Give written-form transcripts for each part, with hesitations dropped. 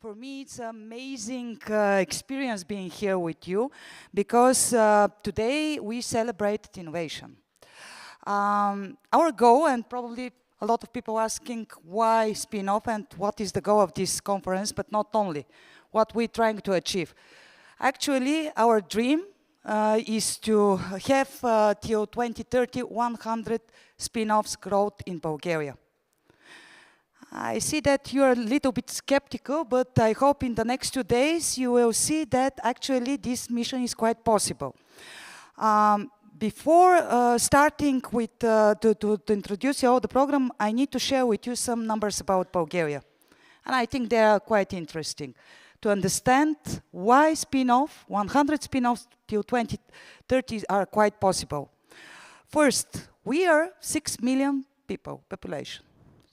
for me it's an amazing experience being here with you because today we celebrate innovation. Our goal, and probably a lot of people asking why SPINOFF and what is the goal of this conference, but not only, what we're trying to achieve. Actually, our dream is to have till 2030 100 spin-offs growth in Bulgaria. I see that you're a little bit skeptical, but I hope in the next 2 days you will see that actually this mission is quite possible. Before starting with to introduce you all the program, I need to share with you some numbers about Bulgaria. And I think they are quite interesting to understand why spin-off, 100 spin-offs till 2030 are quite possible. First, we are 6 million people, population.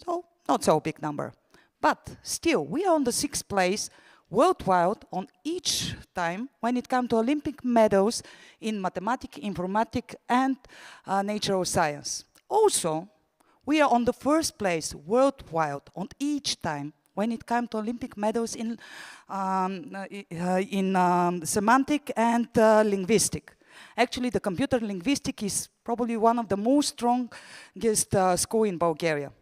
So, not so big number. But still, we are on the 6th place worldwide on each time when it comes to Olympic medals in mathematics, informatics, and natural science. Also, we are on the 1st place worldwide on each time when it comes to Olympic medals in semantic and linguistic. Actually, the computer linguistic is probably one of the most strongest school in Bulgaria.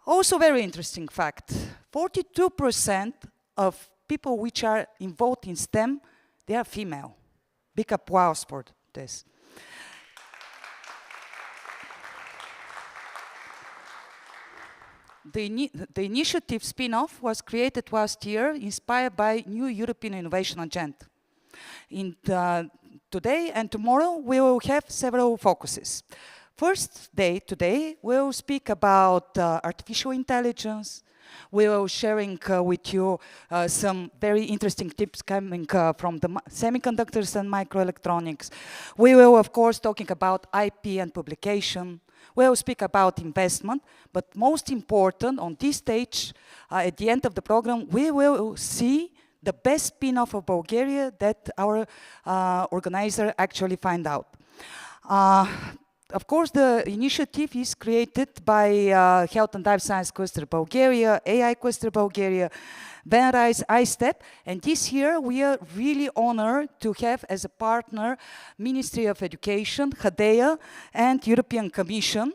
Also, very interesting fact, 42% of people which are involved in STEM, they are female. Big applause for this. The initiative SPINOFF was created last year, inspired by new European innovation agenda. Today and tomorrow, we will have several focuses. First day today, we'll speak about artificial intelligence. We will sharing with you some very interesting tips coming from the semiconductors and microelectronics. We will, of course, talking about IP and publication. We will speak about investment, but most important on this stage, at the end of the program, we will see the best spin-off of Bulgaria that our organizer actually find out. Of course, the initiative is created by Health and Life Science Cluster Bulgaria, AI Cluster Bulgaria, Venrise, iStep, and this year we are really honored to have as a partner Ministry of Education, HDEA, and European Commission.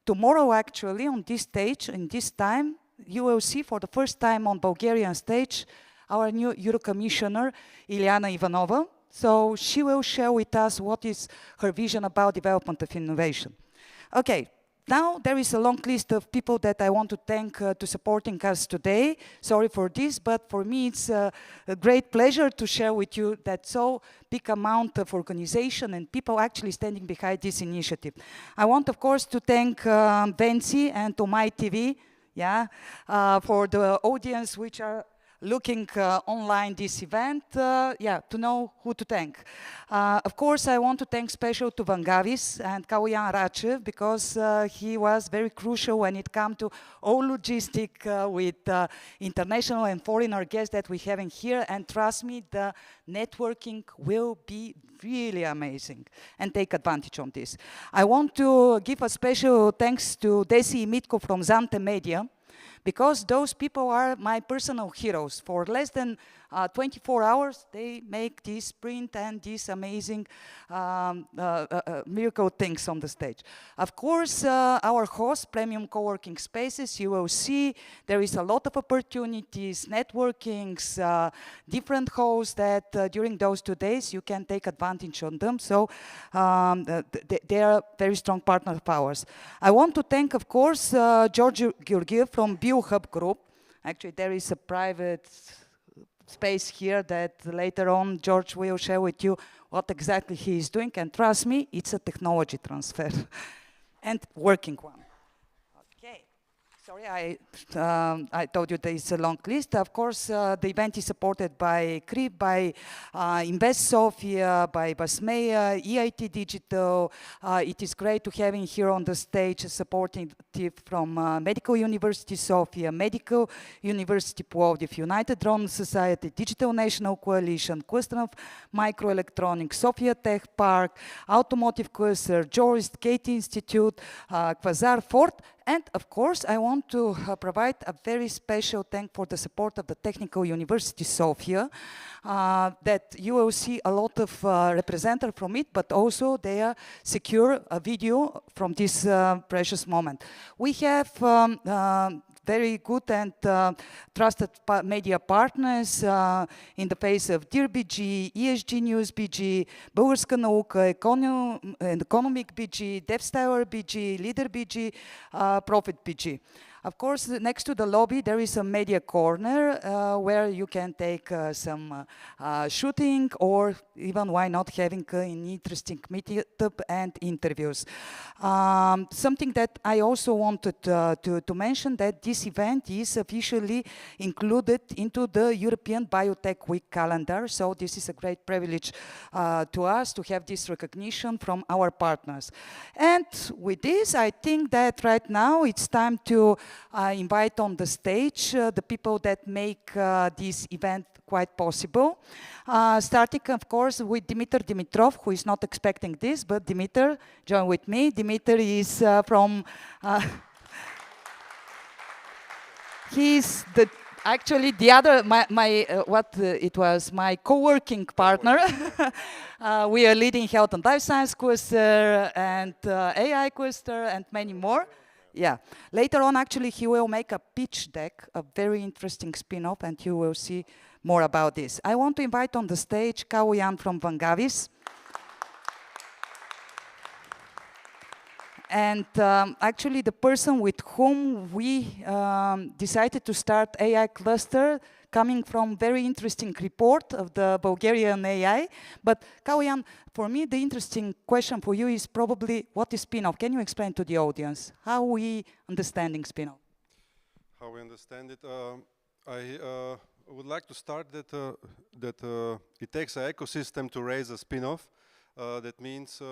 Tomorrow, actually, on this stage, in this time, you will see for the first time on Bulgarian stage our new Euro Commissioner, Iliana Ivanova. So she will share with us what is her vision about development of innovation. Okay, now there is a long list of people that I want to thank to supporting us today. Sorry for this, but for me it's a great pleasure to share with you that so big amount of organization and people actually standing behind this initiative. I want, of course, to thank Venci and Tomai TV, yeah, for the audience which are looking online this event, yeah, to know who to thank. Of course, I want to thank special to Vangavis and Kauyan Rachev because he was very crucial when it comes to all logistic with international and foreigner guests that we have in here. And trust me, the networking will be really amazing and take advantage on this. I want to give a special thanks to Desi Mitko from Zante Media, because those people are my personal heroes. For less than 24 hours, they make this print and these amazing miracle things on the stage. Of course, our host, Premium Co-working Spaces, you will see there is a lot of opportunities, networkings, different hosts that during those 2 days you can take advantage on them. So they are very strong partner of ours. I want to thank, of course, George Georgiev from BioHub Group. Actually, there is a private space here that later on George will share with you what exactly he is doing, and trust me, it's a technology transfer and working one. Okay, sorry, I told you there is a long list. Of course, the event is supported by CRIP, by Invest Sofia, by Basmeya, EIT Digital. It is great to have in here on the stage a supporting from Medical University Sofia, Medical University Plovdiv, United Drone Society, Digital National Coalition, Cluster of Microelectronics, Sofia Tech Park, Automotive Cluster, Jurist, Gate Institute, Quasar, Ford, And of course, I want to provide a very special thank for the support of the Technical University Sofia, that you will see a lot of representatives from it, but also they secure a video from this precious moment. We have very good and trusted media partners in the face of DIR-BG, ESG News BG, Българска наука, Economic BG, DevStyler BG, Leader BG, Profit BG. Of course, next to the lobby, there is a media corner where you can take some shooting, or even why not having an interesting meetup and interviews. Something that I also wanted to mention, that this event is officially included into the European Biotech Week calendar. So this is a great privilege to us to have this recognition from our partners. And with this, I think that right now it's time to invite on the stage the people that make this event quite possible. Starting, of course, with Dimitar Dimitrov, who is not expecting this, but Dimitar, join with me. Dimitar is from, he's actually the other, it was my co-working partner. We are leading Health and Life Science cluster and AI cluster and many more. Yeah, later on actually he will make a pitch deck, a very interesting spin-off, and you will see more about this. I want to invite on the stage Kao-Jan from Vangavis. And actually the person with whom we decided to start AI cluster, coming from very interesting report of the Bulgarian AI. But Kao-Jan, for me, the interesting question for you is probably, what is spin-off? Can you explain to the audience how we understanding spin-off? How we understand it? I would like to start that it takes an ecosystem to raise a spin-off. That means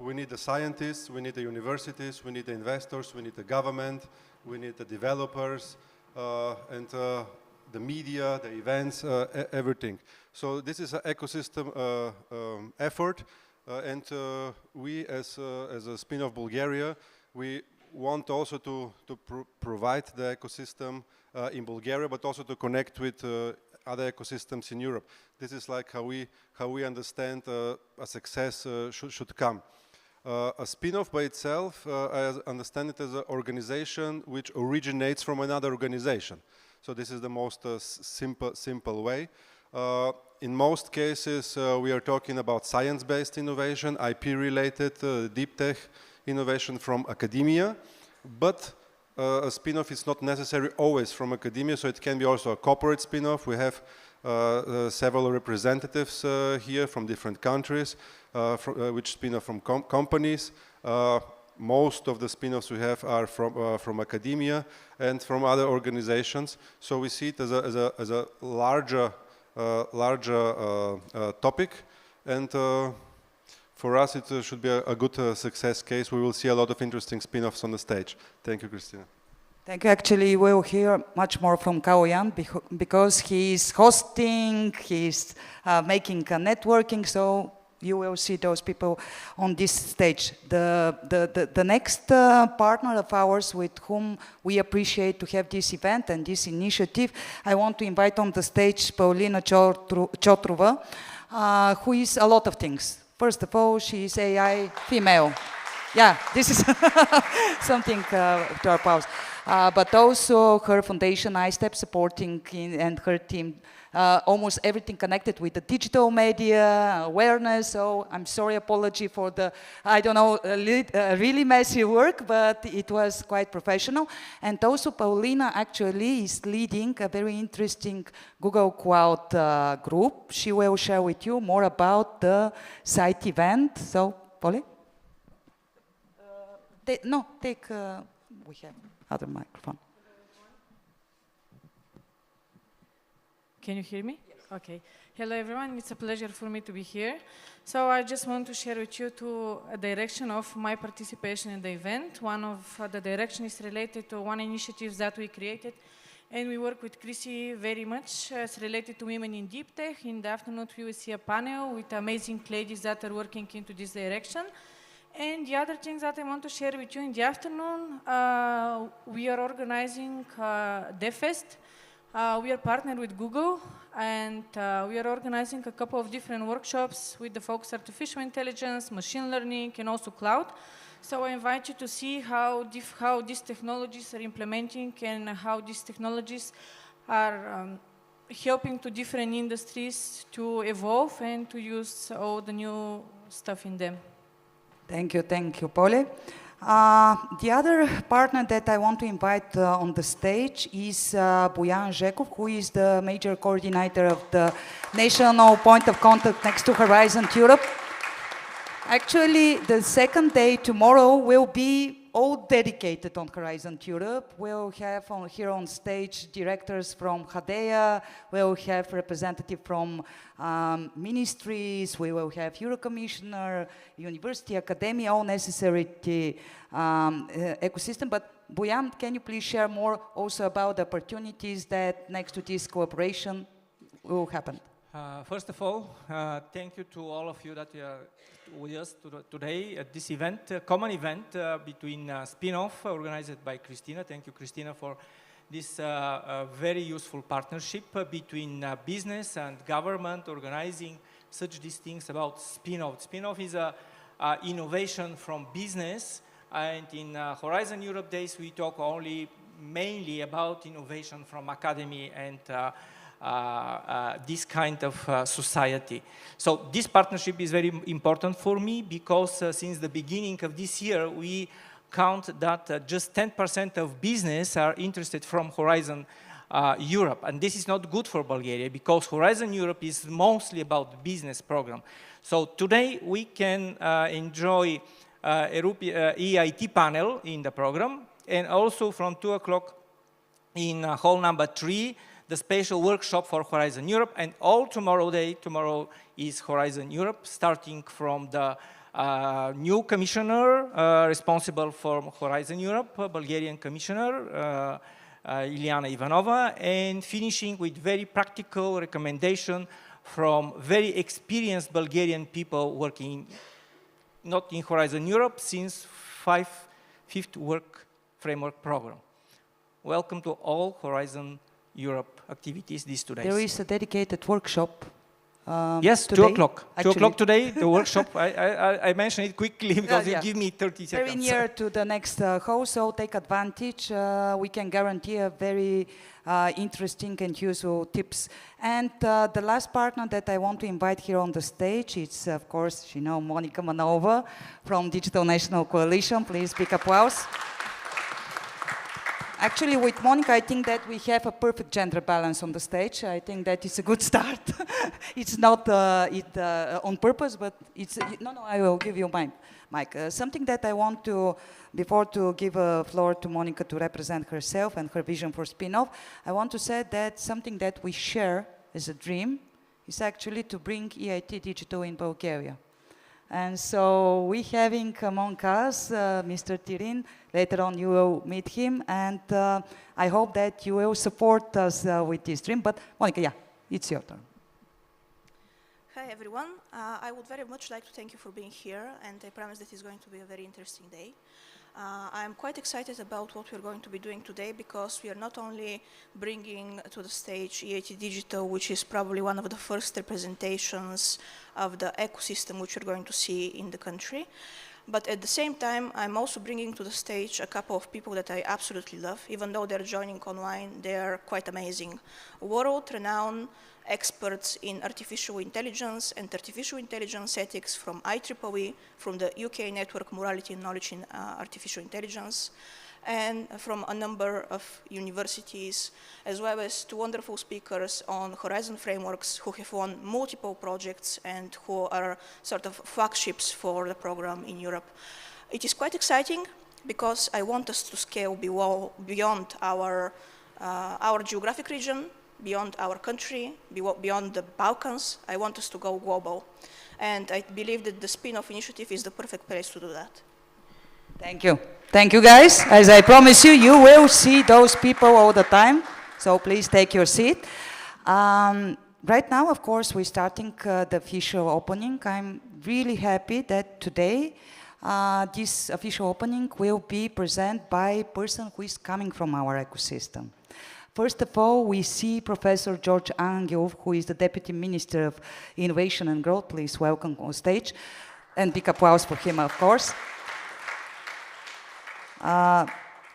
we need the scientists, we need the universities, we need the investors, we need the government, we need the developers, and the media, the events, everything. So this is an ecosystem effort, and we as a spin-off Bulgaria, we want also to provide the ecosystem in Bulgaria, but also to connect with other ecosystems in Europe. This is like how we understand a success should come. A spin-off by itself, I understand it as an organization which originates from another organization. So this is the most simple way. In most cases, we are talking about science-based innovation, IP-related, deep tech innovation from academia, but a spin-off is not necessary always from academia, so it can be also a corporate spin-off. We have several representatives here from different countries, which spin-off from companies. Most of the spin-offs we have are from academia and from other organizations. So we see it as a larger topic, and for us it should be a good success case. We will see a lot of interesting spin-offs on the stage. Thank you, Christina. Thank you. Actually, we'll hear much more from Kao-Jan because he's hosting, he's making a networking, so you will see those people on this stage. The next partner of ours with whom we appreciate to have this event and this initiative, I want to invite on the stage Paulina Chotrova, who is a lot of things. First of all, she is AI female. Yeah, this is something to our pause. But also her foundation, iStep, supporting and her team, almost everything connected with the digital media, awareness. So I'm sorry, apology for the, I don't know, really messy work, but it was quite professional. And also Paulina actually is leading a very interesting Google Cloud group. She will share with you more about the site event. So, Pauli? We have other microphone. Can you hear me? Yes. Okay. Hello, everyone. It's a pleasure for me to be here. So I just want to share with you a direction of my participation in the event. One of the direction is related to one initiative that we created, and we work with Chrissy very much. It's related to women in deep tech. In the afternoon, we will see a panel with amazing ladies that are working into this direction. And the other things that I want to share with you in the afternoon, we are organizing DevFest. We are partnered with Google, and we are organizing a couple of different workshops with the focus artificial intelligence, machine learning, and also cloud. So I invite you to see how these technologies are implementing and how these technologies are helping to different industries to evolve and to use all the new stuff in them. Thank you, Pole. The other partner that I want to invite on the stage is Bojan Žekov, who is the major coordinator of the national point of contact next to Horizon Europe. Actually, the second day tomorrow will be all dedicated on Horizon Europe. We'll have here on stage directors from HADEA, we'll have representative from ministries, we will have Euro Commissioner, university, academia, all necessary ecosystem. But Bojan, can you please share more also about the opportunities that next to this cooperation will happen? First of all, thank you to all of you that are with us today at this event, common event between SPINOFF, organized by Christina. Thank you, Christina, for this very useful partnership between business and government, organizing such these things about SPINOFF. SPINOFF is an innovation from business, and in Horizon Europe Days, we talk mainly about innovation from academy and this kind of society. So this partnership is very important for me because since the beginning of this year, we count that just 10% of business are interested from Horizon Europe. And this is not good for Bulgaria because Horizon Europe is mostly about business program. So today we can enjoy EIT panel in the program, and also from 2 o'clock in hall number 3, the special workshop for Horizon Europe, and all tomorrow is Horizon Europe, starting from the new commissioner responsible for Horizon Europe, Bulgarian commissioner, Iliana Ivanova, and finishing with very practical recommendation from very experienced Bulgarian people working not in Horizon Europe since fifth work framework program. Welcome to all Horizon Europe activities these 2 days. There is a dedicated workshop. Yes, today, 2 o'clock. 2 o'clock today, the workshop. I mention it quickly because you give me 30 seconds. Very near to the next hall, so take advantage. We can guarantee a very interesting and useful tips. And the last partner that I want to invite here on the stage is, of course, Monica Manova from Digital National Coalition. Please, big applause. Actually, with Monica, I think that we have a perfect gender balance on the stage. I think that is a good start. It's not on purpose, but it's... No, I will give you my mic. Something that I want to, before to give a floor to Monica to represent herself and her vision for SPINOFF, I want to say that something that we share as a dream is actually to bring EIT Digital in Bulgaria. And so we having among us Mr. Tirin. Later on you will meet him, and I hope that you will support us with this dream. But Monica, yeah, it's your turn. Hi everyone. I would very much like to thank you for being here, and I promise that it's going to be a very interesting day. I'm quite excited about what we're going to be doing today because we are not only bringing to the stage EIT Digital, which is probably one of the first representations of the ecosystem which we're going to see in the country, but at the same time, I'm also bringing to the stage a couple of people that I absolutely love. Even though they're joining online, they're quite amazing. World-renowned experts in artificial intelligence and artificial intelligence ethics from IEEE, from the UK Network Morality and Knowledge in Artificial Intelligence, and from a number of universities, as well as 2 wonderful speakers on Horizon Frameworks who have won multiple projects and who are sort of flagships for the program in Europe. It is quite exciting because I want us to scale beyond our geographic region, beyond our country, beyond the Balkans. I want us to go global. And I believe that the SPINOFF initiative is the perfect place to do that. Thank you. Thank you, guys. As I promise you, you will see those people all the time. So please take your seat. Right now, of course, we're starting the official opening. I'm really happy that today this official opening will be presented by a person who is coming from our ecosystem. First of all, we see Professor George Angel, who is the Deputy Minister of Innovation and Growth. Please welcome on stage. And big applause for him, of course.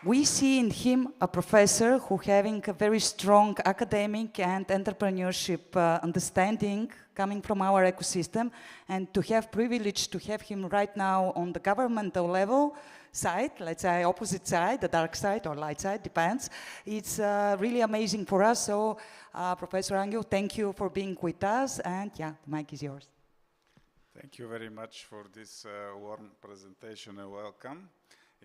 We see in him a professor who having a very strong academic and entrepreneurship understanding coming from our ecosystem, and to have privilege to have him right now on the governmental level side, let's say opposite side, the dark side or light side, depends. It's really amazing for us. So Professor Angel, thank you for being with us, and yeah, the mic is yours. Thank you very much for this warm presentation and welcome.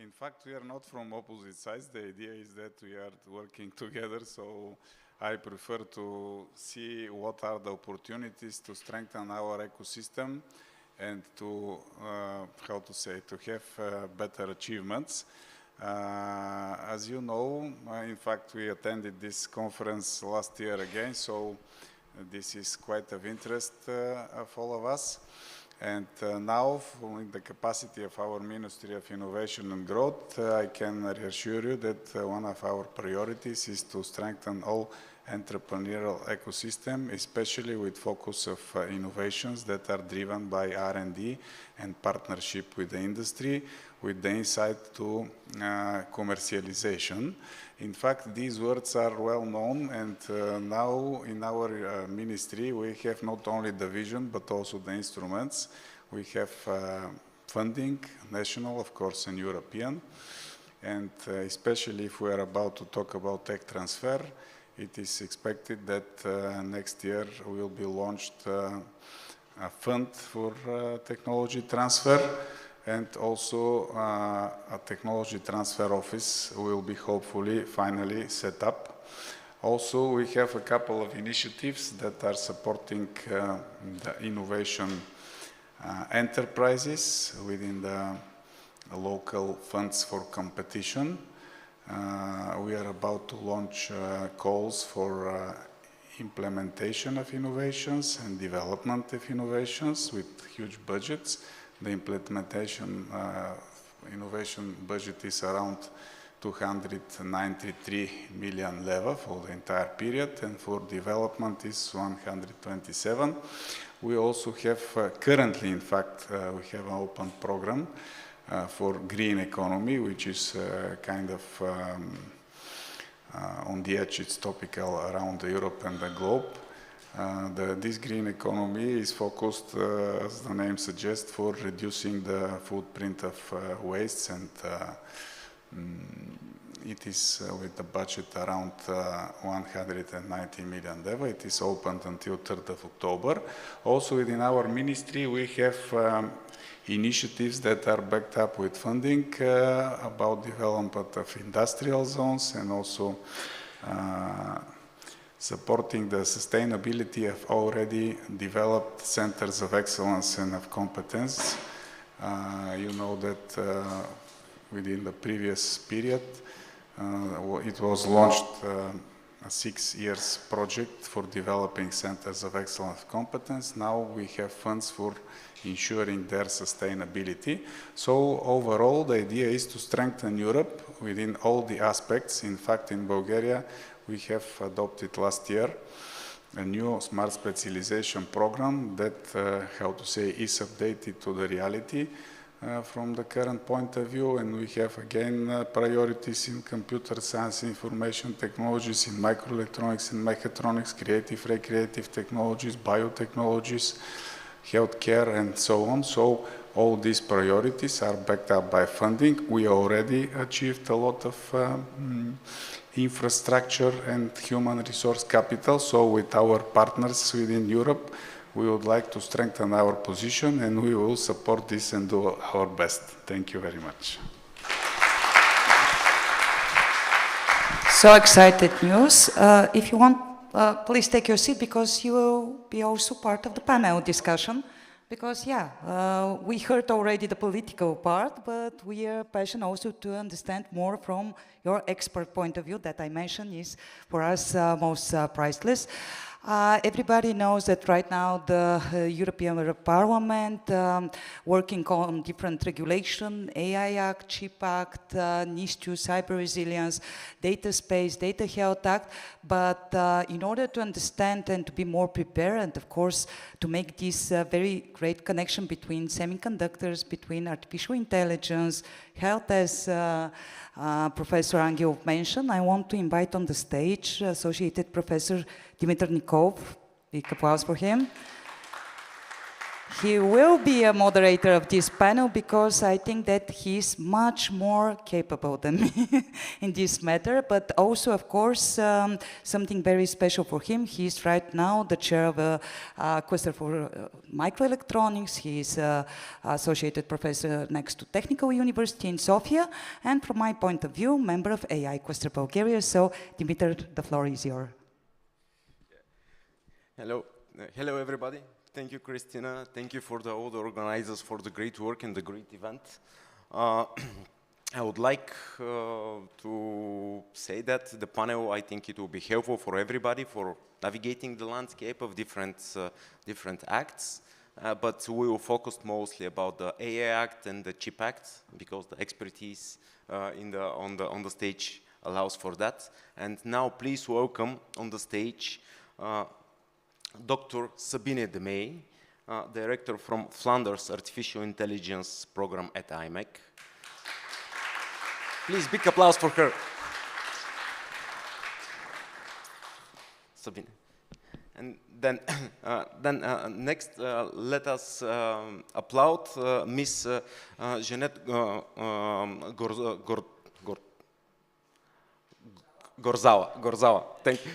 In fact, we are not from opposite sides. The idea is that we are working together, so I prefer to see what are the opportunities to strengthen our ecosystem and to, how to say, to have better achievements. As you know, in fact, we attended this conference last year again, so this is quite of interest of all of us. And now, in the capacity of our Ministry of Innovation and Growth, I can reassure you that one of our priorities is to strengthen all entrepreneurial ecosystem, especially with focus of innovations that are driven by R&D and partnership with the industry, with the insight to commercialization. In fact, these words are well known, and now in our ministry we have not only the vision but also the instruments. We have funding, national, of course, and European, and especially if we are about to talk about tech transfer, it is expected that next year will be launched a fund for technology transfer. And also a technology transfer office will be hopefully finally set up. Also, we have a couple of initiatives that are supporting the innovation enterprises within the local funds for competition. We are about to launch calls for implementation of innovations and development of innovations with huge budgets. The implementation innovation budget is around 293 million leva for the entire period, and for development is 127. We also have currently, in fact, we have an open program for green economy, which is kind of on the edge, it's topical around Europe and the globe. This green economy is focused, as the name suggests, for reducing the footprint of wastes, and it is with the budget around 190 million leva. It is opened until 3rd of October. Also within our ministry we have initiatives that are backed up with funding about development of industrial zones, and also supporting the sustainability of already developed centers of excellence and of competence. You know that within the previous period it was launched a 6 years project for developing centers of excellence competence. Now we have funds for ensuring their sustainability. So overall the idea is to strengthen Europe within all the aspects. In fact, in Bulgaria we have adopted last year a new smart specialization program that, how to say, is updated to the reality from the current point of view, and we have again priorities in computer science, information technologies, in microelectronics and mechatronics, creative, recreative technologies, biotechnologies, healthcare, and so on. So all these priorities are backed up by funding. We already achieved a lot of infrastructure and human resource capital. So with our partners within Europe, we would like to strengthen our position, and we will support this and do our best. Thank you very much. So excited news. If you want, please take your seat, because you will be also part of the panel discussion. Because, yeah, we heard already the political part, but we are passionate also to understand more from your expert point of view that I mentioned is for us most priceless. Everybody knows that right now the European Parliament working on different regulation, AI Act, Chip Act, NIS2, Cyber Resilience, Data Space, Data Health Act, but in order to understand and to be more prepared and of course to make this very great connection between semiconductors, between artificial intelligence, health as Professor Angiov mentioned, I want to invite on the stage Associated Professor Dmitry Nikov. Big applause for him. He will be a moderator of this panel because I think that he's much more capable than me in this matter, but also, of course, something very special for him. He's right now the chair of a cluster for microelectronics. He's associated professor next to Technical University in Sofia, and from my point of view, member of AI Cluster Bulgaria. So, Dimitar, the floor is yours. Hello. Hello, everybody. Thank you, Christina. Thank you for all the organizers for the great work and the great event. I would like to say that the panel, I think it will be helpful for everybody for navigating the landscape of different acts. But we will focus mostly about the AI Act and the CHIP Act because the expertise on the stage allows for that. And now please welcome on the stage Dr. Sabine de May, Director from Flanders Artificial Intelligence Program at IMEC. Please, big applause for her. Sabine. And then, next, let us applaud Miss Jeanette Gorzawa. Thank you.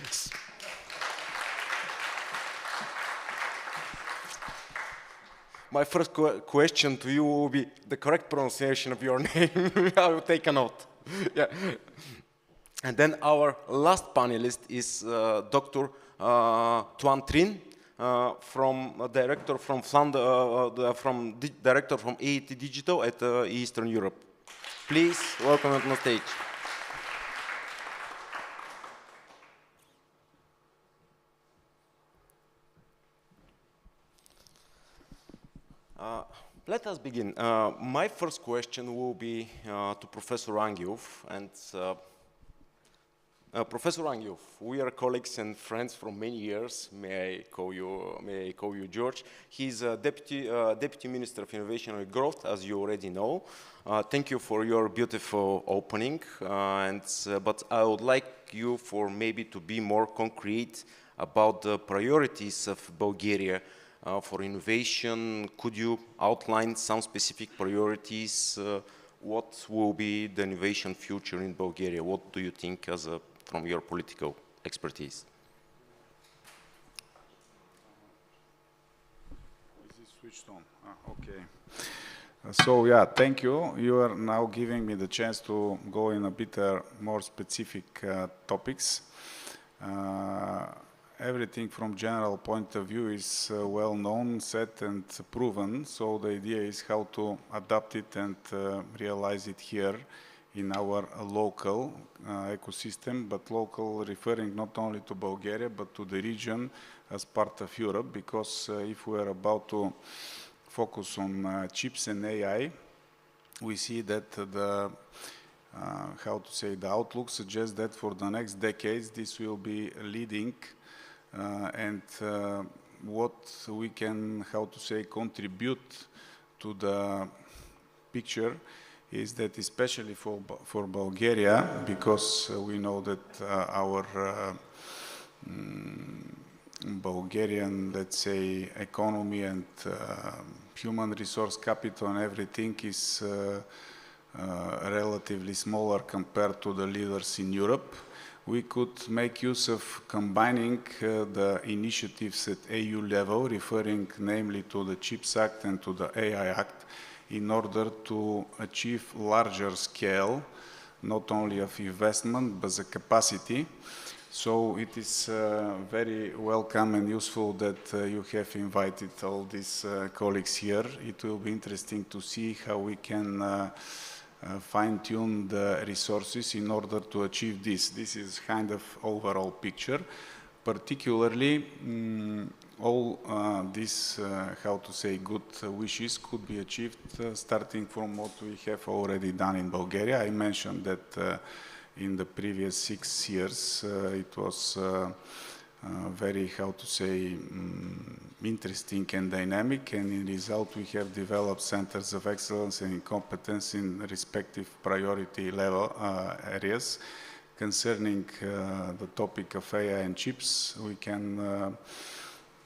My first question to you will be the correct pronunciation of your name. I will take a note. Yeah. And then our last panelist is Dr. Tuan Trin, director from AET Digital at Eastern Europe. Please welcome on the stage. Let us begin. My first question will be to Professor Angiov. And Professor Angiov, we are colleagues and friends for many years. May I call you George? He's Deputy Minister of Innovation and Growth, as you already know. Thank you for your beautiful opening. But I would like you maybe to be more concrete about the priorities of Bulgaria for innovation. Could you outline some specific priorities? What will be the innovation future in Bulgaria? What do you think from your political expertise? Is it switched on? Okay. So yeah, thank you. You are now giving me the chance to go in a bit more specific topics. Everything from general point of view is well known, set and proven, so the idea is how to adapt it and realize it here in our local ecosystem, but local referring not only to Bulgaria but to the region as part of Europe, because if we are about to focus on chips and AI, we see that the outlook suggests that for the next decades this will be leading. And what we can, contribute to the picture is that especially for Bulgaria, because we know that our Bulgarian, let's say, economy and human resource capital and everything is relatively smaller compared to the leaders in Europe. We could make use of combining the initiatives at EU level, referring namely to the CHIPS Act and to the AI Act, in order to achieve larger scale, not only of investment, but the capacity. So it is very welcome and useful that you have invited all these colleagues here. It will be interesting to see how we can fine-tune the resources in order to achieve this. This is kind of overall picture. particularly all these, how to say, good wishes could be achieved starting from what we have already done in Bulgaria. I mentioned that in the previous 6 years it was very, how to say, interesting and dynamic, and in result we have developed centers of excellence and competence in respective priority level areas. Concerning the topic of AI and chips, we can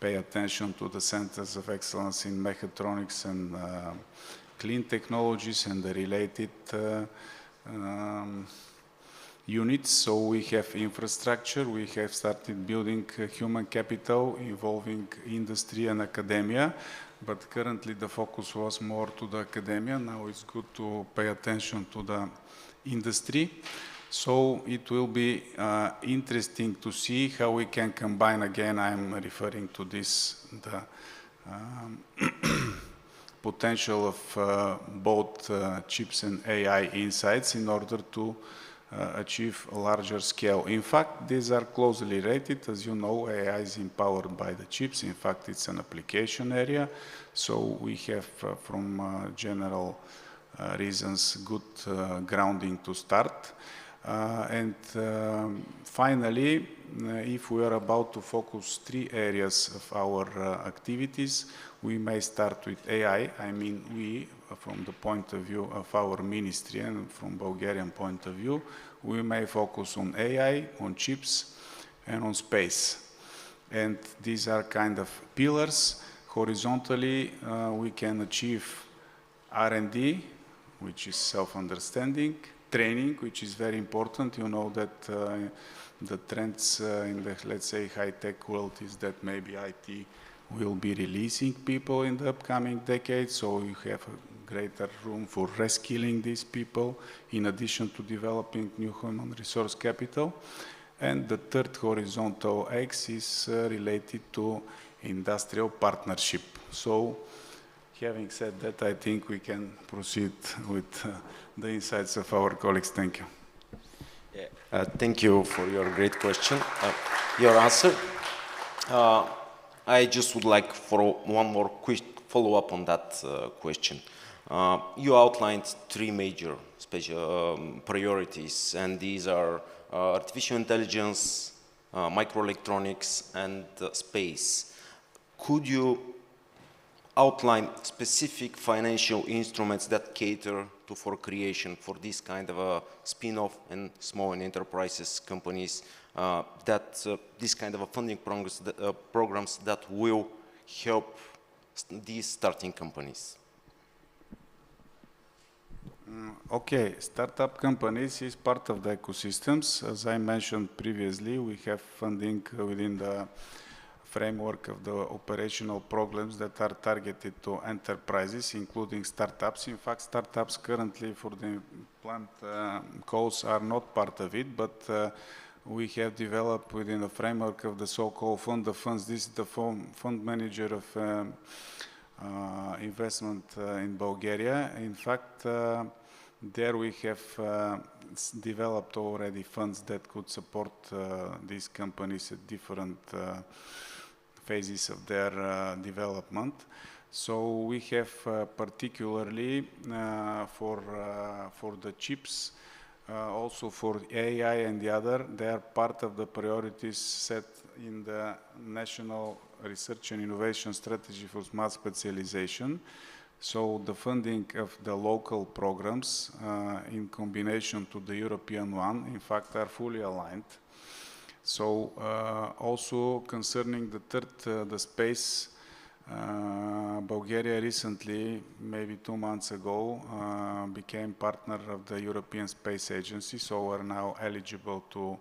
pay attention to the centers of excellence in mechatronics and clean technologies and the related units. So we have infrastructure, we have started building human capital involving industry and academia, but currently the focus was more to the academia. Now it's good to pay attention to the industry. So it will be interesting to see how we can combine, again, I'm referring to this, the potential of both chips and AI insights in order to achieve a larger scale. In fact, these are closely related. As you know, AI is empowered by the chips. In fact, it's an application area. So we have, from general reasons, good grounding to start. And finally, if we are about to focus 3 areas of our activities, we may start with AI. I mean, we, from the point of view of our ministry and from Bulgarian point of view, we may focus on AI, on chips, and on space. And these are kind of pillars. Horizontally, we can achieve R&D, which is self-understanding, training, which is very important. You know that the trends in the, let's say, high-tech world is that maybe IT will be releasing people in the upcoming decades, so you have a greater room for reskilling these people in addition to developing new human resource capital. And the third horizontal axis is related to industrial partnership. So having said that, I think we can proceed with the insights of our colleagues. Thank you. Yeah, thank you for your great question, your answer. I just would like for one more quick follow-up on that question. You outlined 3 major priorities, and these are artificial intelligence, microelectronics, and space. Could you outline specific financial instruments that cater to for creation for this kind of a spin-off and small and enterprises companies, that this kind of a funding programs that will help these starting companies? Okay, startup companies is part of the ecosystems. As I mentioned previously, we have funding within the framework of the operational programs that are targeted to enterprises, including startups. In fact, startups currently for the planned calls are not part of it, but we have developed within the framework of the so-called fund of funds. This is the fund manager of investment in Bulgaria. In fact, there we have developed already funds that could support these companies at different phases of their development. So we have particularly for the chips, also for AI and the other, they are part of the priorities set in the National Research and Innovation Strategy for Smart Specialization. So the funding of the local programs in combination to the European one, in fact, are fully aligned. So also concerning the third, the space, Bulgaria recently, maybe 2 months ago, became partner of the European Space Agency, so we're now eligible to,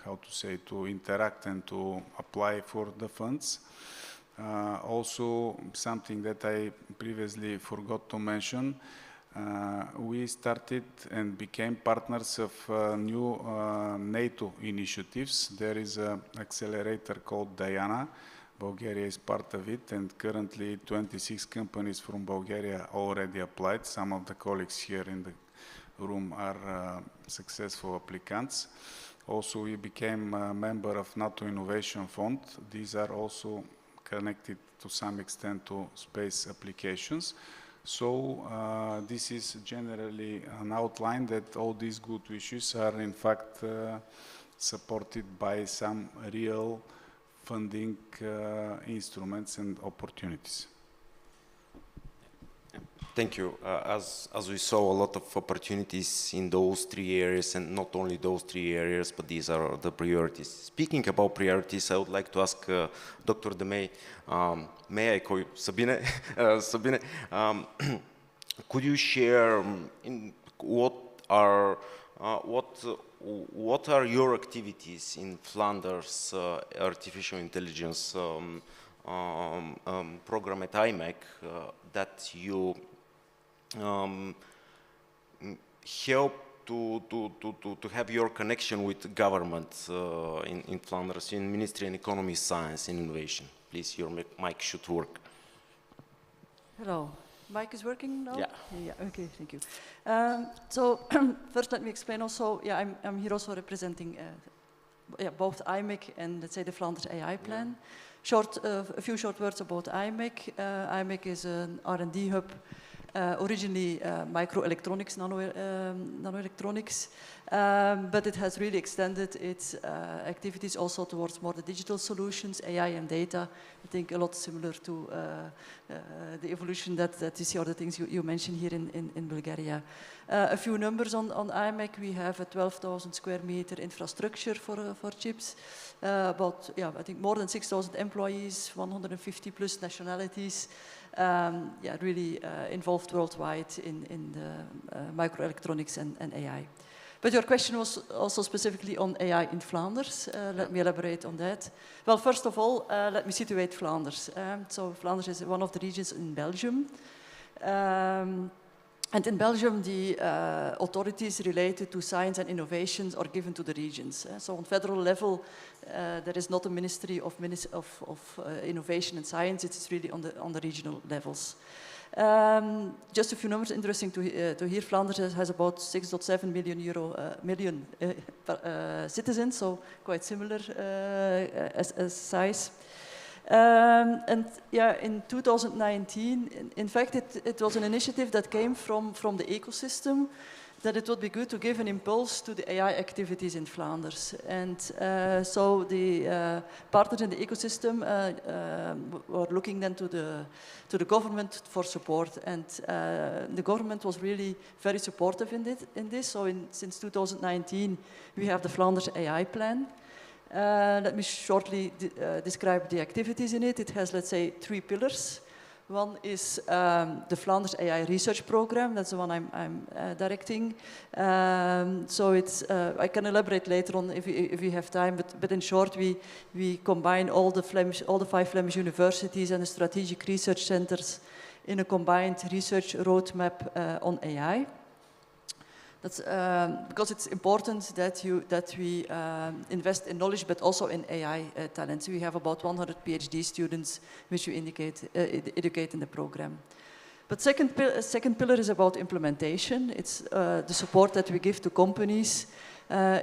how to say, to interact and to apply for the funds. Also, something that I previously forgot to mention, we started and became partners of new NATO initiatives. There is an accelerator called Diana. Bulgaria is part of it, and currently 26 companies from Bulgaria already applied. Some of the colleagues here in the room are successful applicants. Also, we became a member of NATO Innovation Fund. These are also connected to some extent to space applications. So this is generally an outline that all these good wishes are in fact supported by some real funding instruments and opportunities. Thank you. As we saw, a lot of opportunities in those three areas, and not only those three areas, but these are the priorities. Speaking about priorities, I would like to ask Dr. De May, may I call you Sabine? Sabine, could you share what are your activities in Flanders artificial intelligence program at IMEC that you help to have your connection with government in Flanders, in Ministry of Economy, Science and Innovation? Please, your mic should work. Hello. Mic is working now? Yeah. Yeah, okay, thank you. So first let me explain also, I'm here also representing both IMEC and let's say the Flanders AI plan. A few short words about IMEC. IMEC is an R&D hub, originally microelectronics, nanoelectronics, but it has really extended its activities also towards more the digital solutions, AI and data. I think a lot similar to the evolution that you see, or the things you mentioned here in Bulgaria. A few numbers on IMEC. We have a 12,000 square meter infrastructure for chips, about, I think more than 6,000 employees, 150 plus nationalities, really involved worldwide in the microelectronics and AI. But your question was also specifically on AI in Flanders. Let me elaborate on that. Well, first of all, let me situate Flanders. So Flanders is one of the regions in Belgium. And in Belgium, the authorities related to science and innovations are given to the regions. So on federal level, there is not a Ministry of Innovation and Science. It's really on the regional levels. Just a few numbers interesting to hear. Flanders has about 6.7 million citizens, so quite similar as size. And in 2019, in fact, it was an initiative that came from the ecosystem, that it would be good to give an impulse to the AI activities in Flanders. And so the partners in the ecosystem were looking then to the government for support. And the government was really very supportive in this. So since 2019, we have the Flanders AI plan. Let me shortly describe the activities in it. It has, let's say, 3 pillars. One is the Flanders AI research program. That's the one I'm directing. So it's, I can elaborate later on if you have time, but in short, we combine all the 5 Flemish universities and the strategic research centers in a combined research roadmap on AI. That's because it's important that we invest in knowledge, but also in AI talents. We have about 100 PhD students, which we educate in the program. But second pillar is about implementation. It's the support that we give to companies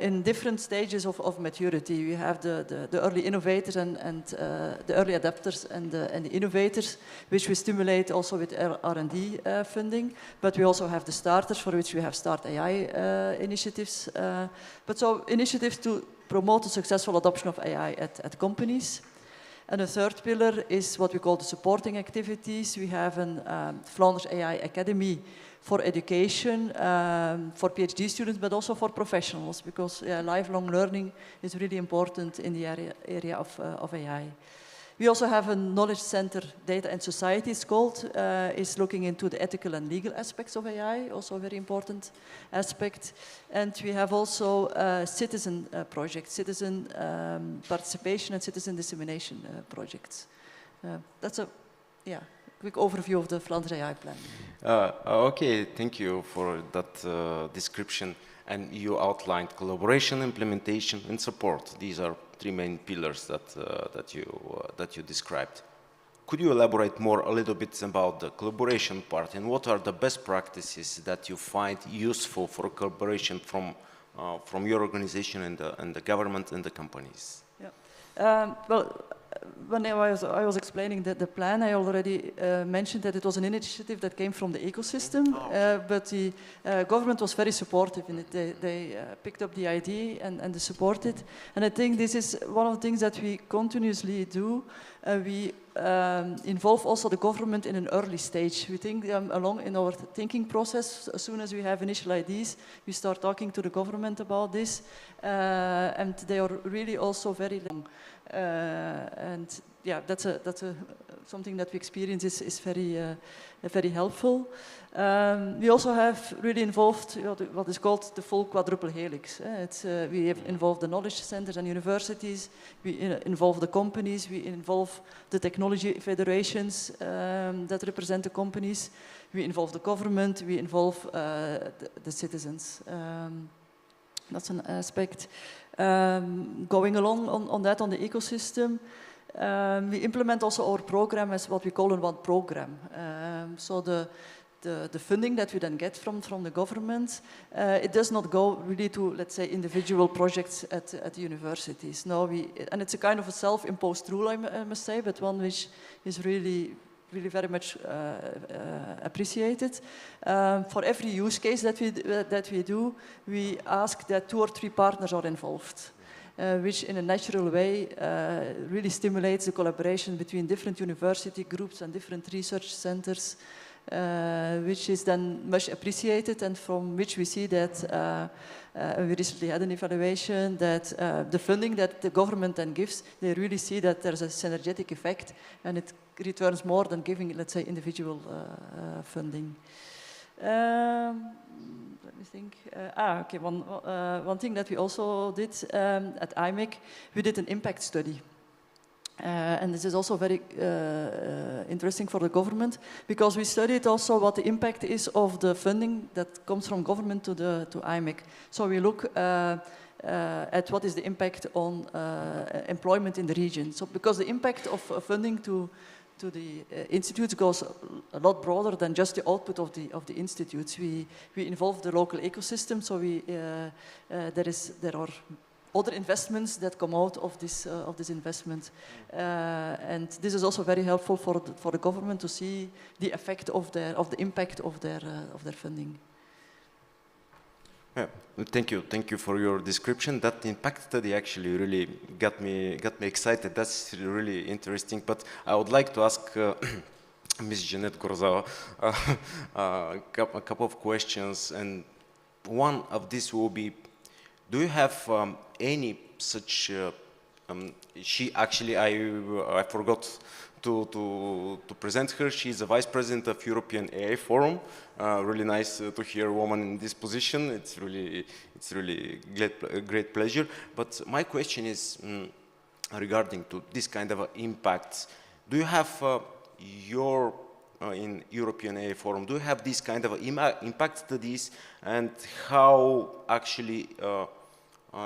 in different stages of maturity. We have the early innovators and the early adapters and the innovators, which we stimulate also with R&D funding. But we also have the starters, for which we have Start AI initiatives. But so initiatives to promote the successful adoption of AI at companies. And the third pillar is what we call the supporting activities. We have a Flanders AI Academy for education, for PhD students, but also for professionals, because lifelong learning is really important in the area of AI. We also have a knowledge center, Data and Society, it's called, is looking into the ethical and legal aspects of AI, also a very important aspect. And we have also citizen projects, citizen participation and citizen dissemination projects. That's a quick overview of the Flanders AI plan. Okay, thank you for that description. And you outlined collaboration, implementation, and support. These are 3 main pillars that you described. could you elaborate more a little bit about the collaboration part, and what are the best practices that you find useful for collaboration from your organization and the government and the companies? Yeah. Well, when I was explaining the plan, I already mentioned that it was an initiative that came from the ecosystem, but the government was very supportive in it. They picked up the idea and they support it. And I think this is one of the things that we continuously do. We involve also the government in an early stage. We think along in our thinking process, as soon as we have initial ideas, we start talking to the government about this, and they are really also very long. And yeah, that's something that we experience is very helpful. We also have really involved what is called the full quadruple helix. We have involved the knowledge centers and universities. We involve the companies. We involve the technology federations that represent the companies. We involve the government. We involve the citizens. That's an aspect. Going along on that, on the ecosystem, we implement also our program as what we call a one program. So the funding that we then get from the government, it does not go really to, let's say, individual projects at the universities. No, and it's a kind of a self-imposed rule, I must say, but one which is really very much appreciated. For every use case that we do, we ask that 2 or 3 partners are involved, which in a natural way really stimulates the collaboration between different university groups and different research centers, which is then much appreciated, and from which we see that we recently had an evaluation that the funding that the government then gives, they really see that there's a synergetic effect, and it returns more than giving, let's say, individual funding. Let me think. Okay. One thing that we also did at IMEC, we did an impact study. And this is also very interesting for the government, because we studied also what the impact is of the funding that comes from government to IMEC. So we look at what is the impact on employment in the region. So because the impact of funding to the institutes goes a lot broader than just the output of the institutes. We involve the local ecosystem, so there are other investments that come out of this investment, and this is also very helpful for the government to see the effect of the impact of their funding. Yeah, thank you for your description. That impact study actually really got me excited. That's really interesting. But I would like to ask Ms. Jeanette Gorzawa a couple of questions, and one of these will be: do you have any such? She actually, I forgot to present her. She's the Vice President of European AI Forum. Really nice to hear a woman in this position. It's really great pleasure. But my question is regarding to this kind of impacts. Do you have in European AI Forum, do you have this kind of impact studies, and how actually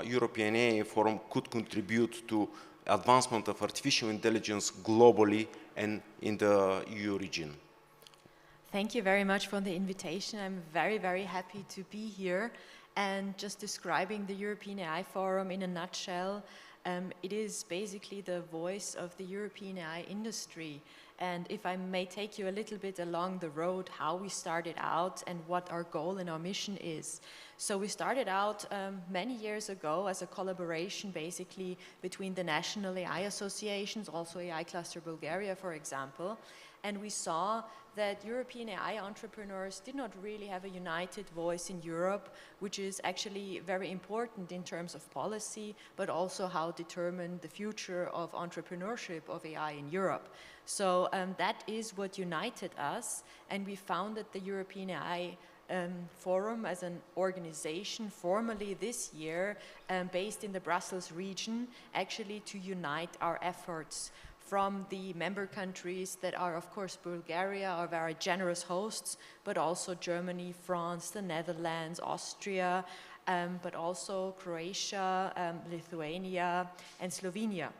European AI Forum could contribute to advancement of artificial intelligence globally and in the EU region? Thank you very much for the invitation. I'm very happy to be here, and just describing the European AI Forum in a nutshell, it is basically the voice of the European AI industry. And if I may take you a little bit along the road, how we started out and what our goal and our mission is. So we started out many years ago as a collaboration basically between the national AI associations, also AI Cluster Bulgaria, for example, and we saw that European AI entrepreneurs did not really have a united voice in Europe, which is actually very important in terms of policy, but also how to determine the future of entrepreneurship of AI in Europe. So that is what united us, and we founded the European AI Forum as an organization formally this year, based in the Brussels region, actually to unite our efforts from the member countries that are, of course, Bulgaria, are very generous hosts, but also Germany, France, the Netherlands, Austria, but also Croatia, Lithuania, and Slovenia.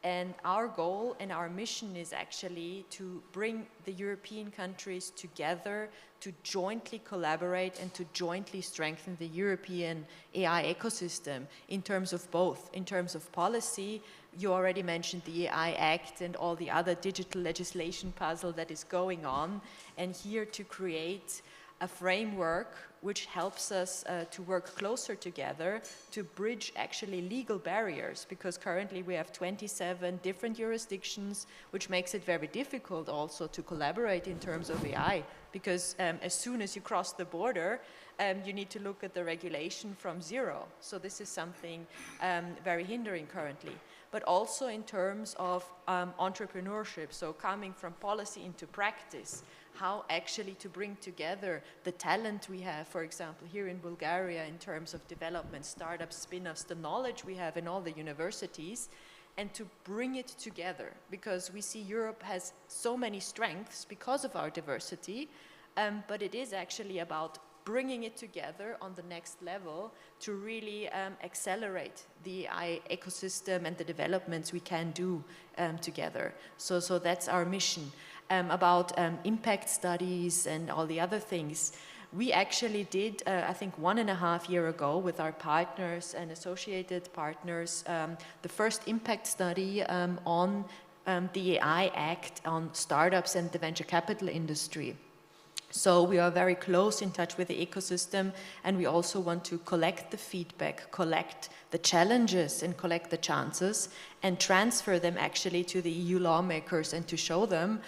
And our goal and our mission is actually to bring the European countries together to jointly collaborate and to jointly strengthen the European AI ecosystem in terms of both. In terms of policy, you already mentioned the AI Act and all the other digital legislation puzzle that is going on. And here to create a framework which helps us to work closer together to bridge actually legal barriers, because currently we have 27 different jurisdictions, which makes it very difficult also to collaborate in terms of AI, because as soon as you cross the border, you need to look at the regulation from zero. So this is something very hindering currently. But also in terms of entrepreneurship, so coming from policy into practice, how actually to bring together the talent we have, for example, here in Bulgaria in terms of development, startups, spin-offs, the knowledge we have in all the universities, and to bring it together, because we see Europe has so many strengths because of our diversity, but it is actually about bringing it together on the next level to really accelerate the AI ecosystem and the developments we can do together. So that's our mission. About impact studies and all the other things, we actually did, I think 1.5 years ago with our partners and associated partners, the first impact study on the AI Act on startups and the venture capital industry. So we are very close in touch with the ecosystem, and we also want to collect the feedback, collect the challenges and collect the chances, and transfer them actually to the EU lawmakers and to show them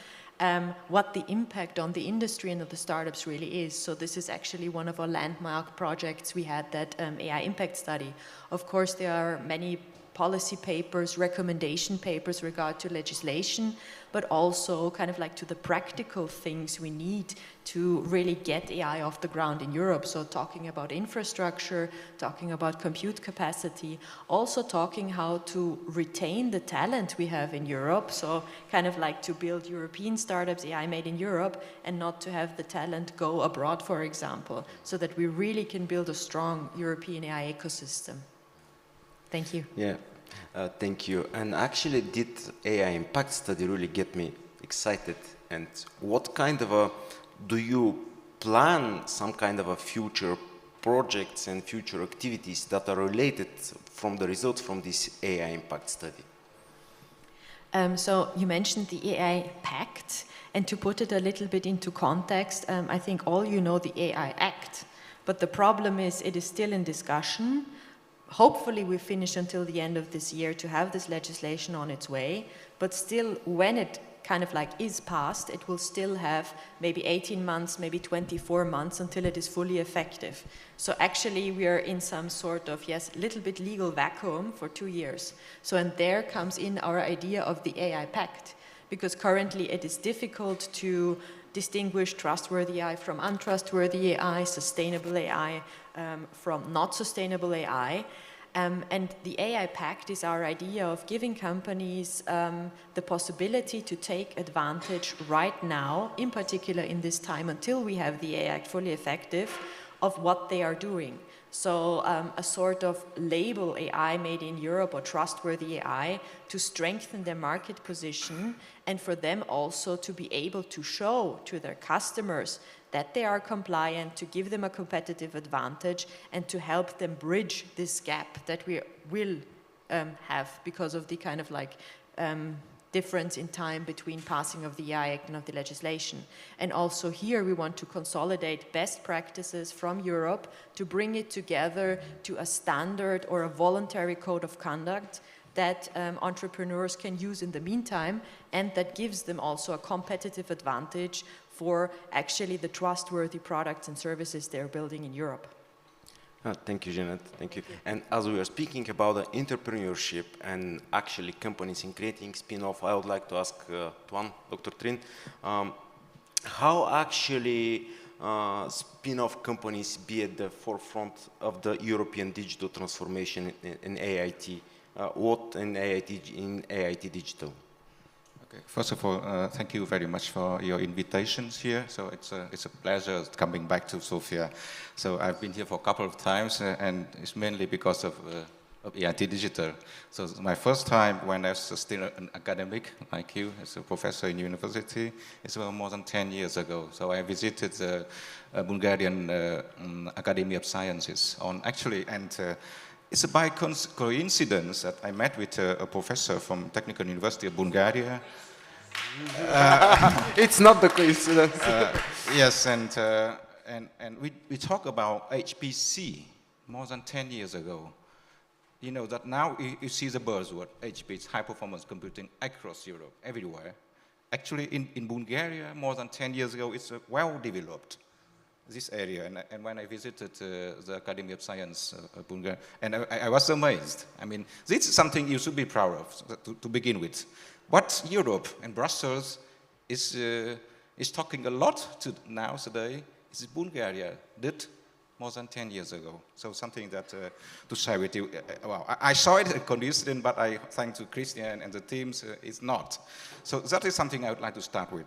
what the impact on the industry and of the startups really is. So this is actually one of our landmark projects. We had that AI impact study. Of course, there are many policy papers, recommendation papers regard to legislation, but also kind of like to the practical things we need to really get AI off the ground in Europe. So talking about infrastructure, talking about compute capacity, also talking how to retain the talent we have in Europe. So kind of like to build European startups, AI made in Europe, and not to have the talent go abroad, for example, so that we really can build a strong European AI ecosystem. Thank you. Yeah, thank you. And actually, did AI impact study really get me excited? And what kind of a, do you plan some kind of a future projects and future activities that are related from the results from this AI impact study? So you mentioned the AI Pact, and to put it a little bit into context, I think all you know the AI Act, but the problem is it is still in discussion. Hopefully we finish until the end of this year to have this legislation on its way, but still when it kind of like is passed, it will still have maybe 18 months, maybe 24 months until it is fully effective. So actually we are in some sort of, yes, little bit legal vacuum for 2 years. So and there comes in our idea of the AI Pact, because currently it is difficult to distinguish trustworthy AI from untrustworthy AI, sustainable AI from not sustainable AI. And the AI Pact is our idea of giving companies the possibility to take advantage right now, in particular in this time until we have the AI Act fully effective, of what they are doing. So a sort of label AI made in Europe or trustworthy AI to strengthen their market position, and for them also to be able to show to their customers that they are compliant, to give them a competitive advantage and to help them bridge this gap that we will have because of the kind of like difference in time between passing of the AI Act and of the legislation. And also here we want to consolidate best practices from Europe to bring it together to a standard or a voluntary code of conduct that entrepreneurs can use in the meantime, and that gives them also a competitive advantage for actually the trustworthy products and services they're building in Europe. Thank you, Janet. Thank you. And as we are speaking about entrepreneurship and actually companies in creating spin-off, I would like to ask Tuan, Dr. Trin, how actually spin-off companies be at the forefront of the European digital transformation in AIT? What in AIT Digital? Okay. First of all, thank you very much for your invitations here. So it's a pleasure coming back to Sofia. So I've been here for a couple of times, and it's mainly because of of EIT Digital. So my first time when I was still an academic like you, as a professor in university, it's more than 10 years ago. So I visited the Bulgarian Academy of Sciences it's by coincidence that I met with a professor from Technical University of Bulgaria. It's not the coincidence. Yes, and we talk about HPC more than 10 years ago. You know that now you see the buzzword, HPC, high performance computing, across Europe, everywhere. Actually, in Bulgaria, more than 10 years ago, it's well developed, this area. And when I visited the Academy of Science of Bulgaria, and I was amazed. I mean, this is something you should be proud of to begin with. What Europe and Brussels is talking a lot now today is Bulgaria did more than 10 years ago. So something that to share with you. Well, I saw it a coincidence, but I thank to Christian and the teams, it's not. So that is something I would like to start with.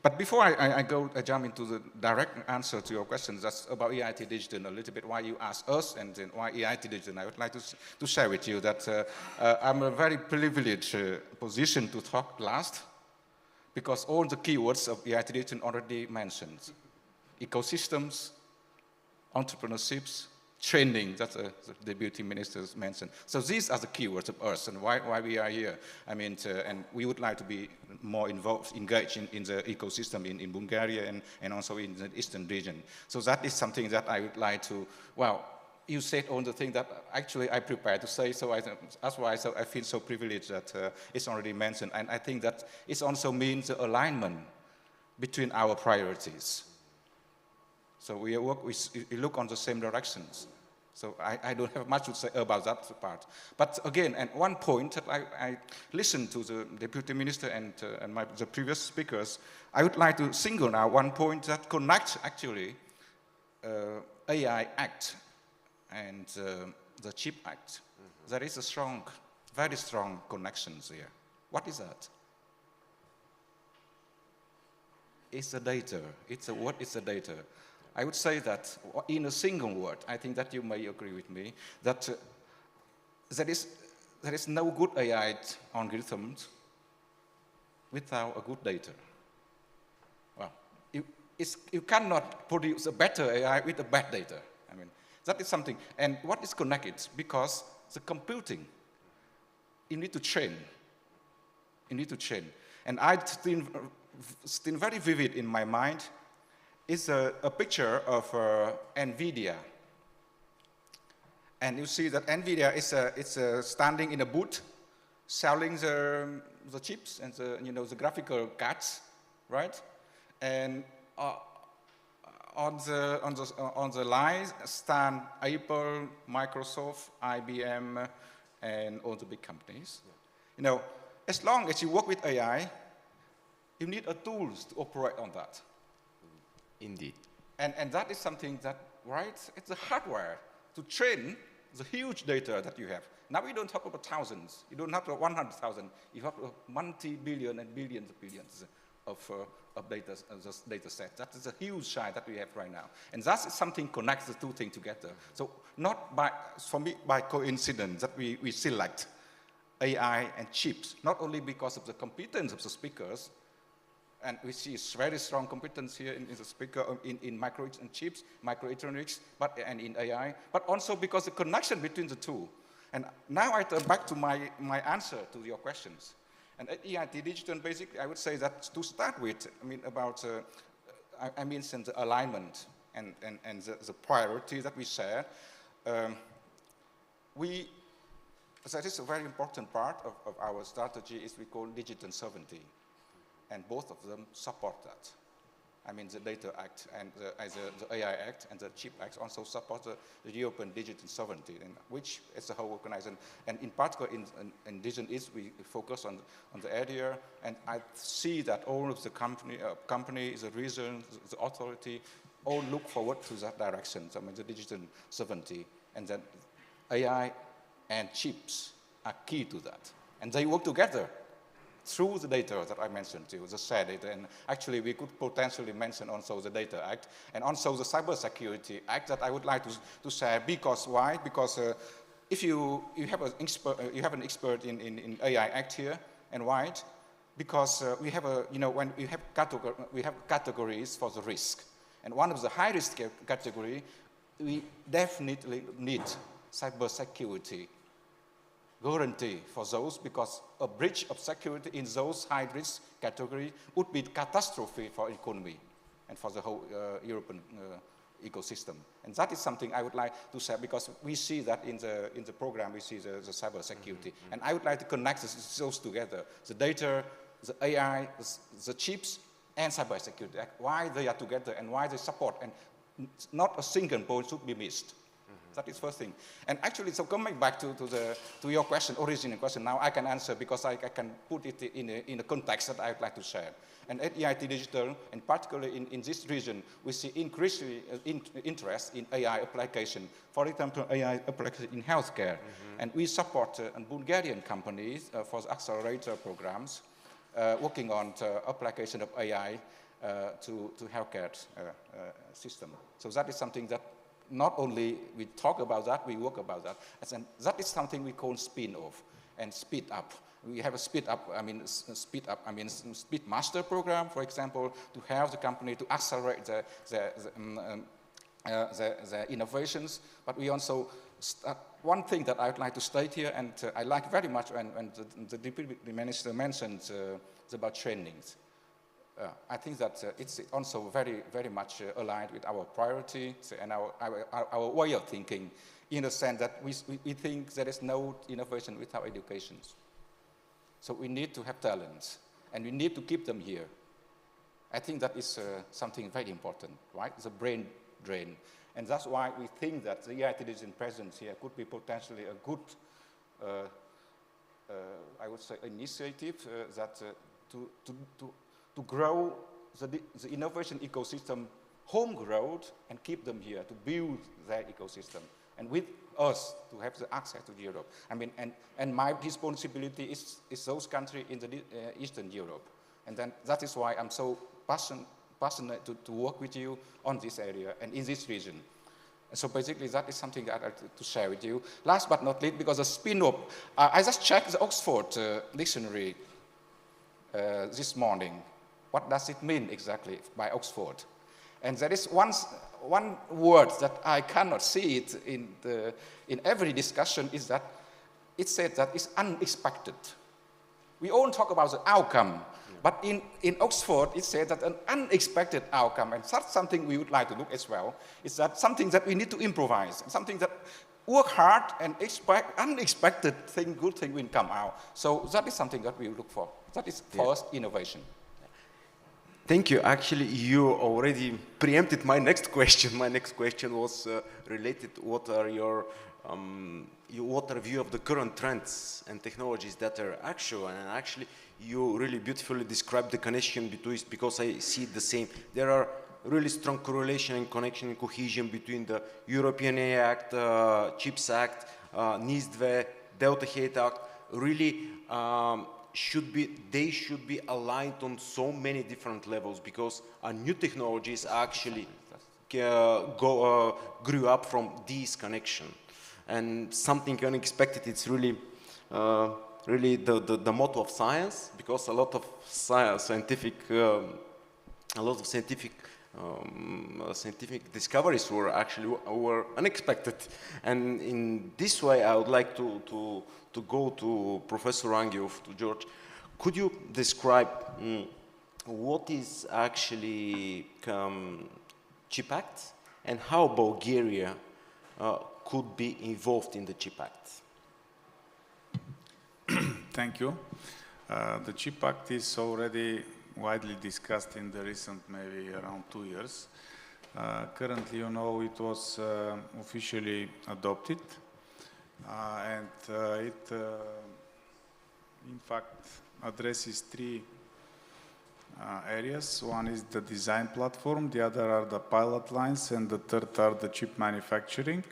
But before I jump into the direct answer to your question, that's about EIT Digital, a little bit why you asked us and then why EIT Digital. I would like to share with you that I'm a very privileged position to talk last, because all the keywords of EIT Digital already mentioned. Ecosystems, entrepreneurships, training, that's the deputy ministers mentioned. So these are the keywords of us and why we are here. I mean, and we would like to be more engaged in the ecosystem in Bulgaria and also in the eastern region. So that is something that I would like to, well, you said all the things that actually I prepared to say, so that's why I feel so privileged that it's already mentioned. And I think that it also means the alignment between our priorities. So we look on the same directions. So I don't have much to say about that part. But again, at one point that I listened to the Deputy Minister and the previous speakers, I would like to single out one point that connects actually AI Act and the Chip Act. There is a strong, very strong connections here. What is that? It's the data. What is the data? I would say that in a single word, I think that you may agree with me, that there is no good AI algorithms without a good data. Well, you cannot produce a better AI with a bad data. I mean, that is something. And what is connected? Because the computing, you need to train. You need to train. And still very vivid in my mind is a picture of NVIDIA. And you see that NVIDIA is standing in a booth selling the chips and the graphical cards, right? And on the line stand Apple, Microsoft, IBM, and all the big companies. You know, as long as you work with AI, you need a tools to operate on that. Indeed. And that is something that, right, it's the hardware to train the huge data that you have. Now we don't talk about thousands. You don't have 100,000. You have multi-billion and billions of billions of data sets. That is a huge size that we have right now. And that is something connects the two things together. So not for me, by coincidence that we select AI and chips, not only because of the competence of the speakers, and we see very strong competence here in the speaker in micro and chips, microelectronics, and in AI, but also because the connection between the two. And now I turn back to my answer to your questions. And at EIT Digital, basically, I would say that to start with, I mean about, I mean the alignment and the priority that we share. That is a very important part of our strategy is we call digital sovereignty. And both of them support that. I mean, the Data Act and the AI Act and the Chip Act also support the European digital sovereignty, which is a whole organization. And in particular, in Digital East, we focus on the area. And I see that all of the companies, the regions, the authority, all look forward to that direction. So, I mean, the digital sovereignty. And that AI and chips are key to that. And they work together through the data that I mentioned to you, the shared data. And actually, we could potentially mention also the Data Act and also the Cybersecurity Act that I would like to share. Because why? Because if you have an expert in AI Act here, and why? Because we have when we have categories for the risk, and one of the high risk category, we definitely need cybersecurity guarantee for those, because a breach of security in those high risk category would be catastrophe for economy and for the whole European ecosystem. And that is something I would like to say, because we see that in the program, we see the cyber security. And I would like to connect those together, the data, the AI, the chips, and cyber security, why they are together and why they support, and not a single point should be missed. That is first thing. And actually, so coming back to your question, original question, now I can answer because I can put it in a context that I would like to share. And at EIT Digital, and particularly in this region, we see increasing interest in AI application. For example, AI application in healthcare. And we support Bulgarian companies for the accelerator programs, working on the application of AI to healthcare system. So that is something that not only we talk about that, we work about that. And that is something we call spin-off and speed up. We have a speed master program, for example, to help the company to accelerate the innovations. But we also one thing that I would like to state here, and I like very much when the deputy minister mentioned about trainings. I think that it's also very, very much aligned with our priorities and our way of thinking, in the sense that we think there is no innovation without education. So we need to have talents, and we need to keep them here. I think that is something very important, right? The brain drain. And that's why we think that the EIT Digital presence here could be potentially a good, I would say, initiative to grow the innovation ecosystem homegrown and keep them here, to build their ecosystem. And with us, to have the access to Europe. I mean, and my responsibility is those countries in the Eastern Europe. And then that is why I'm so passionate to work with you on this area and in this region. And so basically, that is something I'd like to share with you. Last but not least, because the spin-off, I just checked the Oxford dictionary this morning. What does it mean exactly by Oxford? And there is one word that I cannot see it in every discussion, is that it said that it's unexpected. We all talk about the outcome, but in Oxford it said that an unexpected outcome, and that's something we would like to look as well, is that something that we need to improvise, something that work hard and expect unexpected thing, good thing will come out. So that is something that we look for. That is first innovation. Thank you. Actually, you already preempted my next question. My next question was related to what are your view of the current trends and technologies that are actual. And actually, you really beautifully described the connection between, because I see the same. There are really strong correlation and connection and cohesion between the European AI Act, CHIPS Act, NIS2, Delta Hate Act. Really, they should be aligned on so many different levels, because new technologies actually grew up from this connection. And something unexpected, it's really the motto of science, because a lot of scientific discoveries were unexpected. And in this way, I would like to go to Professor Angiov, to George. Could you describe what is actually CHIP Act and how Bulgaria could be involved in the CHIP Act? Thank you. The CHIP Act is already widely discussed in the recent, maybe around 2 years. Currently, you know, it was officially adopted, and it, in fact, addresses 3 areas. One is the design platform, the other are the pilot lines, and the third are the chip manufacturing.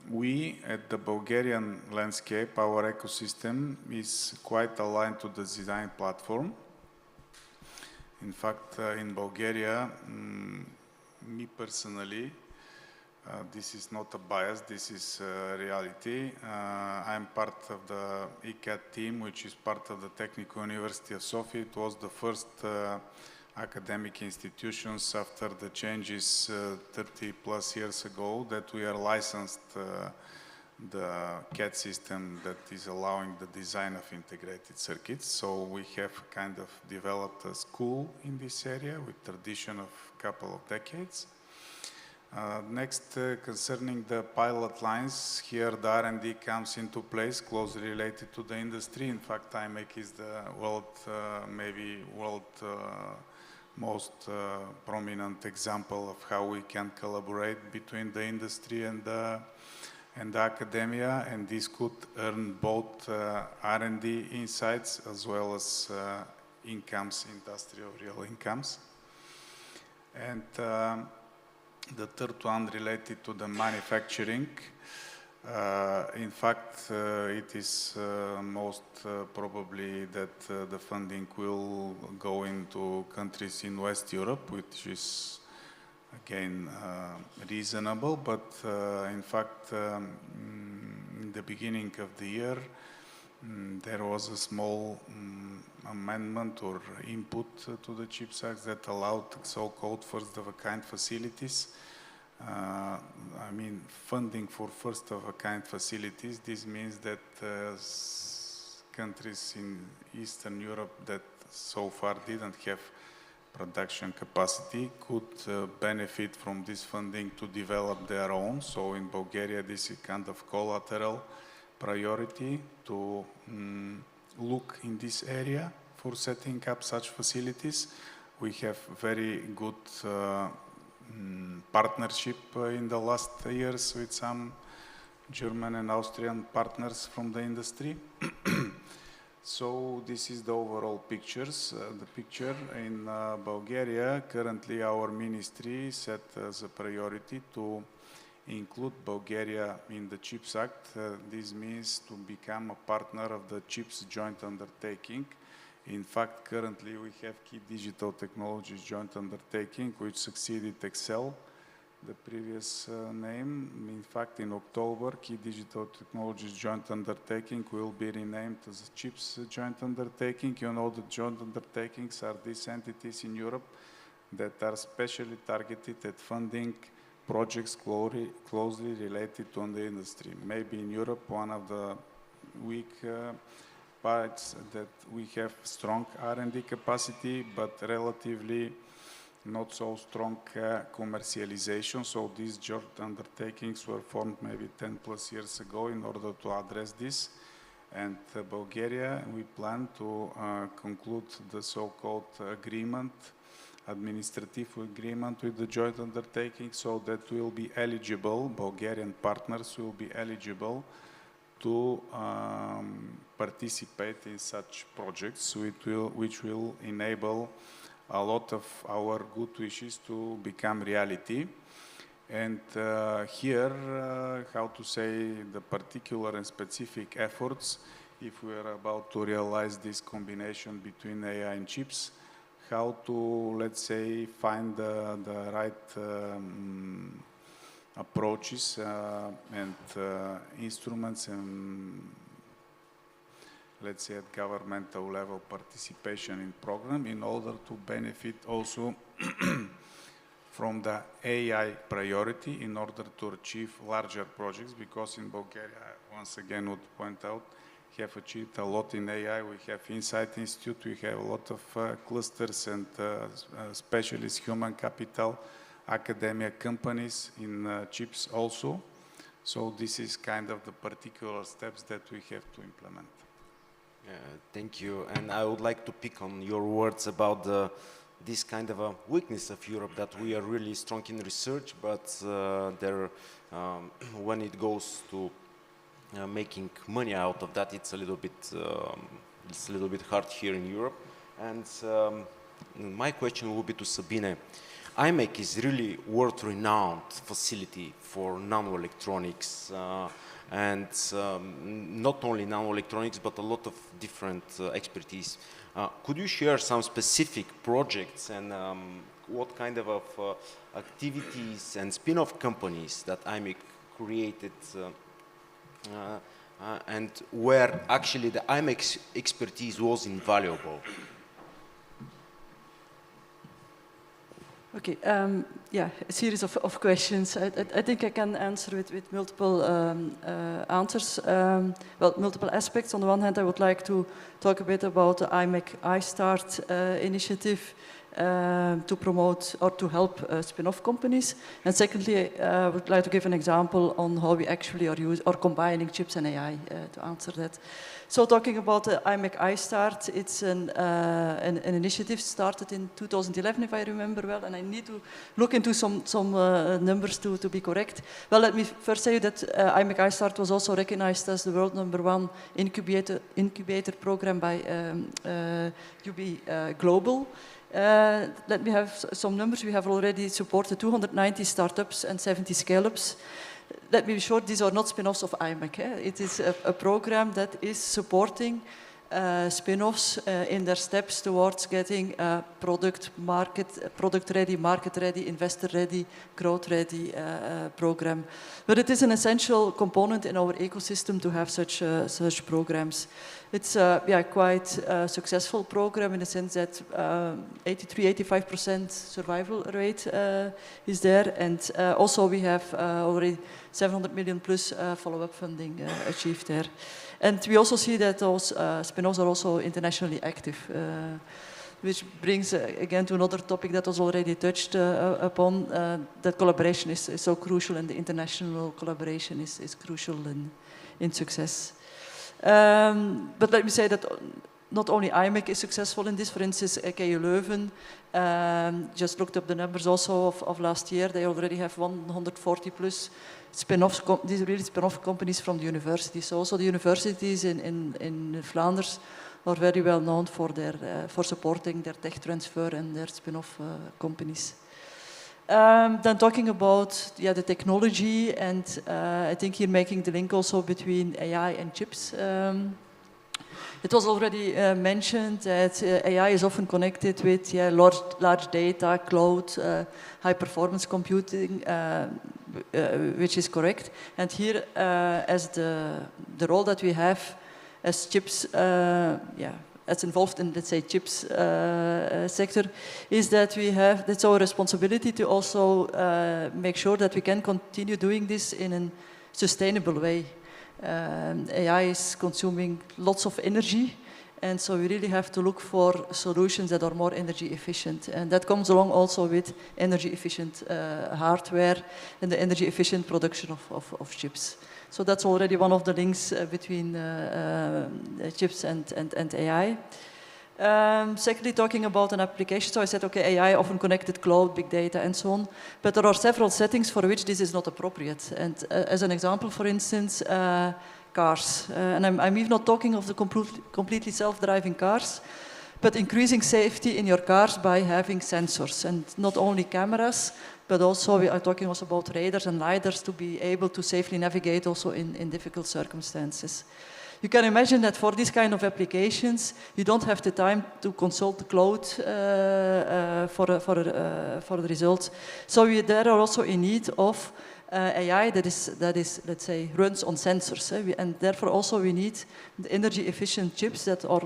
We, at the Bulgarian landscape, our ecosystem is quite aligned to the design platform. In fact, in Bulgaria, me personally, This is not a bias, this is reality. I'm part of the ECAT team, which is part of the Technical University of Sofia. It was the first academic institutions after the changes 30 plus years ago that we are licensed the CAT system that is allowing the design of integrated circuits. So we have kind of developed a school in this area with tradition of a couple of decades. Next, concerning the pilot lines, here the R&D comes into place, closely related to the industry. In fact, IMEC is the world, maybe world most prominent example of how we can collaborate between the industry and the academia, and this could earn both R&D insights as well as incomes, industrial real incomes. And the third one related to the manufacturing. In fact, it is most probably that the funding will go into countries in West Europe, which is again reasonable, but in fact in the beginning of the year there was a small amendment or input to the CHIPS Act that allowed so-called first-of-a-kind facilities. I mean, funding for first-of-a-kind facilities. This means that countries in Eastern Europe that so far didn't have production capacity could benefit from this funding to develop their own. So in Bulgaria, this is kind of collateral priority to look in this area for setting up such facilities. We have very good partnership in the last years with some German and Austrian partners from the industry. So this is the overall pictures. The picture in Bulgaria, currently our ministry set as a priority to include Bulgaria in the CHIPS Act. This means to become a partner of the CHIPS joint undertaking. In fact, currently we have Key Digital Technologies joint undertaking, which succeeded Excel, the previous name. In fact, in October, Key Digital Technologies joint undertaking will be renamed as a CHIPS joint undertaking. You know, the joint undertakings are these entities in Europe that are specially targeted at funding projects closely related to the industry. Maybe in Europe, one of the weak parts that we have strong R&D capacity, but relatively not so strong commercialization. So these joint undertakings were formed maybe 10 plus years ago in order to address this. And Bulgaria, we plan to conclude the so-called agreement, administrative agreement with the joint undertaking, so that will be eligible, Bulgarian partners will be eligible to participate in such projects, which will enable a lot of our good wishes to become reality. And here, how to say, the particular and specific efforts, if we are about to realize this combination between AI and chips, how to, let's say, find the right approaches and instruments and, let's say, at governmental level participation in program in order to benefit also from the AI priority in order to achieve larger projects, because in Bulgaria, once again would point out, we have achieved a lot in AI. We have Insight Institute, we have a lot of clusters and specialist human capital, academia companies in chips also. So this is kind of the particular steps that we have to implement. Thank you. And I would like to pick on your words about this kind of a weakness of Europe, that we are really strong in research, but when it goes to making money out of that, it's a little bit hard here in Europe. And my question will be to Sabine. IMEC is really world-renowned facility for nanoelectronics, and not only nanoelectronics, but a lot of different expertise. Could you share some specific projects and what kind of activities and spin-off companies that IMEC created and where actually the IMEC expertise was invaluable. Okay, yeah, a series of questions. I think I can answer with multiple answers. Well, multiple aspects. On the one hand, I would like to talk a bit about the IMEC iStart initiative to promote or to help spin-off companies. And secondly, I would like to give an example on how we actually are combining chips and AI to answer that. So talking about the IMEC iStart, it's an initiative started in 2011, if I remember well, and I need to look into some numbers to be correct. Well, let me first say that IMEC iStart was also recognized as the world #1 incubator program by UB Global. Let me have some numbers. We have already supported 290 startups and 70 scale-ups. Let me be short, these are not spin-offs of IMEC. It is a program that is supporting spin-offs in their steps towards getting a product-ready, market-ready, investor-ready, growth-ready program. But it is an essential component in our ecosystem to have such programs. It's a quite successful program in the sense that 83–85% survival rate is there, and also we have already 700 million plus follow-up funding achieved there. And we also see that those spin-offs are also internationally active, which brings again to another topic that was already touched upon, that collaboration is so crucial, and the international collaboration is crucial in success. But let me say that not only IMEC is successful in this. For instance, KU Leuven just looked up the numbers also of last year. They already have 140 plus spin-offs, these are really spin-off companies from the universities. So also the universities in Flanders are very well known for supporting their tech transfer and their spin-off companies. Then talking about the technology, and I think here making the link also between AI and chips. It was already mentioned that AI is often connected with large data, cloud, high-performance computing, which is correct. And here, as the role that we have as chips, as involved in, let's say, chips sector, is that that's our responsibility to also make sure that we can continue doing this in a sustainable way. AI is consuming lots of energy, and so we really have to look for solutions that are more energy efficient. And that comes along also with energy efficient hardware and the energy efficient production of chips. So that's already one of the links between chips and AI. Secondly, talking about an application, so I said, okay, AI often connected cloud, big data, and so on, but there are several settings for which this is not appropriate. And as an example, for instance, cars. And I'm even not talking of the completely self-driving cars, but increasing safety in your cars by having sensors, and not only cameras, but also we are talking also about radars and lidars to be able to safely navigate also in difficult circumstances. You can imagine that for these kind of applications, you don't have the time to consult the cloud for the results. So there are also in need of AI that is, let's say, runs on sensors. And therefore also we need the energy efficient chips that are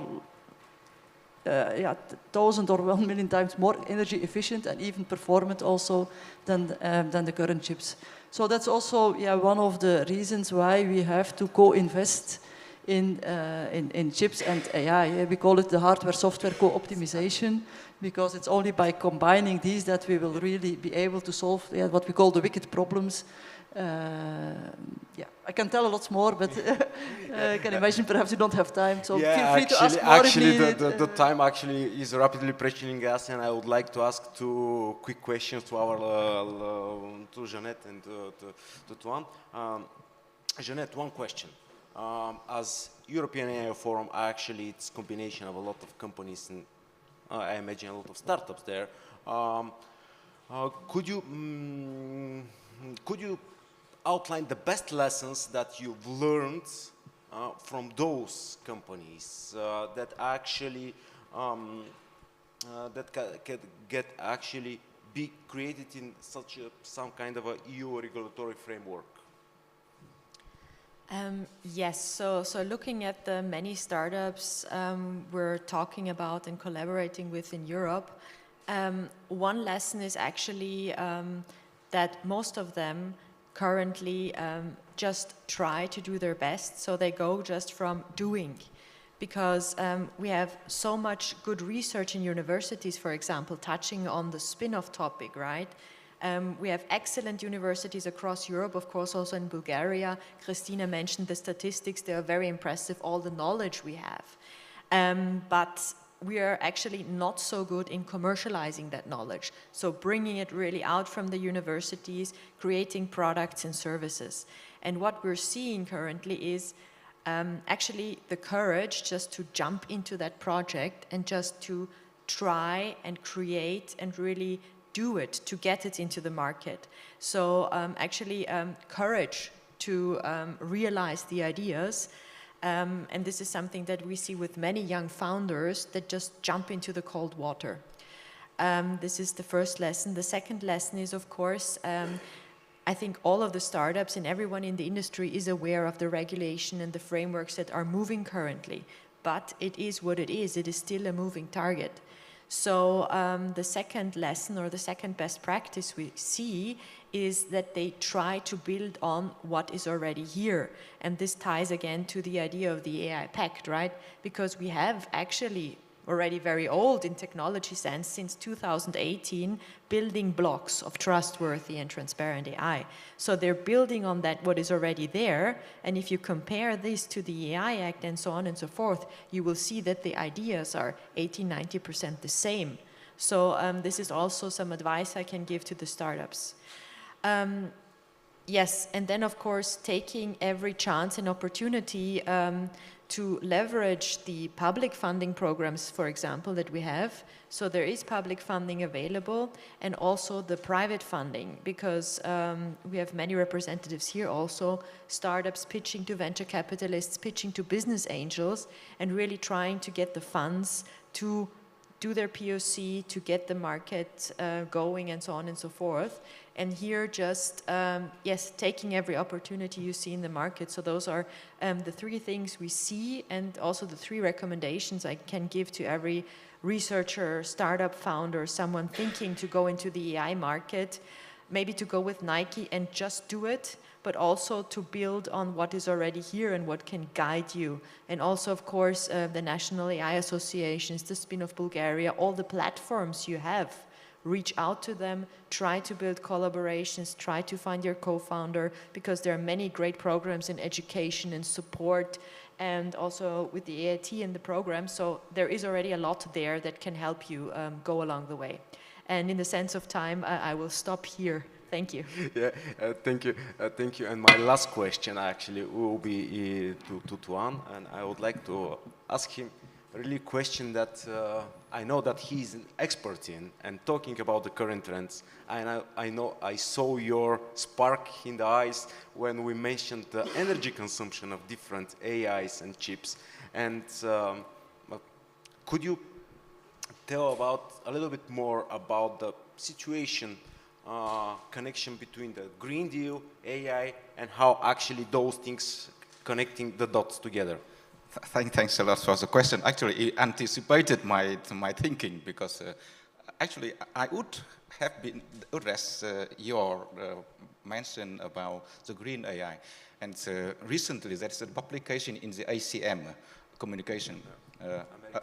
1,000 or 1 million times more energy efficient and even performant also than the current chips. So that's also one of the reasons why we have to co-invest in chips and AI. We call it the hardware-software co-optimization, because it's only by combining these that we will really be able to solve what we call the wicked problems. I can tell a lot more, but I can imagine perhaps you don't have time, so feel free to ask more if needed. The time actually is rapidly pressuring us, and I would like to ask two quick questions to to Jeanette and to Tuan. Jeanette, one question. As European AI Forum, actually it's a combination of a lot of companies and I imagine a lot of startups there. Could you outline the best lessons that you've learned from those companies that actually that can get actually be created in such some kind of a EU regulatory framework? Yes, so looking at the many startups we're talking about and collaborating with in Europe, one lesson is actually that most of them currently just try to do their best, so they go just from doing. Because we have so much good research in universities, for example, touching on the spin-off topic, right? We have excellent universities across Europe, of course also in Bulgaria. Christina mentioned the statistics, they are very impressive, all the knowledge we have. But we are actually not so good in commercializing that knowledge. So bringing it really out from the universities, creating products and services. And what we're seeing currently is actually the courage just to jump into that project and just to try and create and really do it, to get it into the market. So actually courage to realize the ideas. And this is something that we see with many young founders that just jump into the cold water. This is the first lesson. The second lesson is, of course, I think all of the startups and everyone in the industry is aware of the regulation and the frameworks that are moving currently. But it is what it is. It is still a moving target. So the second lesson or the second best practice we see is that they try to build on what is already here. And this ties again to the idea of the AI Pact, right? Because we have actually already very old in technology sense, since 2018, building blocks of trustworthy and transparent AI. So they're building on that, what is already there, and if you compare this to the AI Act and so on and so forth, you will see that the ideas are 80–90% the same. So this is also some advice I can give to the startups. Yes, and then of course taking every chance and opportunity to leverage the public funding programs, for example, that we have. So there is public funding available, and also the private funding, because we have many representatives here also, startups pitching to venture capitalists, pitching to business angels, and really trying to get the funds to do their POC, to get the market going, and so on and so forth. And here just, yes, taking every opportunity you see in the market. So those are the three things we see, and also the three recommendations I can give to every researcher, startup founder, someone thinking to go into the AI market, maybe to go with Nike and just do it, but also to build on what is already here and what can guide you. And also, of course, the National AI Associations, the SPINOFF Bulgaria, all the platforms you have, reach out to them, try to build collaborations, try to find your co-founder, because there are many great programs in education and support, and also with the AIT and the program. So there is already a lot there that can help you go along the way. And in the sense of time, I will stop here. Thank you. Yeah, thank you. Thank you. And my last question actually will be to Anne, and I would like to ask him really a question that I know that he's an expert in, and talking about the current trends. And I know I saw your spark in the eyes when we mentioned the energy consumption of different AIs and chips. And could you tell about a little bit more about the situation, connection between the Green Deal, AI, and how actually those things connecting the dots together? Thanks a lot for the question. Actually, it anticipated my thinking, because actually I would have been address your mention about the green AI. And recently there's a publication in the ACM communication,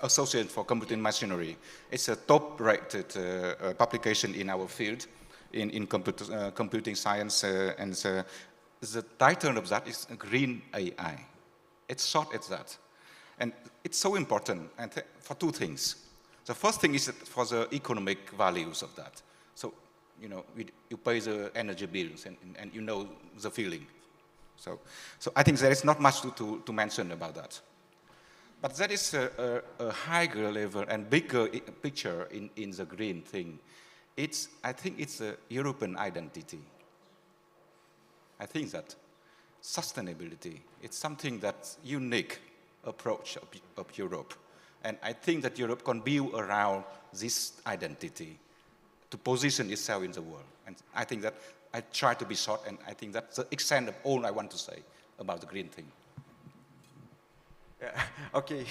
Association for Computing Machinery. It's a top-rated publication in our field, in computing science, and the title of that is Green AI. It's short as that. And it's so important, and for two things. The first thing is for the economic values of that. So, you know, you pay the energy bills, and you know the feeling. So I think there is not much to mention about that. But there is a higher level and bigger picture in the green thing. I think it's a European identity. I think that sustainability, it's something that's unique approach of Europe. And I think that Europe can build around this identity to position itself in the world. And I think that I try to be short, and I think that's the extent of all I want to say about the green thing. Yeah, okay,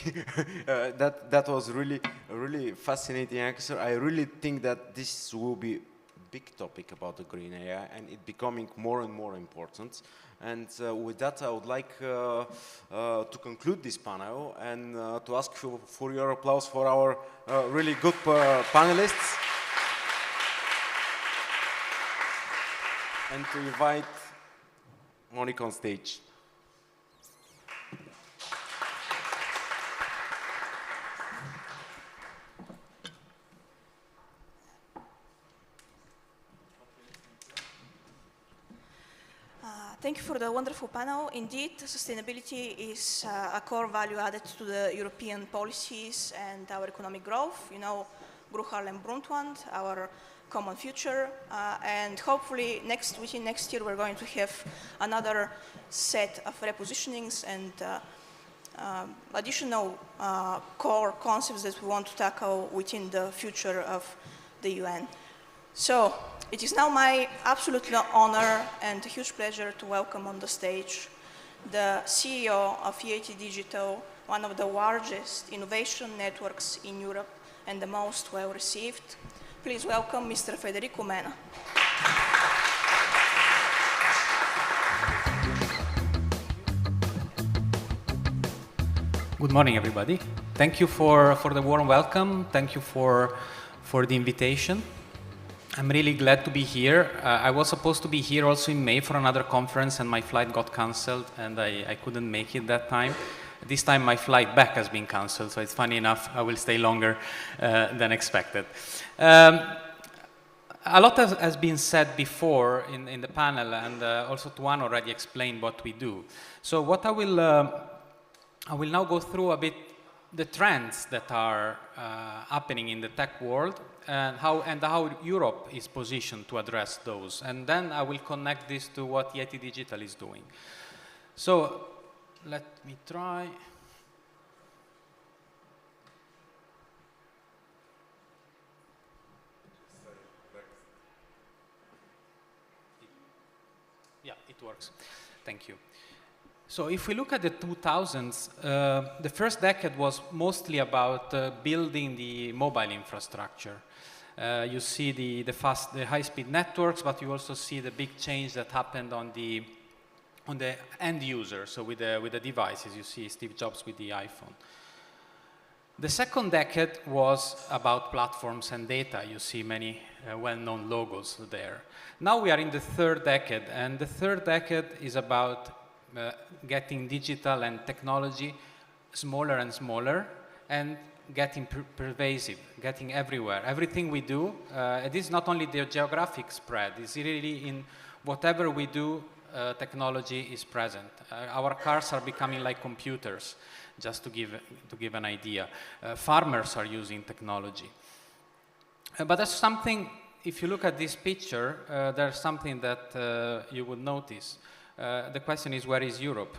that was really a really fascinating answer. I really think that this will be a big topic about the green AI, and it becoming more and more important. And with that, I would like to conclude this panel and to ask for your applause for our really good panelists. And to invite Monica on stage. Thank you for the wonderful panel. Indeed, sustainability is a core value added to the European policies and our economic growth. You know, Bruchal Brundtland, our common future, and hopefully within next year we're going to have another set of repositionings and additional core concepts that we want to tackle within the future of the UN. So it is now my absolute honor and a huge pleasure to welcome on the stage the CEO of EIT Digital, one of the largest innovation networks in Europe and the most well received. Please welcome Mr. Federico Mena. Good morning, everybody. Thank you for the warm welcome. Thank you for the invitation. I'm really glad to be here. I was supposed to be here also in May for another conference, and my flight got cancelled, and I couldn't make it that time. This time my flight back has been cancelled, so it's funny enough, I will stay longer than expected. A lot has been said before in the panel, and also Tuan already explained what we do. So what I will now go through a bit the trends that are happening in the tech world and how Europe is positioned to address those. And then I will connect this to what EIT Digital is doing. So let me try. Yeah, it works. Thank you. So if we look at the 2000s, the first decade was mostly about building the mobile infrastructure. You see the high-speed networks, but you also see the big change that happened on the end user, so with the devices. You see Steve Jobs with the iPhone. The second decade was about platforms and data. You see many well-known logos there. Now we are in the third decade, and the third decade is about getting digital and technology smaller and smaller and getting pervasive, getting everywhere. Everything we do, it is not only the geographic spread, it's really in whatever we do, technology is present. Our cars are becoming like computers, just to give an idea. Farmers are using technology. But there's something, if you look at this picture, there's something that you would notice. The question is, where is Europe?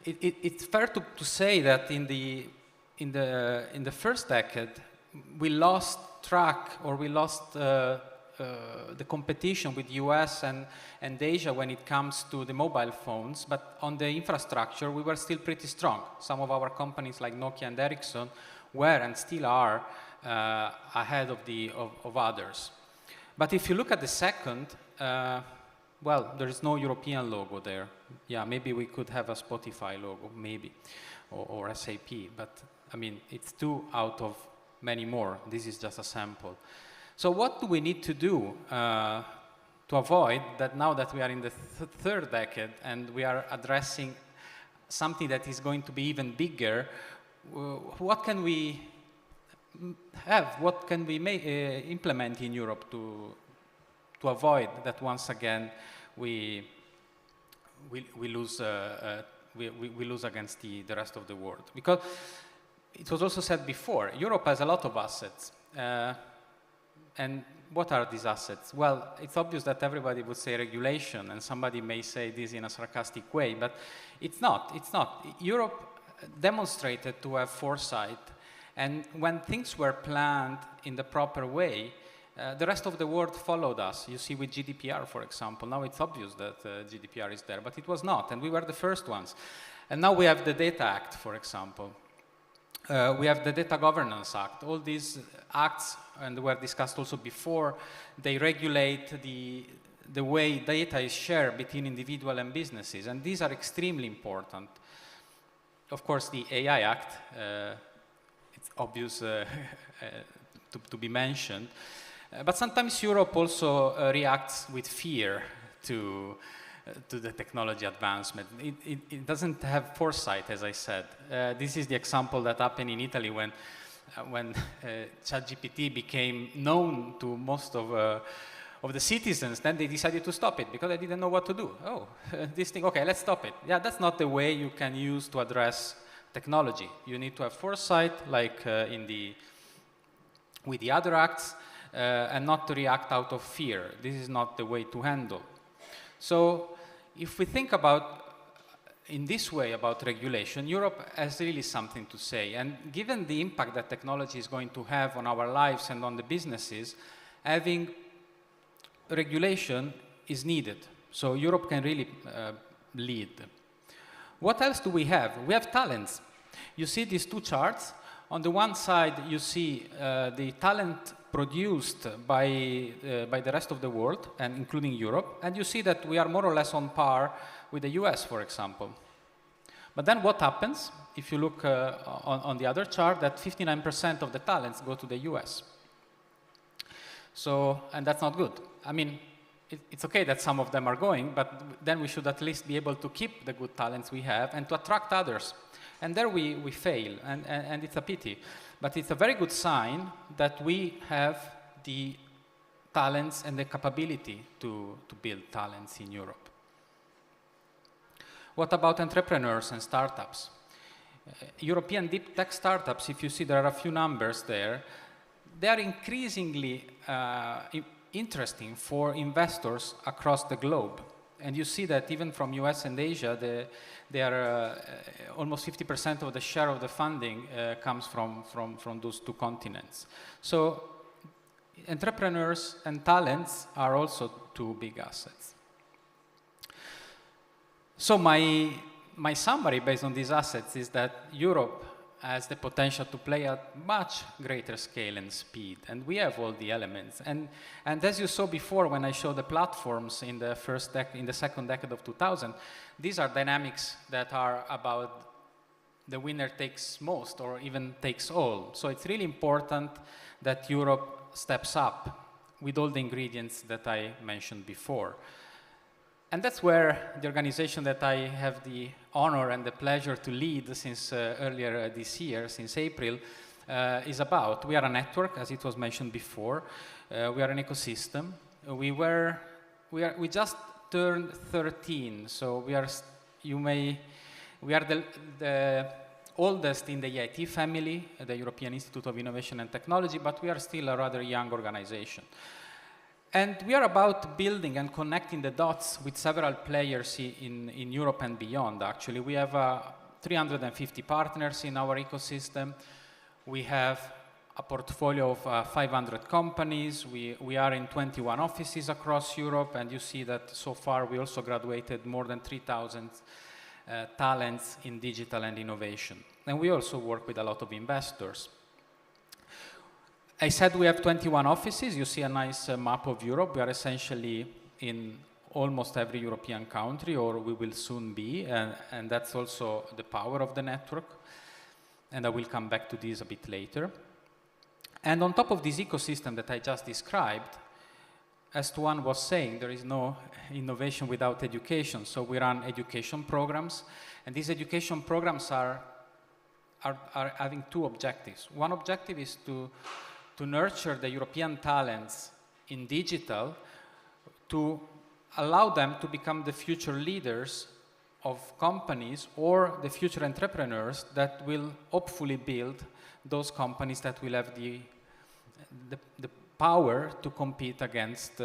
It's fair to say that in the first decade, we lost track, or we lost the competition with US and Asia when it comes to the mobile phones, but on the infrastructure, we were still pretty strong. Some of our companies like Nokia and Ericsson were and still are ahead of others. But if you look at the second, well, there is no European logo there. Yeah, maybe we could have a Spotify logo, maybe, or SAP, but I mean, it's 2 out of many more. This is just a sample. So what do we need to do to avoid that now that we are in the third decade and we are addressing something that is going to be even bigger? What can we have? What can we implement in Europe to avoid that once again we lose against the rest of the world? Because it was also said before, Europe has a lot of assets. And what are these assets? Well, it's obvious that everybody would say regulation, and somebody may say this in a sarcastic way, but it's not. It's not. Europe demonstrated to have foresight, and when things were planned in the proper way, the rest of the world followed us. You see with GDPR, for example. Now it's obvious that GDPR is there, but it was not, and we were the first ones. And now we have the Data Act, for example. We have the Data Governance Act. All these acts, and were discussed also before, they regulate the way data is shared between individuals and businesses, and these are extremely important. Of course, the AI Act, it's obvious to be mentioned, but sometimes Europe also reacts with fear to the technology advancement. It doesn't have foresight, as I said. This is the example that happened in Italy when ChatGPT became known to most of the citizens. Then they decided to stop it because they didn't know what to do. Oh, this thing, okay, let's stop it. Yeah, that's not the way you can use to address technology. You need to have foresight, like with the other acts, and not to react out of fear. This is not the way to handle. So if we think in this way about regulation, Europe has really something to say. And given the impact that technology is going to have on our lives and on the businesses, having regulation is needed. So Europe can really lead. What else do we have? We have talents. You see these two charts. On the one side, you see the talent produced by the rest of the world, and including Europe, and you see that we are more or less on par with the US, for example. But then what happens, if you look on the other chart, that 59% of the talents go to the US. So, and that's not good. I mean, it's okay that some of them are going, but then we should at least be able to keep the good talents we have and to attract others. And there we fail, and it's a pity. But it's a very good sign that we have the talents and the capability to build talents in Europe. What about entrepreneurs and startups? European deep tech startups, if you see there are a few numbers there, they are increasingly interesting for investors across the globe. And you see that even from US and Asia, they are almost 50% of the share of the funding comes from those two continents. So entrepreneurs and talents are also two big assets. So my summary based on these assets is that Europe has the potential to play at much greater scale and speed, and we have all the elements. And as you saw before when I showed the platforms in the second decade of 2000, these are dynamics that are about the winner takes most or even takes all. So it's really important that Europe steps up with all the ingredients that I mentioned before. And that's where the organization that I have the honor and the pleasure to lead since earlier this year, since April, is about. We are a network, as it was mentioned before. We are an ecosystem. We just turned 13, so we are the oldest in the EIT family, the European Institute of Innovation and Technology, but we are still a rather young organization. And we are about building and connecting the dots with several players in Europe and beyond, actually. We have 350 partners in our ecosystem. We have a portfolio of 500 companies. We are in 21 offices across Europe, and you see that so far we also graduated more than 3,000 talents in digital and innovation. And we also work with a lot of investors. I said we have 21 offices. You see a nice map of Europe. We are essentially in almost every European country, or we will soon be, and that's also the power of the network. And I will come back to this a bit later. And on top of this ecosystem that I just described, as Tuan was saying, there is no innovation without education. So we run education programs, and these education programs are having two objectives. One objective is to nurture the European talents in digital, to allow them to become the future leaders of companies or the future entrepreneurs that will hopefully build those companies that will have the power to compete against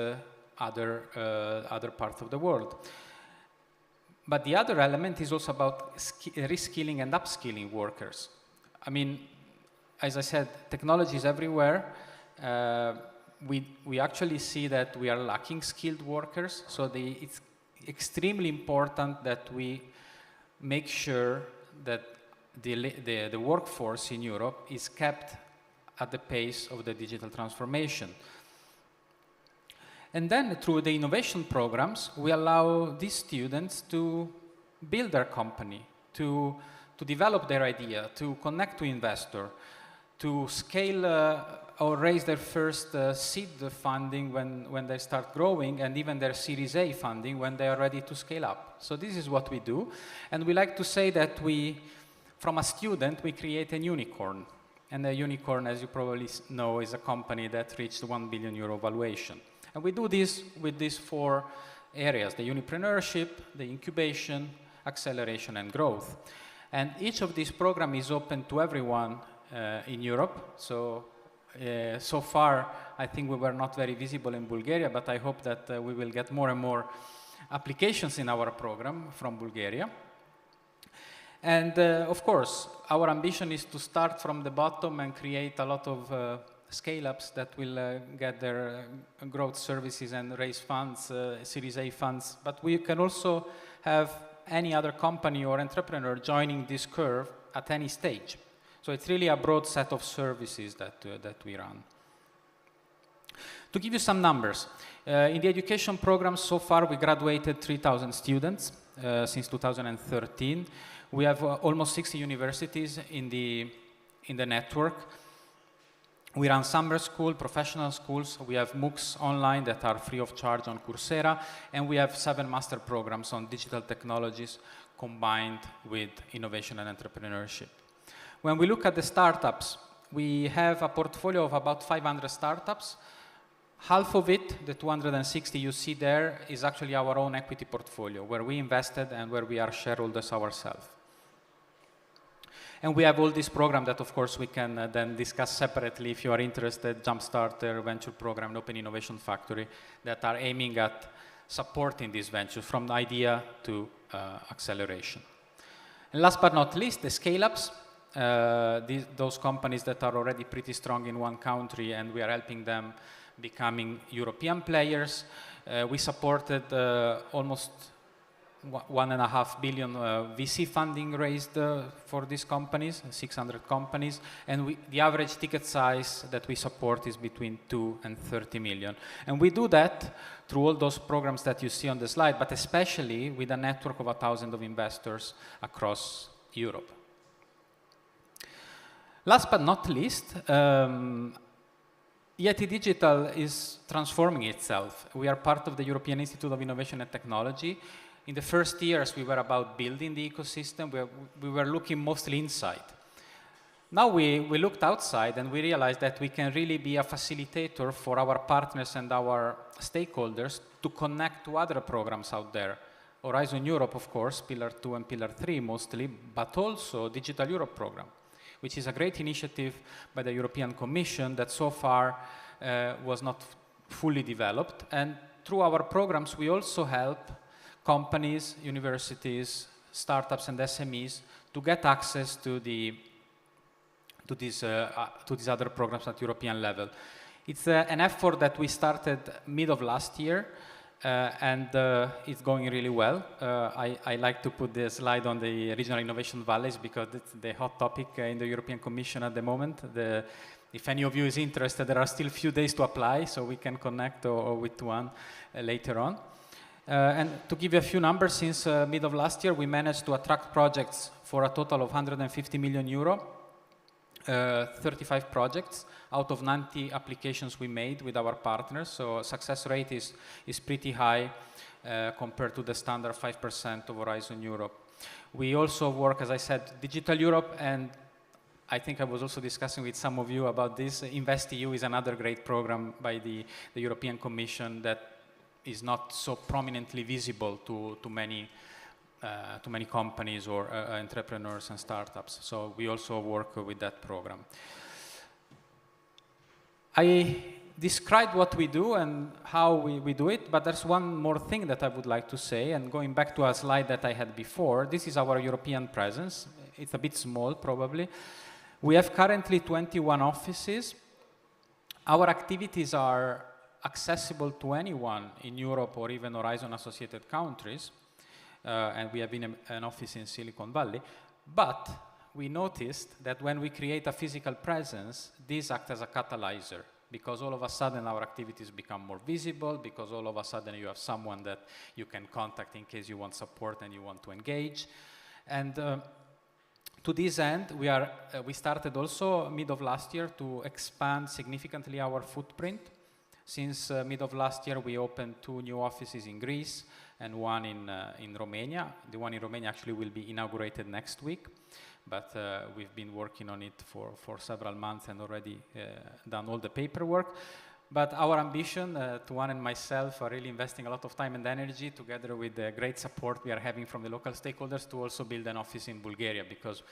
other parts of the world. But the other element is also about reskilling and upskilling workers. I mean, as I said, technology is everywhere. we actually see that we are lacking skilled workers, so it's extremely important that we make sure that the workforce in Europe is kept at the pace of the digital transformation. And then through the innovation programs, we allow these students to build their company, to develop their idea, to connect to investor, to scale or raise their first seed funding when they start growing, and even their Series A funding when they are ready to scale up. So this is what we do. And we like to say that from a student, we create a unicorn. And a unicorn, as you probably know, is a company that reached €1 billion valuation. And we do this with these 4 areas: the unipreneurship, the incubation, acceleration, and growth. And each of these programs is open to everyone in Europe. So far, I think we were not very visible in Bulgaria, but I hope that we will get more and more applications in our program from Bulgaria. And of course, our ambition is to start from the bottom and create a lot of scale-ups that will get their growth services and raise funds, Series A funds. But we can also have any other company or entrepreneur joining this curve at any stage. So it's really a broad set of services that we run. To give you some numbers, in the education program so far we graduated 3,000 students since 2013. We have almost 60 universities in the network. We run summer school, professional schools. We have MOOCs online that are free of charge on Coursera, and we have 7 master programs on digital technologies combined with innovation and entrepreneurship. When we look at the startups, we have a portfolio of about 500 startups. Half of it, the 260 you see there, is actually our own equity portfolio, where we invested and where we are shareholders ourselves. And we have all these programs that, of course, we can then discuss separately if you are interested: Jumpstarter, Venture Program, Open Innovation Factory, that are aiming at supporting these ventures from the idea to acceleration. And last but not least, the scale-ups. Those companies that are already pretty strong in one country, and we are helping them becoming European players. We supported almost 1.5 billion VC funding raised for these companies, 600 companies, and the average ticket size that we support is between 2 and 30 million. And we do that through all those programs that you see on the slide, but especially with a network of 1,000 of investors across Europe. Last but not least, Yeti Digital is transforming itself. We are part of the European Institute of Innovation and Technology. In the first years, we were about building the ecosystem. We were looking mostly inside. Now we looked outside and we realized that we can really be a facilitator for our partners and our stakeholders to connect to other programs out there. Horizon Europe, of course, Pillar 2 and Pillar 3 mostly, but also Digital Europe program, which is a great initiative by the European Commission that so far was not fully developed. And through our programs, we also help companies, universities, startups, and SMEs to get access to these other programs at European level. It's an effort that we started mid of last year, and it's going really well. I like to put the slide on the regional innovation valleys because it's the hot topic in the European Commission at the moment. If any of you is interested, there are still a few days to apply, so we can connect or with one later on. And to give you a few numbers, since mid of last year, we managed to attract projects for a total of 150 million euro, 35 projects out of 90 applications we made with our partners. So success rate is pretty high compared to the standard 5% of Horizon Europe. We also work, as I said, Digital Europe, and I think I was also discussing with some of you about this. InvestEU is another great program by the European Commission that is not so prominently visible to many companies or entrepreneurs and startups. So we also work with that program. I described what we do and how we do it, but there's one more thing that I would like to say, and going back to a slide that I had before, this is our European presence. It's a bit small, probably. We have currently 21 offices Our activities are accessible to anyone in Europe or even Horizon associated countries, and we have been an office in Silicon Valley, but we noticed that when we create a physical presence, this acts as a catalyzer, because all of a sudden our activities become more visible, because all of a sudden you have someone that you can contact in case you want support and you want to engage. And to this end, we started also mid of last year to expand significantly our footprint. Since mid of last year, we opened 2 new offices in Greece and one in Romania. The one in Romania actually will be inaugurated next week, but we've been working on it for several months and already done all the paperwork. But our ambition, Tuan and myself, are really investing a lot of time and energy together with the great support we are having from the local stakeholders to also build an office in Bulgaria, because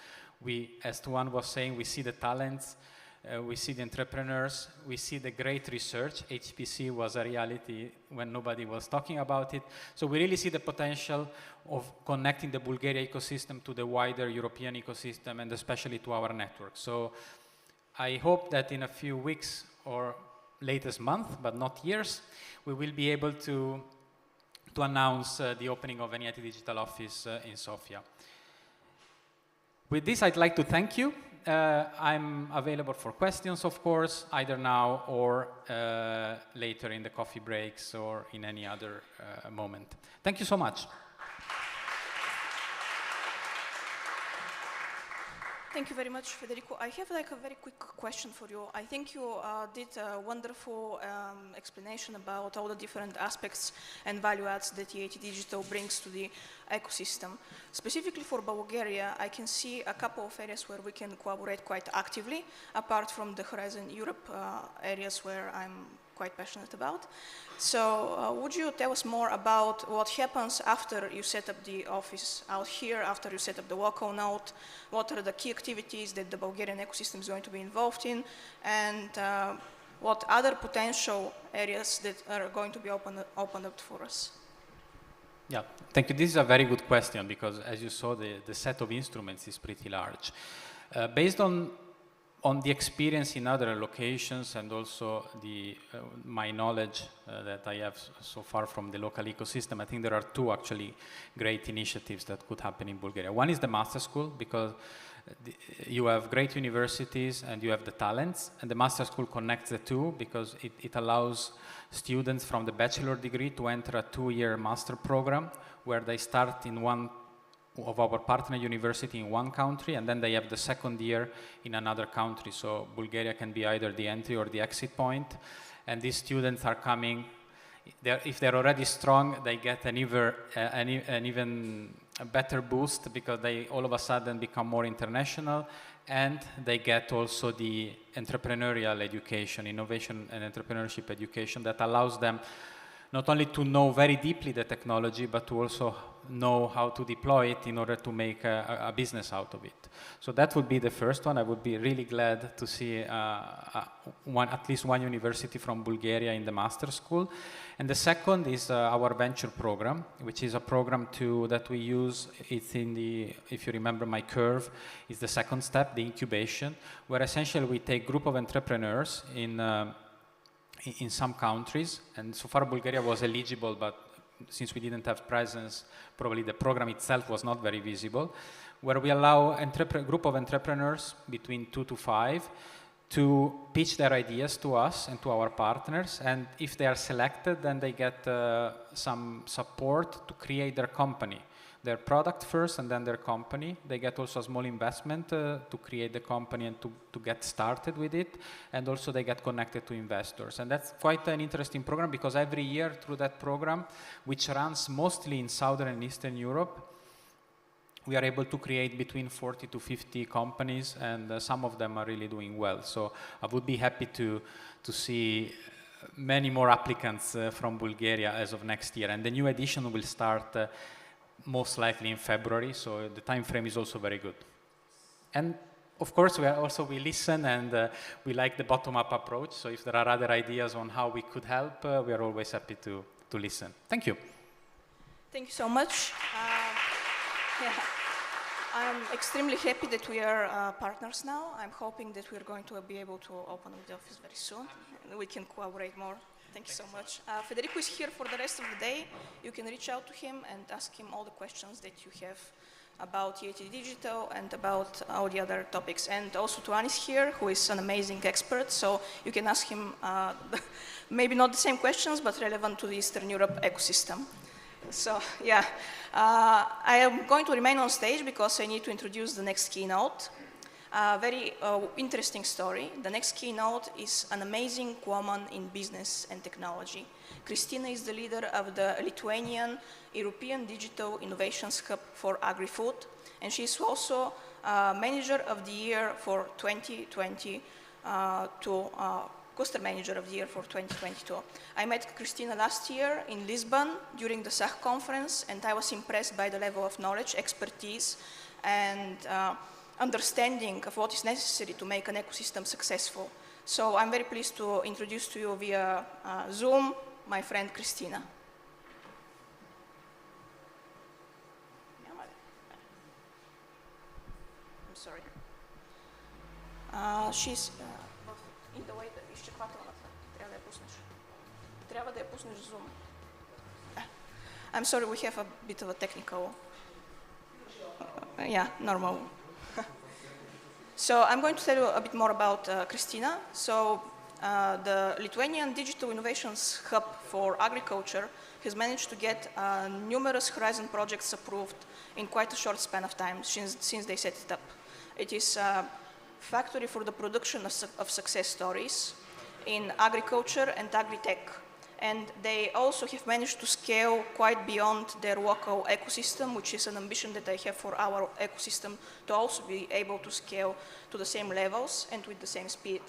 we, as Tuan was saying, we see the talents, we see the entrepreneurs, we see the great research. HPC was a reality when nobody was talking about it. So we really see the potential of connecting the Bulgaria ecosystem to the wider European ecosystem and especially to our network. So I hope that in a few weeks or latest month, but not years, we will be able to announce the opening of an EIT Digital Office in Sofia. With this, I'd like to thank you. I'm available for questions, of course, either now or later in the coffee breaks or in any other moment. Thank you so much. Thank you very much, Federico. I have like a very quick question for you. I think you did a wonderful explanation about all the different aspects and value adds that EIT Digital brings to the ecosystem. Specifically for Bulgaria, I can see a couple of areas where we can collaborate quite actively, apart from the Horizon Europe areas where I'm quite passionate about. So would you tell us more about what happens after you set up the office out here, after you set up the local node? What are the key activities that the Bulgarian ecosystem is going to be involved in? And what other potential areas that are going to be opened up for us? Yeah, thank you. This is a very good question because, as you saw, the set of instruments is pretty large. Based on the experience in other locations and also my knowledge that I have so far from the local ecosystem, I think there are 2 actually great initiatives that could happen in Bulgaria. One is the master school, because you have great universities and you have the talents, and the master school connects the 2 because it allows students from the bachelor degree to enter a 2-year master program where they start in one of our partner university in one country, and then they have the 2nd year in another country. So Bulgaria can be either the entry or the exit point. And these students are coming, if they're already strong, they get an even better boost because they all of a sudden become more international, and they get also the entrepreneurial education, innovation and entrepreneurship education that allows them not only to know very deeply the technology, but to also know how to deploy it in order to make a business out of it. So that would be the first one. I would be really glad to see at least one university from Bulgaria in the master school. And the second is our venture program, which is a program that we use. It's in if you remember my curve, is the 2nd step, the incubation, where essentially we take a group of entrepreneurs in some countries, and so far Bulgaria was eligible, but since we didn't have presence, probably the program itself was not very visible, where we allow a group of entrepreneurs between 2 to 5 to pitch their ideas to us and to our partners, and if they are selected, then they get some support to create their company. Their product first and then their company. They get also a small investment to create the company and to get started with it. And also they get connected to investors. And that's quite an interesting program because every year through that program, which runs mostly in Southern and Eastern Europe, we are able to create between 40 to 50 companies, and some of them are really doing well. So I would be happy to see many more applicants from Bulgaria as of next year. And the new edition will start most likely in February, so the time frame is also very good. And of course, we listen and we like the bottom-up approach, so if there are other ideas on how we could help, we are always happy to listen. Thank you. Thank you so much. Yeah. I'm extremely happy that we are partners now. I'm hoping that we're going to be able to open the office very soon and we can cooperate more. Thank you so much. Federico is here for the rest of the day. You can reach out to him and ask him all the questions that you have about EIT Digital and about all the other topics. And also Tuan is here, who is an amazing expert, so you can ask him maybe not the same questions, but relevant to the Eastern Europe ecosystem. So, yeah, I am going to remain on stage because I need to introduce the next keynote. Very interesting story. The next keynote is an amazing woman in business and technology. Christina is the leader of the Lithuanian European Digital Innovations Hub for Agri-Food, and she's also Manager of the Year for 2020 Cluster Manager of the Year for 2022. I met Christina last year in Lisbon during the SAC conference, and I was impressed by the level of knowledge, expertise, and understanding of what is necessary to make an ecosystem successful. So I'm very pleased to introduce to you via Zoom my friend Christina. I'm sorry. She's in the way that Zoom. I'm sorry, we have a bit of a technical, yeah, normal. So I'm going to tell you a bit more about Christina. So the Lithuanian Digital Innovations Hub for Agriculture has managed to get numerous Horizon projects approved in quite a short span of time since they set it up. It is a factory for the production of success stories in agriculture and agri-tech. And they also have managed to scale quite beyond their local ecosystem, which is an ambition that I have for our ecosystem to also be able to scale to the same levels and with the same speed.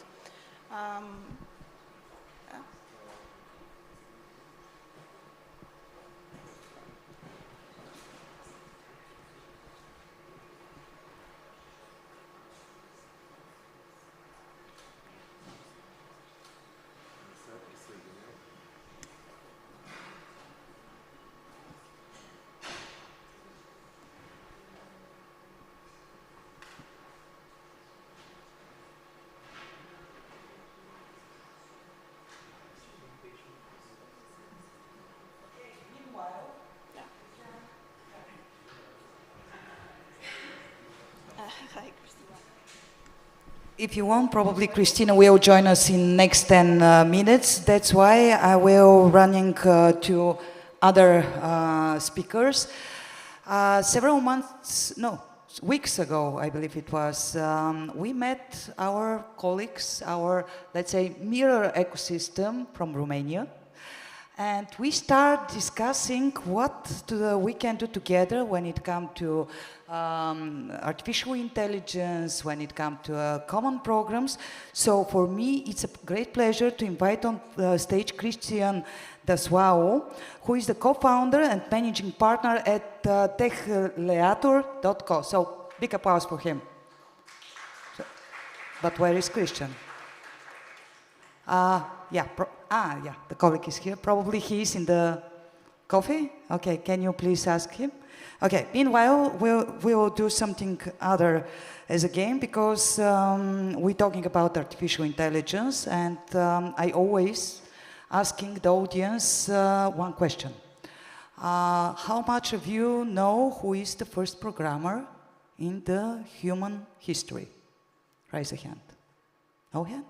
Hi, Christina. If you want, probably Christina will join us in next 10 minutes. That's why I will running to other speakers. Several weeks ago, I believe it was, we met our colleagues, our, let's say, mirror ecosystem from Romania. And we start discussing what we can do together when it comes to artificial intelligence, when it comes to common programs. So for me, it's a great pleasure to invite on the stage Christian Daswao, who is the co-founder and managing partner at techleator.co. So big applause for him. But where is Christian? Yeah, the colleague is here. Probably he is in the coffee. Okay, can you please ask him? Okay, meanwhile, we will do something other as a game because we're talking about artificial intelligence, and I always asking the audience one question. How much of you know who is the first programmer in the human history? Raise a hand. No hand?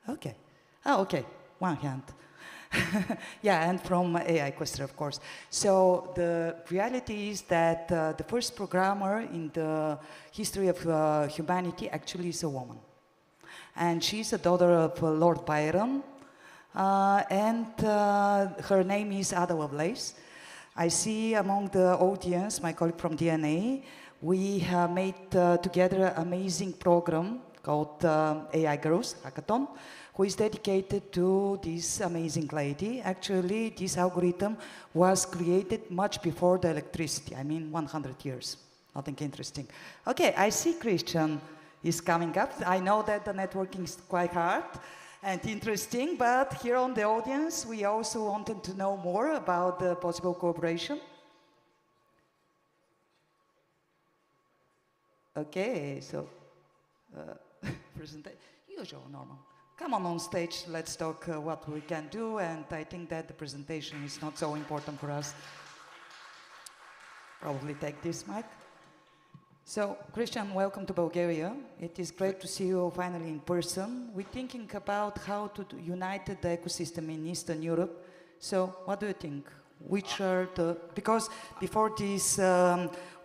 Okay. Oh, okay. One hand. Yeah, and from AI Cluster, of course. So the reality is that the first programmer in the history of humanity actually is a woman. And she's a daughter of Lord Byron, and her name is Ada Lovelace. I see among the audience, my colleague from DNA, we have made together an amazing program called AI Girls Hackathon, who is dedicated to this amazing lady. Actually, this algorithm was created much before the electricity, I mean 100 years. Nothing interesting. Okay, I see Christian is coming up. I know that the networking is quite hard and interesting, but here on the audience, we also wanted to know more about the possible cooperation. Okay, so presentation, usual, normal. Come on stage, let's talk what we can do, and I think that the presentation is not so important for us. Probably take this mic. So, Christian, welcome to Bulgaria. It is great to see you finally in person. We're thinking about how to unite the ecosystem in Eastern Europe. So, what do you think? Which are the, because before this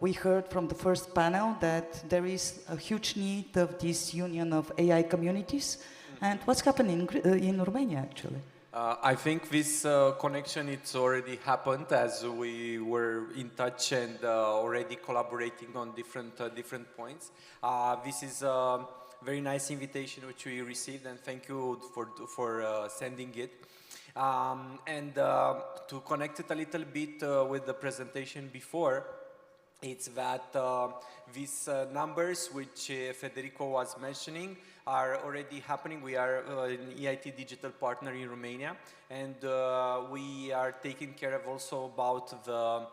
we heard from the first panel that there is a huge need of this union of AI communities. And what's happening in Romania actually? I think this connection, it's already happened as we were in touch and already collaborating on different points. This is a very nice invitation which we received, and thank you for sending it. To connect it a little bit with the presentation before, it's that these numbers which Federico was mentioning are already happening. We are an EIT digital partner in Romania, and we are taking care of also about the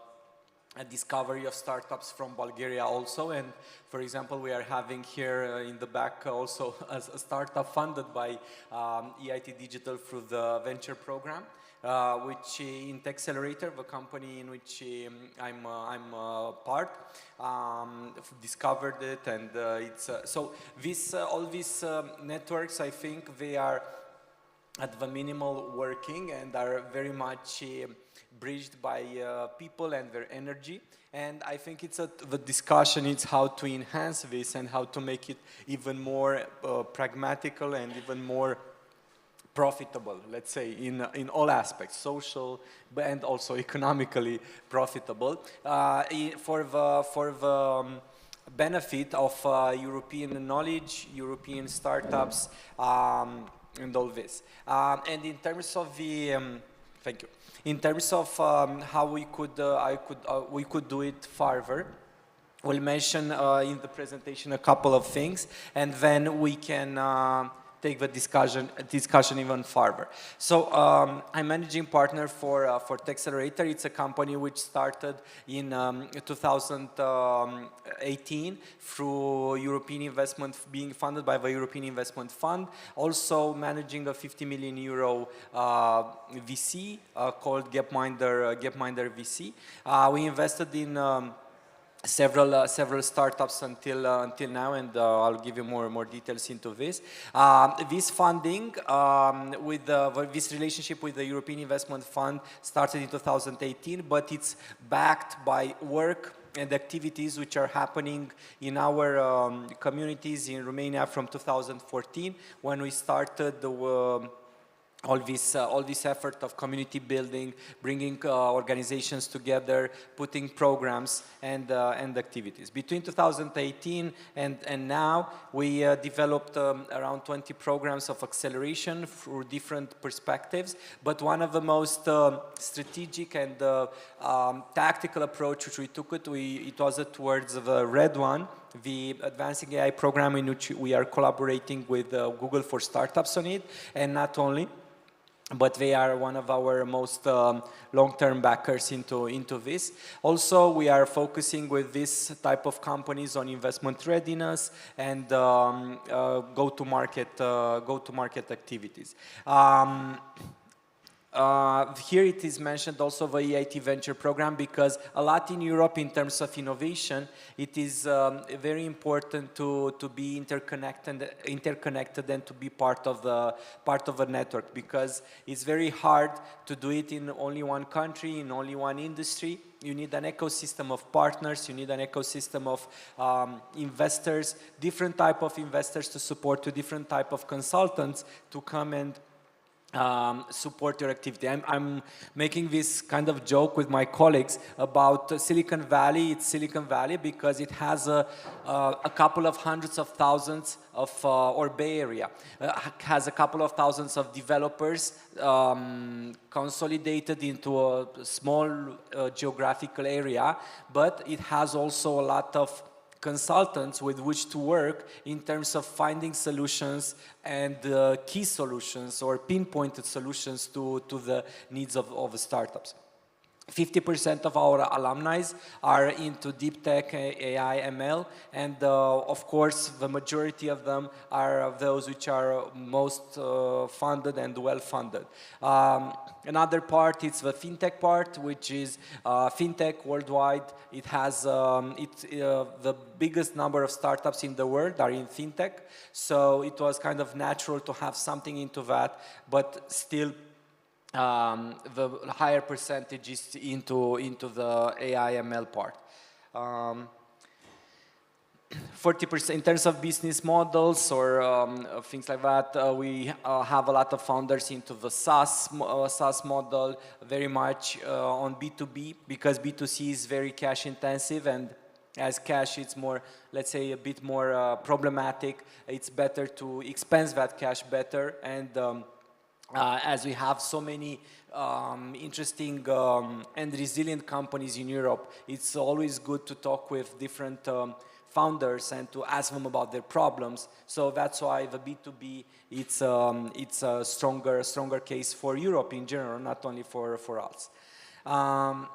discovery of startups from Bulgaria also. And for example, we are having here in the back also a startup funded by EIT Digital through the venture program, which in Accelerator, the company in which I'm part, discovered it, and it's so this all these networks, I think they are at the minimal working and are very much bridged by people and their energy. And I think it's the discussion is how to enhance this and how to make it even more pragmatical and even more profitable, let's say, in all aspects, social and also economically profitable, for the benefit of European knowledge, European startups, and all this. And in terms of the, thank you. In terms of how we could do it further, we'll mention in the presentation a couple of things, and then we can take the discussion even further. So I'm managing partner for Accelerator. It's a company which started in 2018 through European investment, being funded by the European Investment Fund. Also managing a 50 million euro VC called Gapminder VC. We invested in several startups until now, and I'll give you more details into this. This funding with this relationship with the European Investment Fund started in 2018, but it's backed by work and activities which are happening in our communities in Romania from 2014, when we started the all this effort of community building, bringing organizations together, putting programs and activities. Between 2018 and now, we developed around 20 programs of acceleration through different perspectives. But one of the most strategic and tactical approach which we took it was towards the red one, the Advancing AI program, in which we are collaborating with Google for Startups on it, and not only, but they are one of our most long-term backers into this. Also, we are focusing with this type of companies on investment readiness and go-to-market activities. Here it is mentioned also the EIT Venture Program, because a lot in Europe in terms of innovation, it is very important to be interconnected and to be part of the network, because it's very hard to do it in only one country, in only one industry. You need an ecosystem of partners, you need an ecosystem of investors, different type of investors to support, to different type of consultants to come and support your activity. I'm making this kind of joke with my colleagues about Silicon Valley. It's Silicon Valley because it has a couple of hundreds of thousands of, or Bay Area, has a couple of thousands of developers consolidated into a small geographical area, but it has also a lot of consultants with which to work in terms of finding solutions and key solutions or pinpointed solutions to the needs of the startups. 50% of our alumni are into deep tech, AI, ML, and of course the majority of them are those which are most funded and well funded. Another part is the fintech part, which is fintech worldwide. It has the biggest number of startups in the world are in fintech, so it was kind of natural to have something into that, but still the higher percentage is into the AI ML part. 40% in terms of business models or things like that, we have a lot of founders into the SaaS model, very much on B2B, because B2C is very cash intensive, and as cash it's more, let's say, a bit more problematic. It's better to expense that cash better, and as we have so many interesting and resilient companies in Europe, it's always good to talk with different founders and to ask them about their problems. So that's why the B2B, it's a stronger case for Europe in general, not only for us. For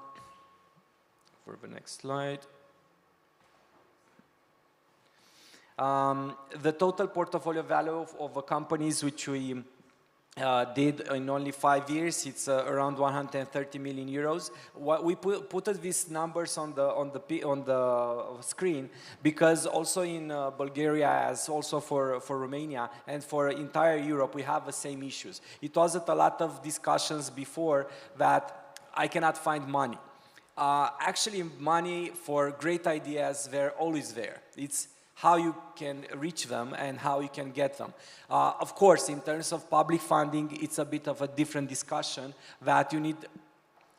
the next slide. The total portfolio value of the companies which we did in only 5 years, it's around 130 million euros. What we put these numbers on the screen because also in Bulgaria, as also for Romania and for entire Europe, we have the same issues. It wasn't a lot of discussions before that I cannot find money. Actually, money for great ideas, they're always there. It's how you can reach them and how you can get them. Of course, in terms of public funding, it's a bit of a different discussion that you need.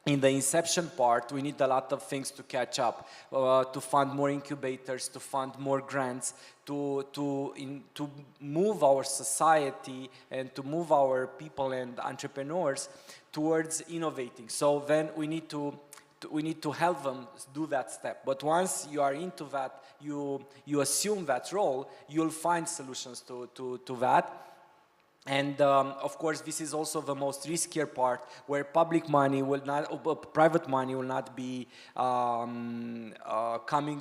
In the inception part, we need a lot of things to catch up, to fund more incubators, to fund more grants, to move our society and to move our people and entrepreneurs towards innovating. So then we need to help them do that step. But once you are into that, you assume that role, you'll find solutions to that. And of course, this is also the most riskier part, where public money will not, private money will not be coming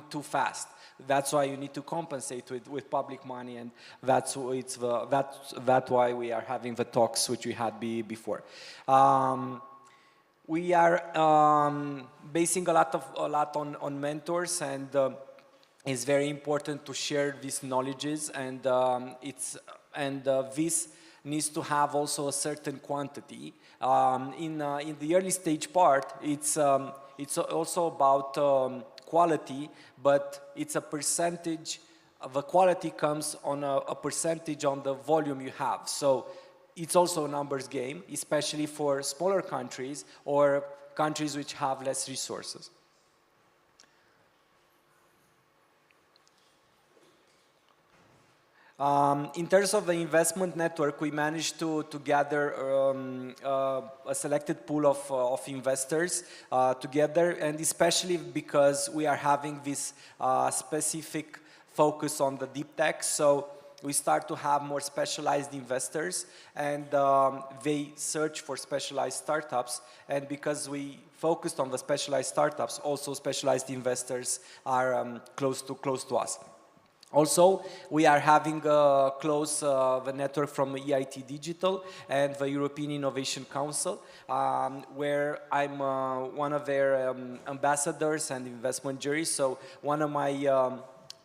too fast. That's why you need to compensate with public money, and that's why we are having the talks which we had before. We are basing a lot on mentors, and it's very important to share these knowledges, and this needs to have also a certain quantity. In the early stage part, it's also about quality, but it's a percentage. The quality comes on a percentage on the volume you have. So it's also a numbers game, especially for smaller countries or countries which have less resources. In terms of the investment network, we managed to gather a selected pool of investors together, and especially because we are having this specific focus on the deep tech. So we start to have more specialized investors, and they search for specialized startups. And because we focused on the specialized startups, also specialized investors are close to us. Also, we are having the network from EIT Digital and the European Innovation Council, where I'm one of their ambassadors and investment juries. So one of my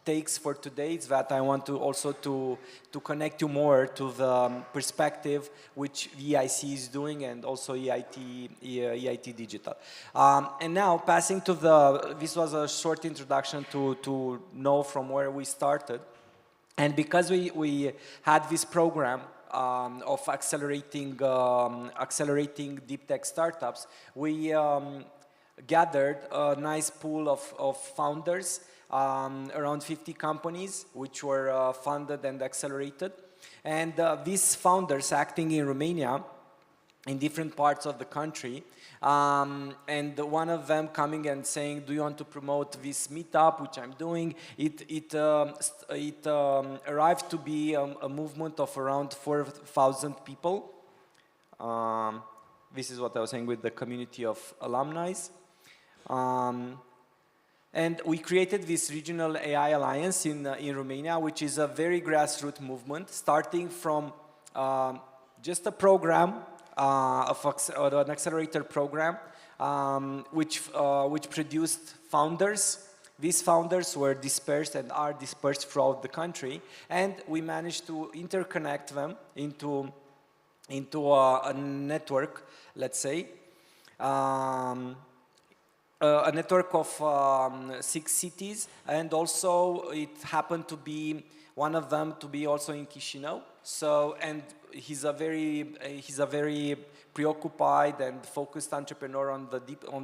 takes for today is that I want to also to connect you more to the perspective which EIC is doing, and also EIT Digital. And now passing to this was a short introduction to know from where we started. And because we had this program of accelerating deep tech startups, we gathered a nice pool of founders, around 50 companies which were funded and accelerated. And these founders acting in Romania, in different parts of the country, and one of them coming and saying, do you want to promote this meetup, which I'm doing? It arrived to be a movement of around 4,000 people. This is what I was saying with the community of alumni. And we created this regional AI alliance in Romania, which is a very grassroots movement, starting from just a program, an accelerator program, which produced founders. These founders were dispersed and are dispersed throughout the country, and we managed to interconnect them into a network, let's say. A network of 6 cities, and also it happened to be one of them to be also in Chisinau. So, and he's a very preoccupied and focused entrepreneur on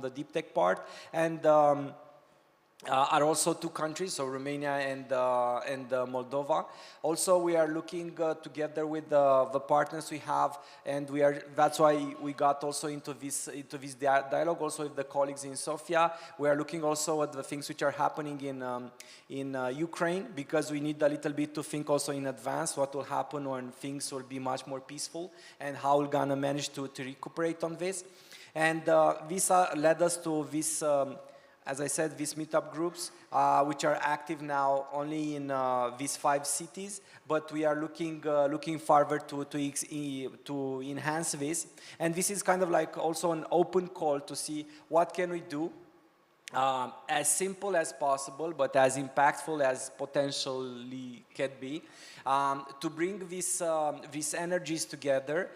the deep tech part, and are also 2 countries, so Romania and Moldova. Also, we are looking together with the partners we have, and that's why we got also into this dialogue also with the colleagues in Sofia. We are looking also at the things which are happening in Ukraine, because we need a little bit to think also in advance what will happen when things will be much more peaceful, and how we're gonna manage to recuperate on this. And this led us to this. As I said, these meetup groups, which are active now only in these 5 cities, but we are looking further to enhance this. And this is kind of like also an open call to see what can we do as simple as possible, but as impactful as potentially can be, to bring these energies together.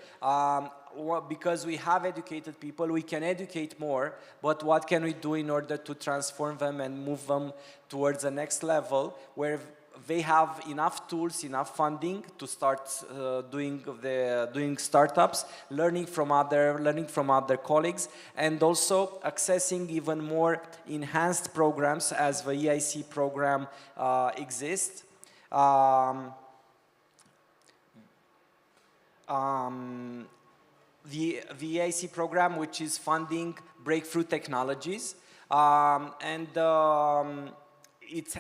Because we have educated people, we can educate more, but what can we do in order to transform them and move them towards the next level, where they have enough tools, enough funding to start doing startups, learning from other colleagues, and also accessing even more enhanced programs as the EIC program exists. The EIC program, which is funding breakthrough technologies, it's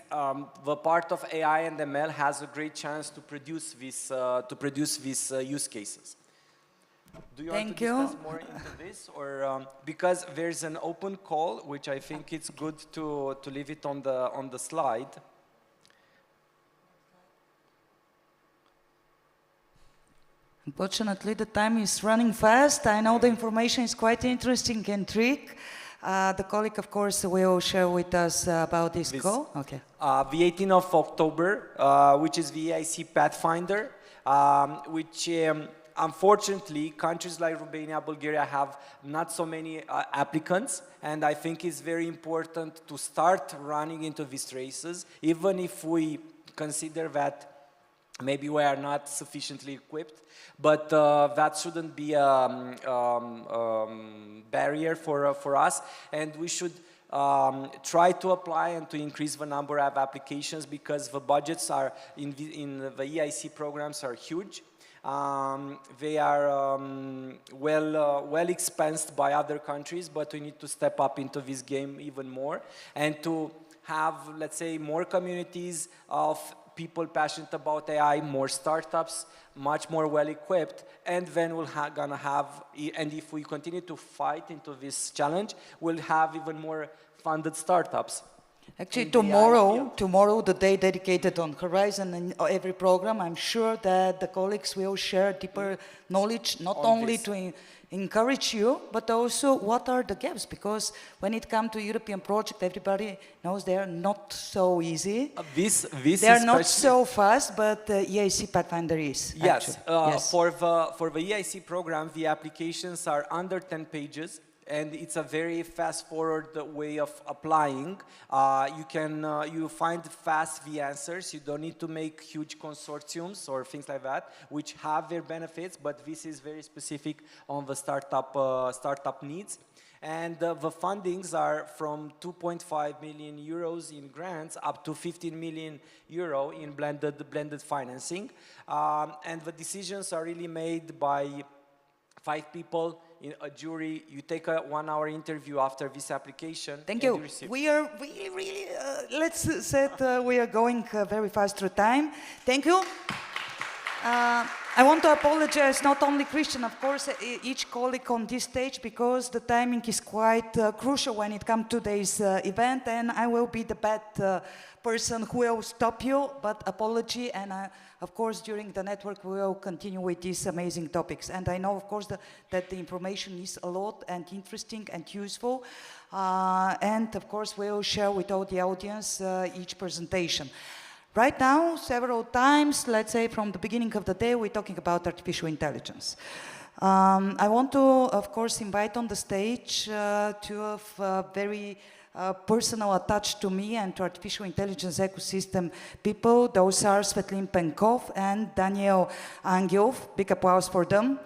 the part of AI and ML has a great chance to produce these use cases. Do you want to discuss more into this, or because there's an open call, which I think it's good to leave it on the slide. Unfortunately, the time is running fast. I know the information is quite interesting and trick. The colleague, of course, will share with us about this call. Okay. The 18th of October, which is the EIC Pathfinder, which unfortunately, countries like Romania, Bulgaria have not so many applicants, and I think it's very important to start running into these races, even if we consider that maybe we are not sufficiently equipped, but that shouldn't be a barrier for us, and we should try to apply and to increase the number of applications, because the budgets are in the EIC programs are huge. They are well expensed by other countries, but we need to step up into this game even more, and to have, let's say, more communities of people passionate about AI, more startups, much more well-equipped, and then we're gonna have, and if we continue to fight into this challenge, we'll have even more funded startups. Actually, tomorrow, the day dedicated on Horizon and every program, I'm sure that the colleagues will share deeper knowledge, not only to encourage you, but also what are the gaps, because when it comes to European project, everybody knows they are not so easy. They are not so fast, but EIC Pathfinder is. Yes, for the EIC program, the applications are under 10 pages. And it's a very fast-forward way of applying. You find fast the answers. You don't need to make huge consortiums or things like that, which have their benefits, but this is very specific on the startup needs. And the fundings are from 2.5 million euros in grants up to 15 million euro in blended financing. And the decisions are really made by 5 people in a jury. You take a 1-hour interview after this application. Thank you. We are really, let's say we are going very fast through time. Thank you. I want to apologize, not only Christian, of course, each colleague on this stage, because the timing is quite crucial when it comes to today's event, and I will be the bad person who will stop you, but apology, and of course, during the network, we will continue with these amazing topics. And I know, of course, that the information is a lot and interesting and useful, and of course, we will share with all the audience each presentation. Right now, several times, let's say from the beginning of the day, we're talking about artificial intelligence. I want to, of course, invite on the stage two of very personal attached to me and to artificial intelligence ecosystem people. Those are Svetlin Penkov and Daniel Angiov. Big applause for them.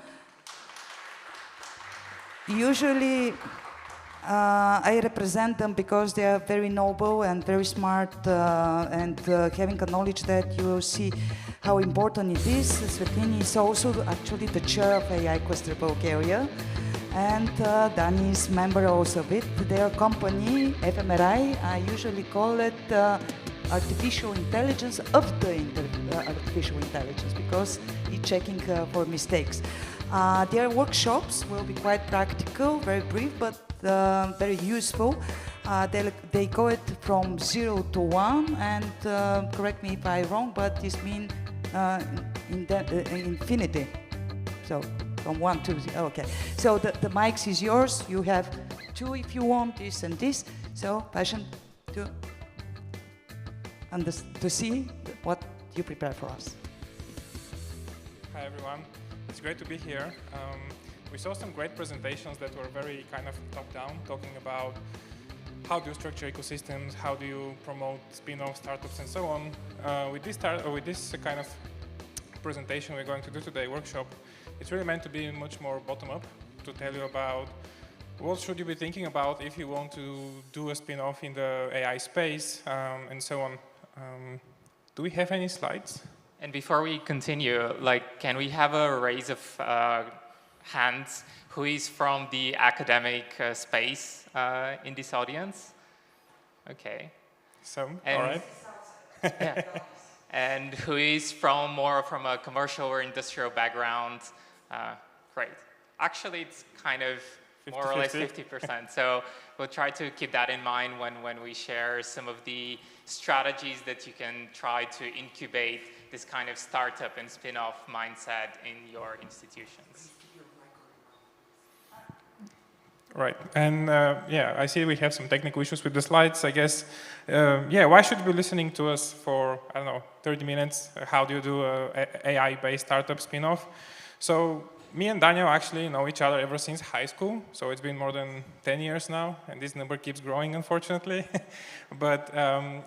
Usually, I represent them because they are very noble and very smart and having a knowledge that you will see how important it is. Svetlin is also actually the chair of AI Cluster Bulgaria, and Dani is member also of it. Their company, FMRI, I usually call it artificial intelligence of the artificial intelligence because it's checking for mistakes. Their workshops will be quite practical, very brief, but very useful. They go it from 0 to 1, and correct me if I'm wrong, but this means infinity. So from 1 to 0, okay. So the mics is yours. You have 2 if you want, this and this. So passion to see what you prepare for us. Hi everyone, it's great to be here. We saw some great presentations that were very kind of top-down, talking about how do you structure ecosystems, how do you promote spin-off startups and so on. With this kind of presentation we're going to do today, workshop, it's really meant to be much more bottom-up, to tell you about what should you be thinking about if you want to do a spin-off in the AI space, and so on. Do we have any slides? And before we continue, can we have a raise of hands who is from the academic space in this audience? Okay. All right. Yeah. And who is more from a commercial or industrial background? Great. Actually, it's kind of 50, more or less 50%. So we'll try to keep that in mind when we share some of the strategies that you can try to incubate this kind of startup and spin-off mindset in your institutions. Right, and yeah, I see we have some technical issues with the slides, I guess. Yeah, why should you be listening to us for, I don't know, 30 minutes? How do you do a AI-based startup spin-off? So me and Daniel actually know each other ever since high school, so it's been more than 10 years now, and this number keeps growing, unfortunately. But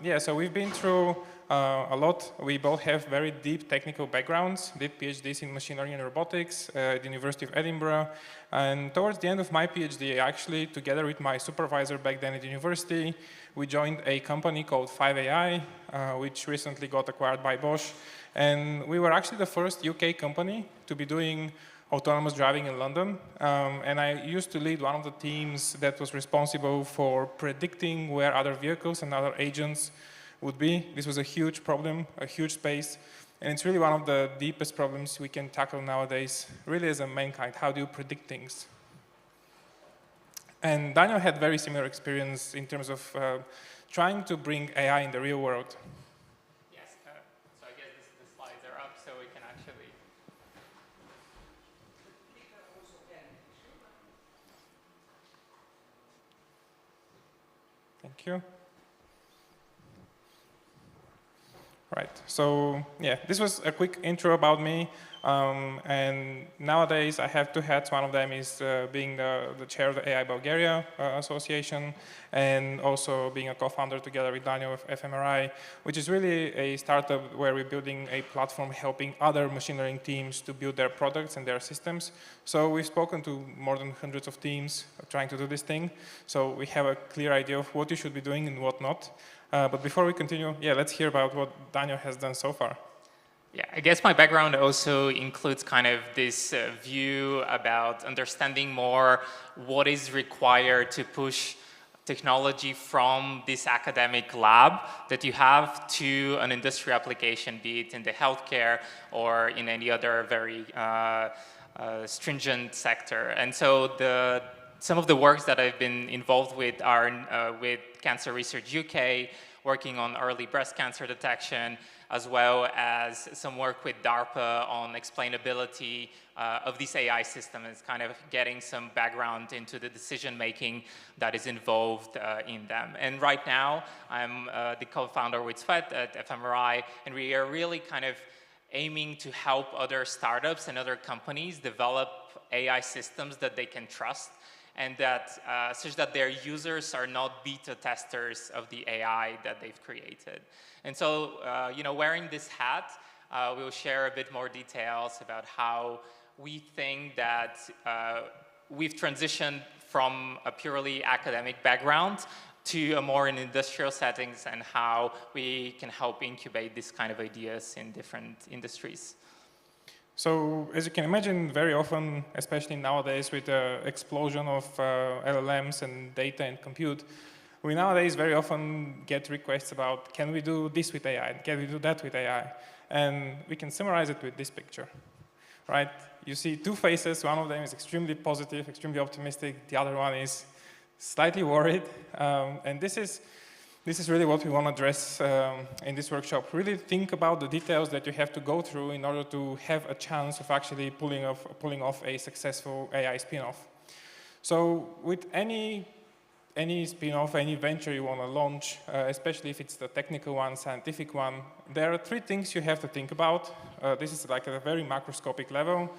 yeah, so we've been through a lot. We both have very deep technical backgrounds, did PhDs in machine learning and robotics at the University of Edinburgh. And towards the end of my PhD, actually, together with my supervisor back then at the university, we joined a company called 5AI, which recently got acquired by Bosch. And we were actually the first UK company to be doing autonomous driving in London. And I used to lead one of the teams that was responsible for predicting where other vehicles and other agents would be. This was a huge problem, a huge space. And it's really one of the deepest problems we can tackle nowadays, really as a mankind. How do you predict things? And Daniel had very similar experience in terms of trying to bring AI in the real world. Yes, so I guess the slides are up, so we can actually... Thank you. Right, so yeah, this was a quick intro about me, and nowadays I have 2 hats. One of them is being the chair of the AI Bulgaria Association, and also being a co-founder together with Daniel of FMRI, which is really a startup where we're building a platform helping other machine learning teams to build their products and their systems. So we've spoken to more than hundreds of teams trying to do this thing, so we have a clear idea of what you should be doing and what not. But before we continue, yeah, let's hear about what Daniel has done so far. Yeah, I guess my background also includes kind of this view about understanding more what is required to push technology from this academic lab that you have to an industry application, be it in the healthcare or in any other very stringent sector. And so some of the works that I've been involved with are with Cancer Research UK, working on early breast cancer detection, as well as some work with DARPA on explainability of these AI systems, kind of getting some background into the decision-making that is involved in them. And right now, I'm the co-founder with Svet at fMRI, and we are really kind of aiming to help other startups and other companies develop AI systems that they can trust, and that such that their users are not beta testers of the AI that they've created. And so, you know, wearing this hat, we'll share a bit more details about how we think that we've transitioned from a purely academic background to a more in industrial settings, and how we can help incubate this kind of ideas in different industries. So, as you can imagine, very often, especially nowadays with the explosion of LLMs and data and compute, we nowadays very often get requests about, can we do this with AI? Can we do that with AI? And we can summarize it with this picture, right? You see two faces. One of them is extremely positive, extremely optimistic. The other one is slightly worried. And this is really what we want to address in this workshop. Really think about the details that you have to go through in order to have a chance of actually pulling off a successful AI spin-off. So with any spin-off, any venture you want to launch, especially if it's the technical one, scientific one, there are three things you have to think about. This is like at a very macroscopic level.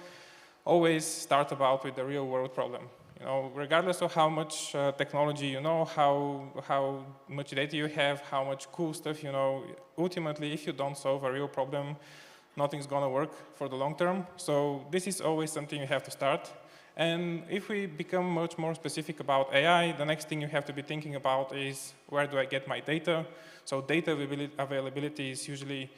Always start about with the real-world problem. You know, regardless of how much technology you know, how much data you have, how much cool stuff you know, ultimately, if you don't solve a real problem, nothing's going to work for the long term. So this is always something you have to start. And if we become much more specific about AI, the next thing you have to be thinking about is, where do I get my data? So data availability is usually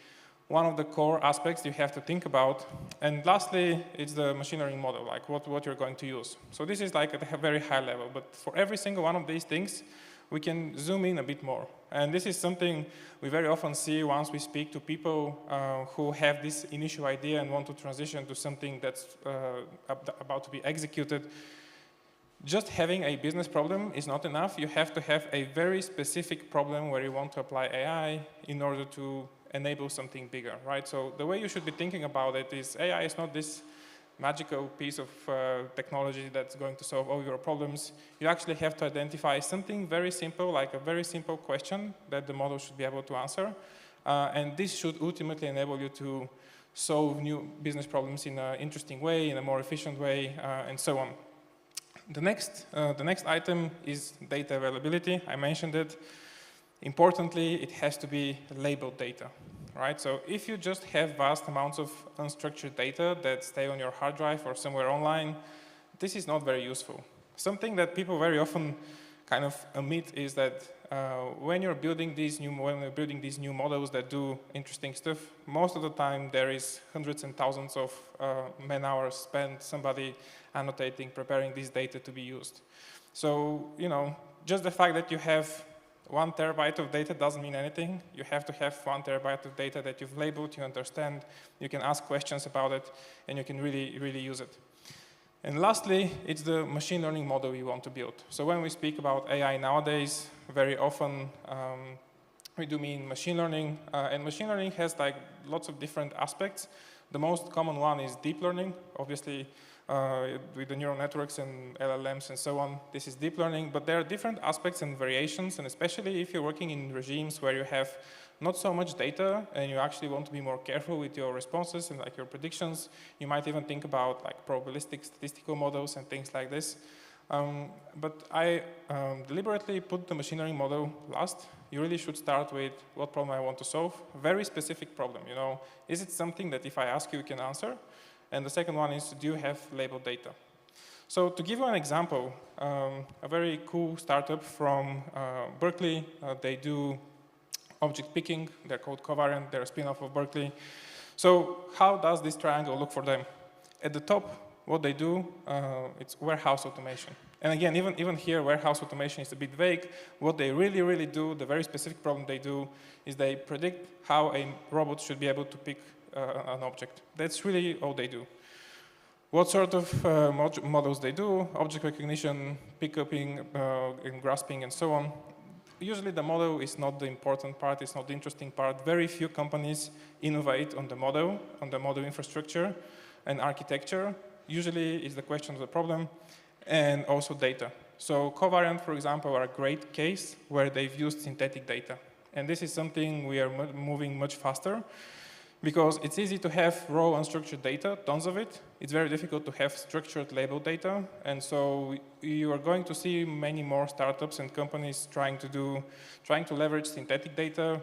one of the core aspects you have to think about. And lastly, it's the machine learning model, like what you're going to use. So this is like at a very high level, but for every single one of these things, we can zoom in a bit more. And this is something we very often see once we speak to people who have this initial idea and want to transition to something that's about to be executed. Just having a business problem is not enough. You have to have a very specific problem where you want to apply AI in order to enable something bigger, right? So the way you should be thinking about it is AI is not this magical piece of technology that's going to solve all your problems. You actually have to identify something very simple, like a very simple question that the model should be able to answer. And this should ultimately enable you to solve new business problems in an interesting way, in a more efficient way, and so on. The next item is data availability. I mentioned it. Importantly, it has to be labeled data, right? So if you just have vast amounts of unstructured data that stay on your hard drive or somewhere online, this is not very useful. Something that people very often kind of omit is that when you're building these new models that do interesting stuff, most of the time there is hundreds and thousands of man-hours spent somebody annotating, preparing this data to be used. So, you know, just the fact that you have 1 terabyte of data doesn't mean anything. You have to have 1 terabyte of data that you've labeled, you understand, you can ask questions about it, and you can really, really use it. And lastly, it's the machine learning model you want to build. So when we speak about AI nowadays, very often we do mean machine learning, and machine learning has like lots of different aspects. The most common one is deep learning, obviously. With the neural networks and LLMs and so on, this is deep learning, but there are different aspects and variations, and especially if you're working in regimes where you have not so much data and you actually want to be more careful with your responses and like your predictions, you might even think about like probabilistic statistical models and things like this. But I deliberately put the machine learning model last. You really should start with what problem I want to solve, very specific problem, you know. Is it something that if I ask you, you can answer? And the second one is, do you have labeled data? So to give you an example, a very cool startup from Berkeley, they do object picking. They're called Covariant. They're a spin-off of Berkeley. So how does this triangle look for them? At the top, what they do, it's warehouse automation. And again, even here, warehouse automation is a bit vague. What they really do, the very specific problem they do, is they predict how a robot should be able to pick an object. That's really all they do. What sort of models they do, object recognition, pickupping, and grasping, and so on. Usually the model is not the important part, it's not the interesting part. Very few companies innovate on the model infrastructure and architecture. Usually is the question of the problem, and also data. So covariant, for example, are a great case where they've used synthetic data. And this is something we are moving much faster, because it's easy to have raw unstructured data, tons of it. It's very difficult to have structured label data. And so you are going to see many more startups and companies trying to leverage synthetic data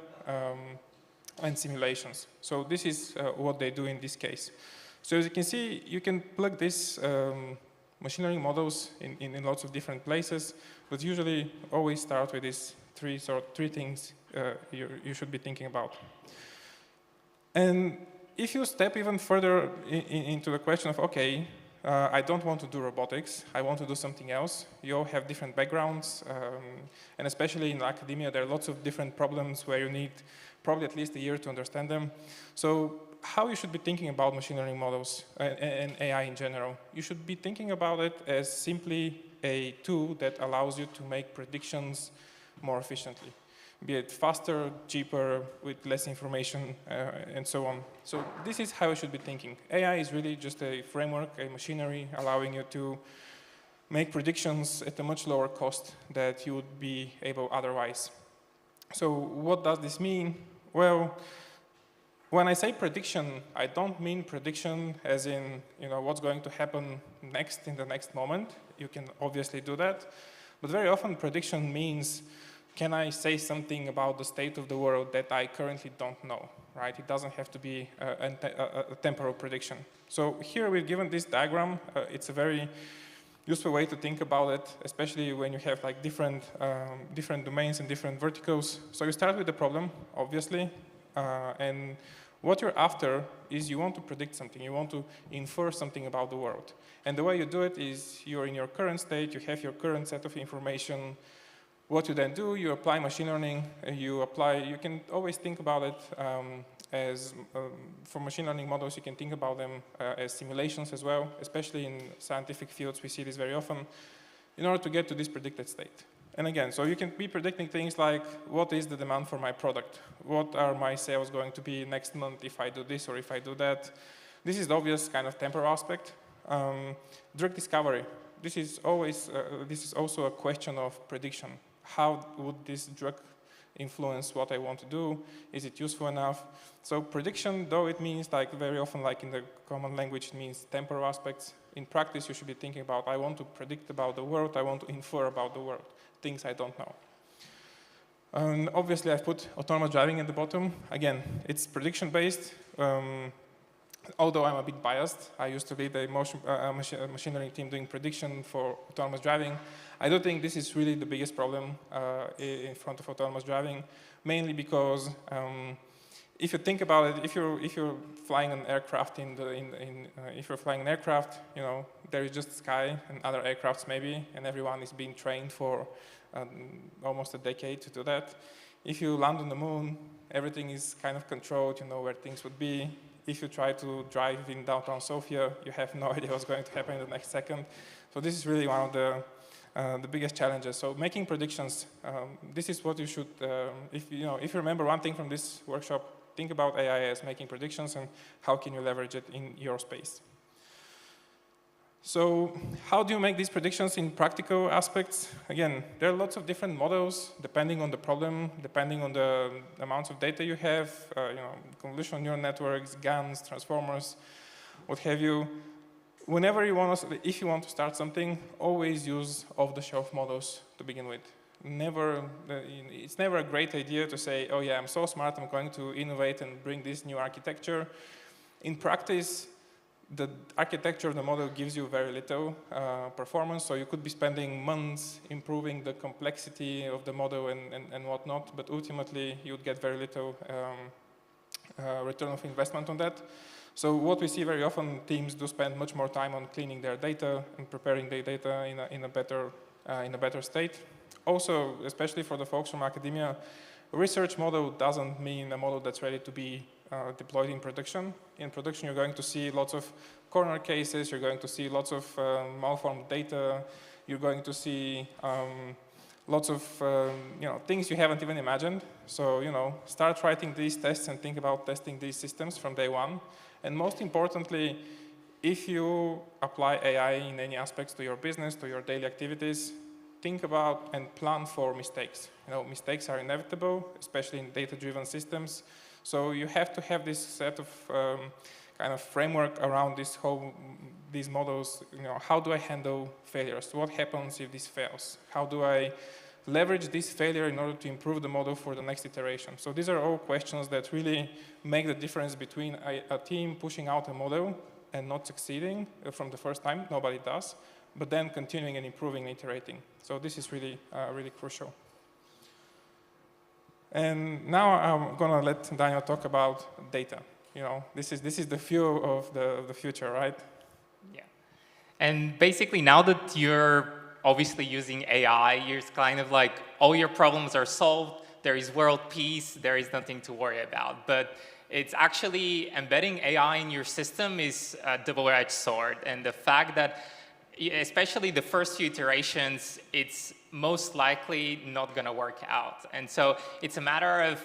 and simulations. So this is what they do in this case. So as you can see, you can plug these machine learning models in lots of different places, but usually always start with these three things you should be thinking about. And if you step even further into the question of, okay, I don't want to do robotics, I want to do something else. You all have different backgrounds, and especially in academia, there are lots of different problems where you need probably at least a year to understand them. So how you should be thinking about machine learning models and AI in general? You should be thinking about it as simply a tool that allows you to make predictions more efficiently. Be it faster, cheaper, with less information, and so on. So this is how you should be thinking. AI is really just a framework, a machinery, allowing you to make predictions at a much lower cost that you would be able otherwise. So what does this mean? Well, when I say prediction, I don't mean prediction as in, what's going to happen next in the next moment. You can obviously do that. But very often prediction means, can I say something about the state of the world that I currently don't know, right? It doesn't have to be a temporal prediction. So here we've given this diagram. It's a very useful way to think about it, especially when you have like different domains and different verticals. So you start with the problem, obviously, and what you're after is you want to predict something. You want to infer something about the world. And the way you do it is you're in your current state, you have your current set of information. What you then do, you apply machine learning, you can always think about it for machine learning models, you can think about them as simulations as well, especially in scientific fields, we see this very often, in order to get to this predicted state. And again, so you can be predicting things like, what is the demand for my product? What are my sales going to be next month if I do this or if I do that? This is the obvious kind of temporal aspect. Drug discovery. This is also a question of prediction. How would this drug influence what I want to do? Is it useful enough? So prediction, though it means like very often like in the common language, it means temporal aspects. In practice, you should be thinking about, I want to predict about the world, I want to infer about the world, things I don't know. And obviously, I've put autonomous driving at the bottom. Again, it's prediction-based. Although I'm a bit biased, I used to lead a machine learning team doing prediction for autonomous driving. I don't think this is really the biggest problem in front of autonomous driving, mainly because if you think about it, if you're flying an aircraft if you're flying an aircraft, there is just sky and other aircrafts maybe, and everyone is being trained for almost a decade to do that. If you land on the moon, everything is kind of controlled, you know where things would be. If you try to drive in downtown Sofia, you have no idea what's going to happen in the next second. So this is really one of the biggest challenges. So making predictions, this is what you should, if you remember one thing from this workshop, think about AI as making predictions and how can you leverage it in your space. So how do you make these predictions in practical aspects? Again, there are lots of different models depending on the problem, depending on the amounts of data you have, convolutional neural networks, GANs, transformers, what have you. Whenever you want to, if you want to start something, always use off-the-shelf models to begin with. It's never a great idea to say, oh yeah, I'm so smart, I'm going to innovate and bring this new architecture. In practice, the architecture of the model gives you very little performance, so you could be spending months improving the complexity of the model and whatnot, but ultimately you'd get very little return of investment on that. So what we see very often, teams do spend much more time on cleaning their data and preparing their data in a better state. Also, especially for the folks from academia, a research model doesn't mean a model that's ready to be deployed in production. In production, you're going to see lots of corner cases, you're going to see lots of malformed data, you're going to see lots of things you haven't even imagined. So start writing these tests and think about testing these systems from day one. And most importantly, if you apply AI in any aspects to your business, to your daily activities, think about and plan for mistakes. Mistakes are inevitable, especially in data-driven systems. So you have to have this set of kind of framework around these models. How do I handle failures? What happens if this fails? How do I leverage this failure in order to improve the model for the next iteration? So these are all questions that really make the difference between a team pushing out a model and not succeeding from the first time. Nobody does. But then continuing and improving and iterating. So this is really, really crucial. And now I'm going to let Daniel talk about data. This is the fuel of the future, right? Yeah. And basically, now that you're obviously using AI, you're kind of like, all your problems are solved. There is world peace. There is nothing to worry about. But it's actually embedding AI in your system is a double-edged sword. And the fact that especially the first few iterations, it's most likely not going to work out. And so it's a matter of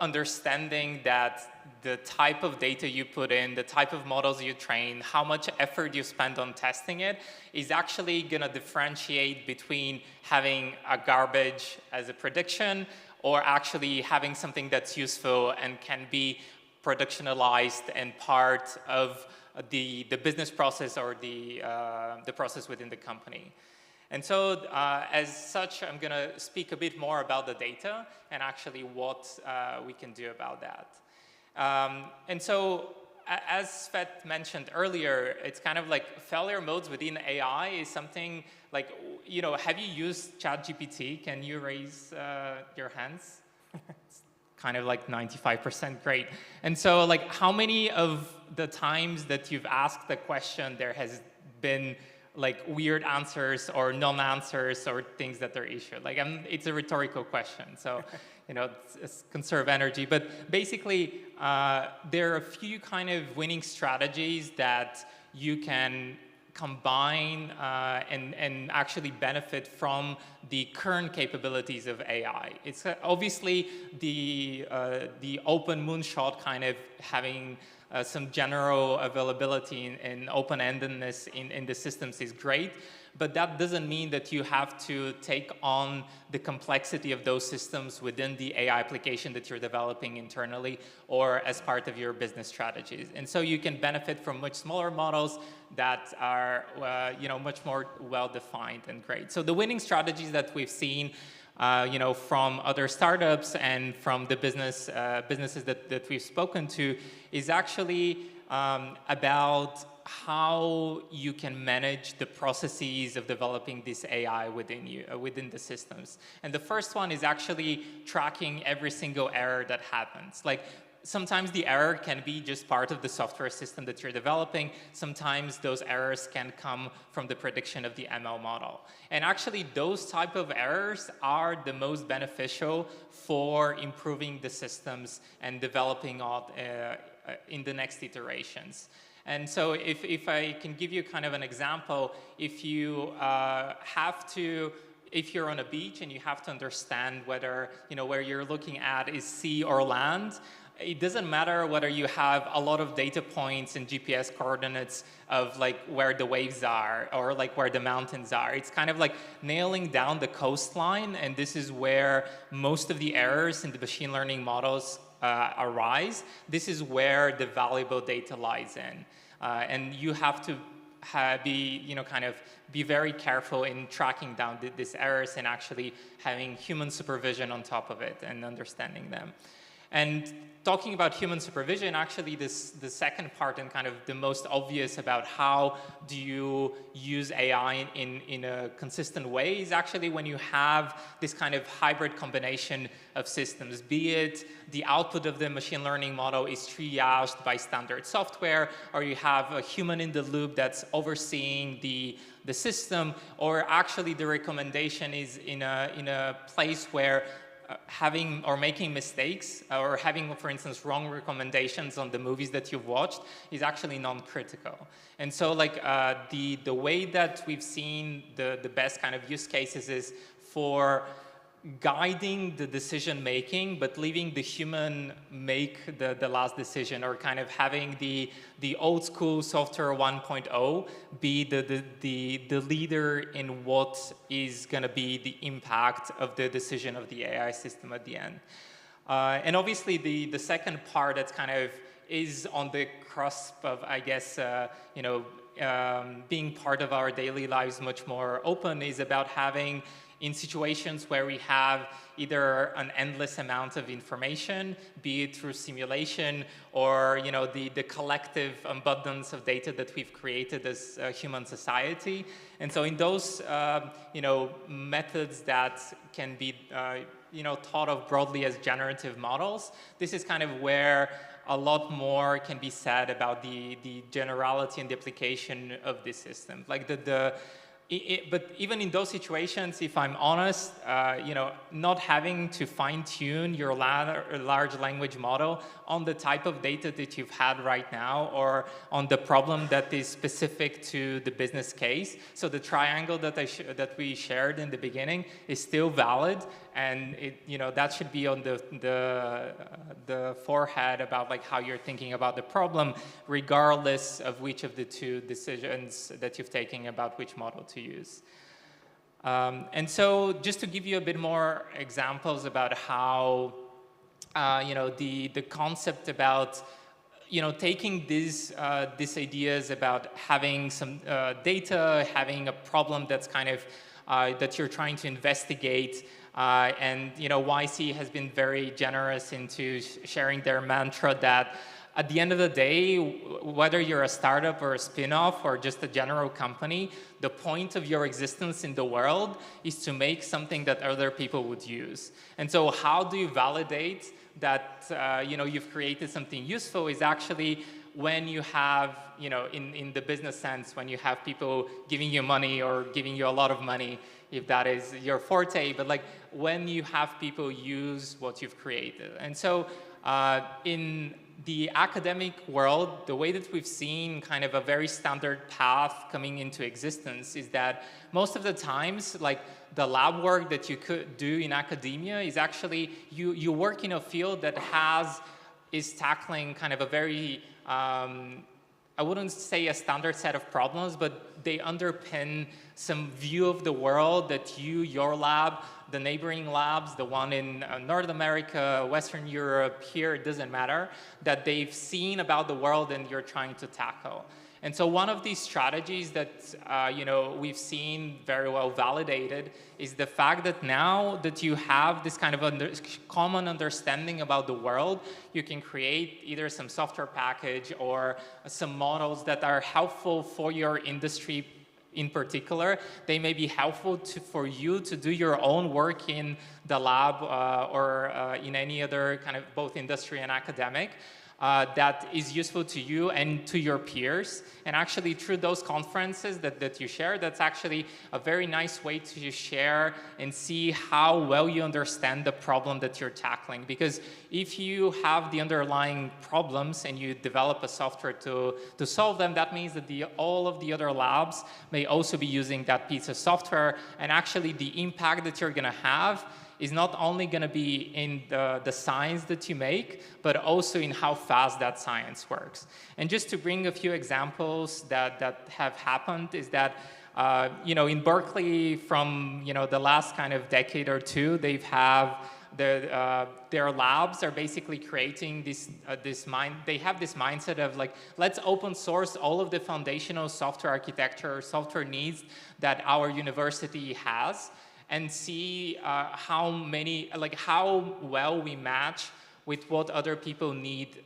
understanding that the type of data you put in, the type of models you train, how much effort you spend on testing it is actually going to differentiate between having a garbage as a prediction or actually having something that's useful and can be productionalized and part of the business process or the process within the company. And so as such, I'm going to speak a bit more about the data and actually what we can do about that. And so as Svet mentioned earlier, it's kind of like failure modes within AI is something like, have you used ChatGPT? Can you raise your hands? It's kind of like 95%, great. And so like how many of the times that you've asked the question there has been like weird answers or non-answers or things that are issued? Like it's a rhetorical question, so it's conserve energy. But basically, there are a few kind of winning strategies that you can combine and actually benefit from the current capabilities of AI. It's obviously the open moonshot kind of having some general availability and open-endedness in the systems is great, but that doesn't mean that you have to take on the complexity of those systems within the AI application that you're developing internally or as part of your business strategies. And so you can benefit from much smaller models that are much more well-defined and great. So the winning strategies that we've seen from other startups and from the businesses that we've spoken to is actually about how you can manage the processes of developing this AI within the systems. And the first one is actually tracking every single error that happens. Like sometimes the error can be just part of the software system that you're developing. Sometimes those errors can come from the prediction of the ML model. And actually those type of errors are the most beneficial for improving the systems and developing in the next iterations. And so if I can give you kind of an example, if you if you're on a beach and you have to understand whether, where you're looking at is sea or land, it doesn't matter whether you have a lot of data points and GPS coordinates of like where the waves are or like where the mountains are. It's kind of like nailing down the coastline, and this is where most of the errors in the machine learning models arise. This is where the valuable data lies in. And you have to be very careful in tracking down these errors and actually having human supervision on top of it and understanding them. And talking about human supervision, actually the second part and kind of the most obvious about how do you use AI in a consistent way is actually when you have this kind of hybrid combination of systems, be it the output of the machine learning model is triaged by standard software, or you have a human in the loop that's overseeing the system, or actually the recommendation is in a place where having or making mistakes or having, for instance, wrong recommendations on the movies that you've watched is actually non-critical. And so like the way that we've seen the best kind of use cases is for guiding the decision making, but leaving the human make the last decision, or kind of having the old school software 1.0 be the leader in what is going to be the impact of the decision of the AI system at the end. And obviously the second part that's kind of is on the cusp of, I guess, being part of our daily lives much more open is about having, in situations where we have either an endless amount of information, be it through simulation or the collective abundance of data that we've created as a human society. And so in those methods that can be thought of broadly as generative models, this is kind of where a lot more can be said about the generality and the application of this system. Like but even in those situations, if I'm honest, not having to fine-tune your large language model on the type of data that you've had right now, or on the problem that is specific to the business case. So the triangle that we shared in the beginning is still valid, and that should be on the forehead about like how you're thinking about the problem, regardless of which of the two decisions that you've taken about which model to use. And so just to give you a bit more examples about how the concept about taking these ideas about having some data, having a problem that's kind of that you're trying to investigate, and YC has been very generous into sharing their mantra that at the end of the day, whether you're a startup or a spin-off or just a general company, the point of your existence in the world is to make something that other people would use. And so how do you validate that you've created something useful is actually when you have, in the business sense, when you have people giving you money or giving you a lot of money, if that is your forte, but like when you have people use what you've created. And so in the academic world, the way that we've seen kind of a very standard path coming into existence is that most of the times, like the lab work that you could do in academia is actually, you work in a field that is tackling kind of a very, I wouldn't say a standard set of problems, but they underpin some view of the world that your lab, the neighboring labs, the one in North America, Western Europe, here, it doesn't matter, that they've seen about the world and you're trying to tackle. And so one of these strategies that we've seen very well validated is the fact that now that you have this kind of common understanding about the world, you can create either some software package or some models that are helpful for your industry in particular. They may be helpful for you to do your own work in the lab or in any other kind of both industry and academic. That is useful to you and to your peers. And actually through those conferences that you share, that's actually a very nice way to share and see how well you understand the problem that you're tackling. Because if you have the underlying problems and you develop a software to solve them, that means that all of the other labs may also be using that piece of software. And actually the impact that you're gonna have is not only going to be in the science that you make, but also in how fast that science works. And just to bring a few examples that have happened is that, in Berkeley from, the last kind of decade or two, their labs are basically creating they have this mindset of like, let's open source all of the foundational software architecture or software needs that our university has, and see how well we match with what other people need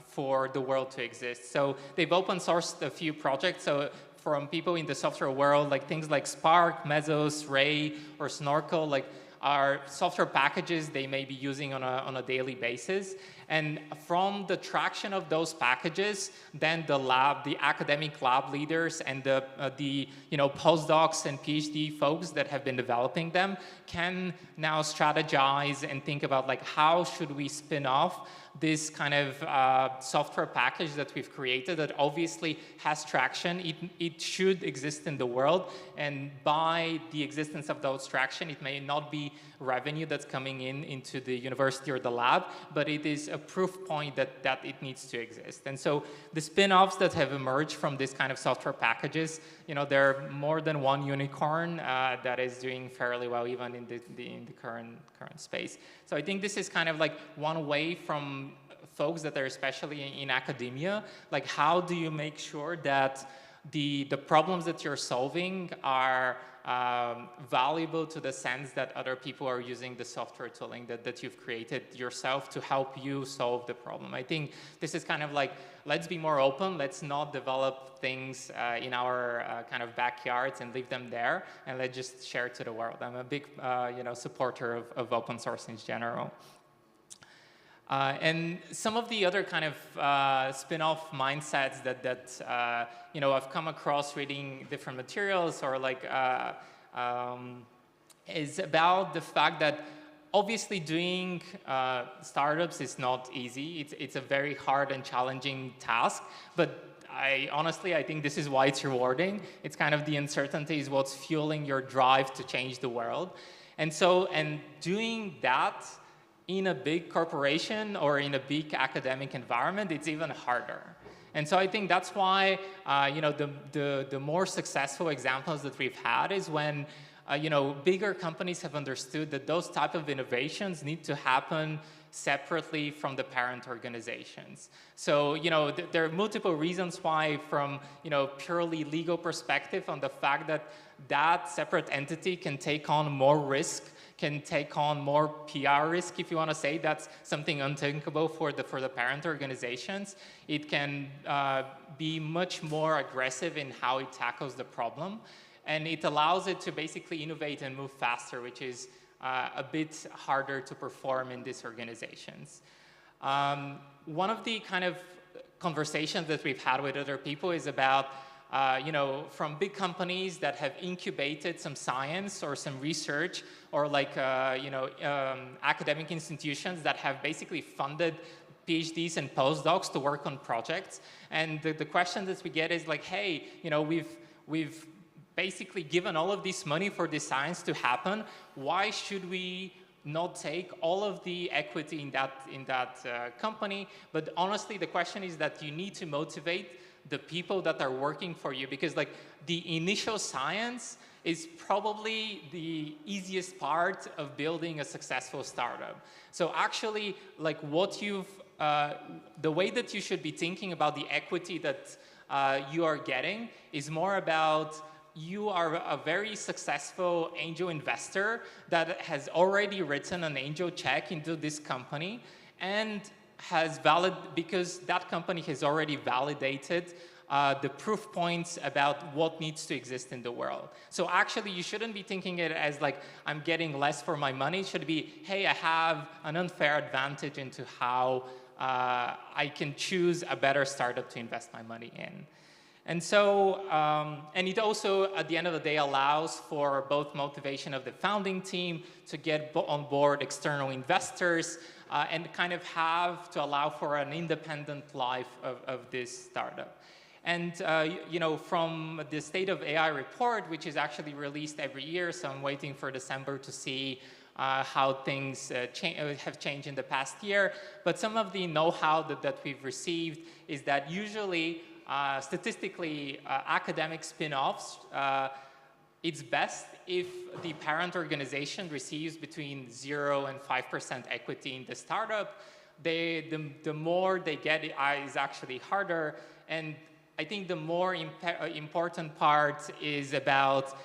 for the world to exist. So they've open sourced a few projects. So from people in the software world, like things like Spark, Mesos, Ray, or Snorkel, like are software packages they may be using on a daily basis. And from the traction of those packages, then the academic lab leaders and the postdocs and PhD folks that have been developing them can now strategize and think about like how should we spin off this kind of software package that we've created that obviously has traction. It should exist in the world, and by the existence of those traction, it may not be revenue that's coming into the university or the lab, but it is a proof point that it needs to exist. And so the spin-offs that have emerged from this kind of software packages, there are more than one unicorn that is doing fairly well even in the current space. So I think this is kind of like one way from folks that are especially in academia, like how do you make sure that the problems that you're solving are valuable to the sense that other people are using the software tooling that you've created yourself to help you solve the problem. I think this is kind of like, let's be more open, let's not develop things in our kind of backyards and leave them there, and let's just share it to the world. I'm a big supporter of open source in general. And some of the other kind of spin-off mindsets that I've come across reading different materials or like is about the fact that obviously doing startups is not easy. It's a very hard and challenging task, but honestly, I think this is why it's rewarding. It's kind of the uncertainty is what's fueling your drive to change the world. And doing that in a big corporation or in a big academic environment, it's even harder. And so I think that's why, the more successful examples that we've had is when, bigger companies have understood that those type of innovations need to happen separately from the parent organizations. So, there are multiple reasons why from, purely legal perspective on the fact that separate entity can take on more risk, can take on more PR risk, if you want to say. That's something unthinkable for the parent organizations. It can be much more aggressive in how it tackles the problem. And it allows it to basically innovate and move faster, which is a bit harder to perform in these organizations. One of the kind of conversations that we've had with other people is about from big companies that have incubated some science or some research, or like, academic institutions that have basically funded PhDs and postdocs to work on projects. And the question that we get is like, hey, we've basically given all of this money for this science to happen. Why should we not take all of the equity in that company? But honestly, the question is that you need to motivate the people that are working for you, because like the initial science is probably the easiest part of building a successful startup. So actually, like the way that you should be thinking about the equity that you are getting is more about you are a very successful angel investor that has already written an angel check into this company and because that company has already validated the proof points about what needs to exist in the world. So actually, you shouldn't be thinking it as like, I'm getting less for my money. It should be, hey, I have an unfair advantage into how I can choose a better startup to invest my money in. And so, and it also, at the end of the day, allows for both motivation of the founding team to get on board external investors and kind of have to allow for an independent life of this startup. And, from the State of AI report, which is actually released every year, so I'm waiting for December to see how things have changed in the past year. But some of the know-how that we've received is that usually, statistically, academic spin-offs, it's best if the parent organization receives between 0 and 5% equity in the startup. The more they get is actually harder. And I think the more important part is about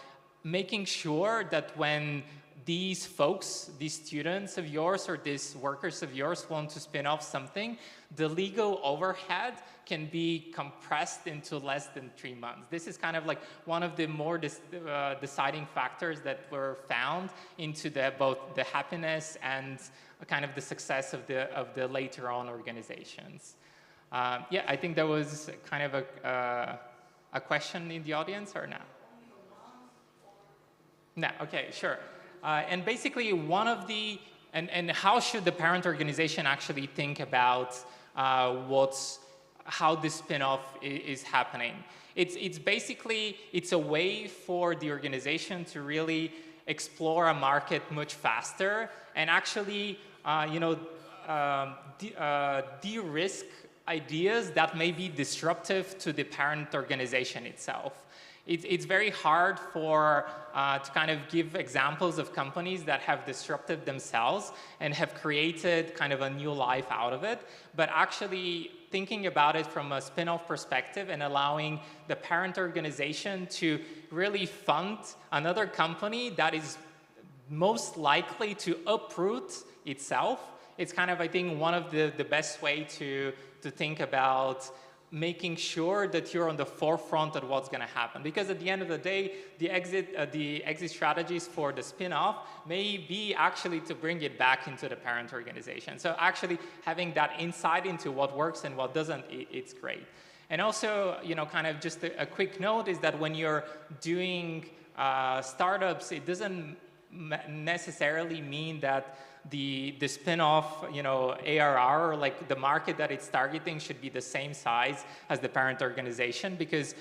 making sure that when these folks, these students of yours or these workers of yours want to spin off something, the legal overhead can be compressed into less than 3 months. This is kind of like one of the more deciding factors that were found into both the happiness and kind of the success of the later on organizations. Yeah, I think there was kind of a question in the audience or no? No, okay, sure. And basically one of the, and how should the parent organization actually think about how this spin-off is happening? It's basically, it's a way for the organization to really explore a market much faster and actually, de-risk ideas that may be disruptive to the parent organization itself. It's very hard to kind of give examples of companies that have disrupted themselves and have created kind of a new life out of it, but actually thinking about it from a spin-off perspective and allowing the parent organization to really fund another company that is most likely to uproot itself. It's kind of, I think, one of the best way to think about making sure that you're on the forefront of what's going to happen. Because at the end of the day, the exit strategies for the spin-off may be actually to bring it back into the parent organization. So actually having that insight into what works and what doesn't, it's great. And also, kind of just a quick note is that when you're doing startups, it doesn't necessarily mean that the spin-off, ARR, or like the market that it's targeting should be the same size as the parent organization, because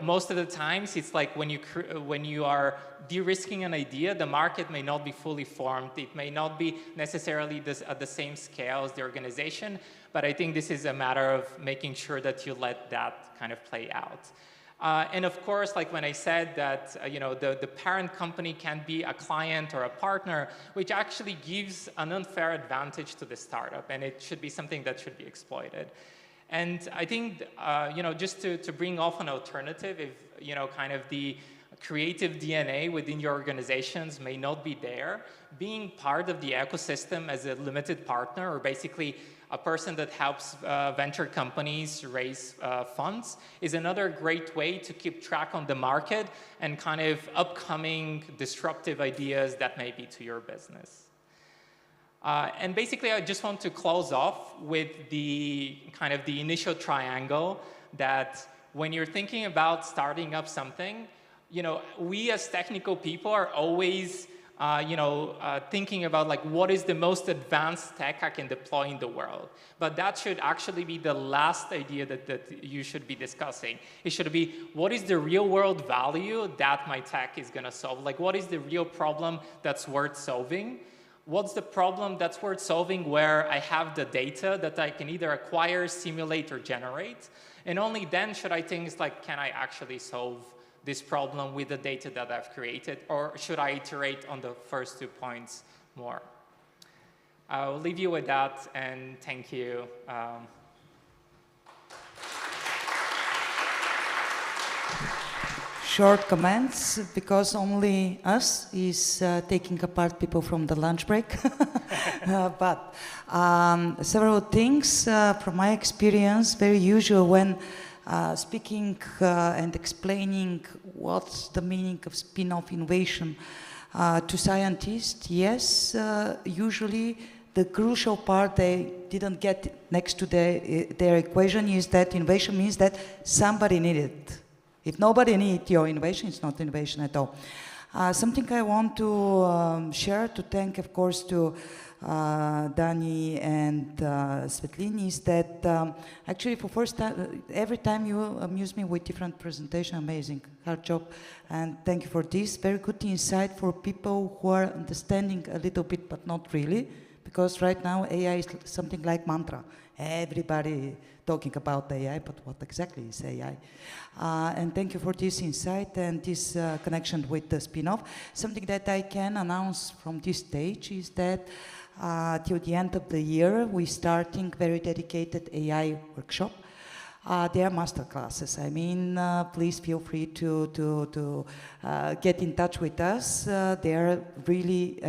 most of the times it's like when you are de-risking an idea, the market may not be fully formed. It may not be necessarily at the same scale as the organization, but I think this is a matter of making sure that you let that kind of play out. And of course, like when I said that, the parent company can be a client or a partner, which actually gives an unfair advantage to the startup, and it should be something that should be exploited. And I think, just to bring off an alternative, if, kind of the creative DNA within your organizations may not be there, being part of the ecosystem as a limited partner, or basically a person that helps venture companies raise funds, is another great way to keep track on the market and kind of upcoming disruptive ideas that may be to your business. And basically, I just want to close off with the kind of the initial triangle that when you're thinking about starting up something, we as technical people are always thinking about like what is the most advanced tech I can deploy in the world. But that should actually be the last idea that you should be discussing. It should be, what is the real world value that my tech is going to solve? Like, what is the real problem that's worth solving? What's the problem that's worth solving where I have the data that I can either acquire, simulate, or generate? And only then should I think like, can I actually solve this problem with the data that I've created, or should I iterate on the first 2 points more? I'll leave you with that, and thank you. Short comments, because only us is taking apart people from the lunch break. But several things from my experience, very usual when speaking and explaining what's the meaning of spin-off innovation to scientists. Yes, usually the crucial part they didn't get next to their equation is that innovation means that somebody needed it. If nobody needs your innovation, it's not innovation at all. Something I want to share, to thank, of course, to Dani and Svetlin, is that actually for first time, every time you amuse me with different presentation, amazing, hard job, and thank you for this. Very good insight for people who are understanding a little bit, but not really, because right now AI is something like mantra. Everybody talking about AI, but what exactly is AI? And thank you for this insight and this connection with the spin-off. Something that I can announce from this stage is that till the end of the year, we're starting very dedicated AI workshop. their master classes. I mean, please feel free to get in touch with us. They really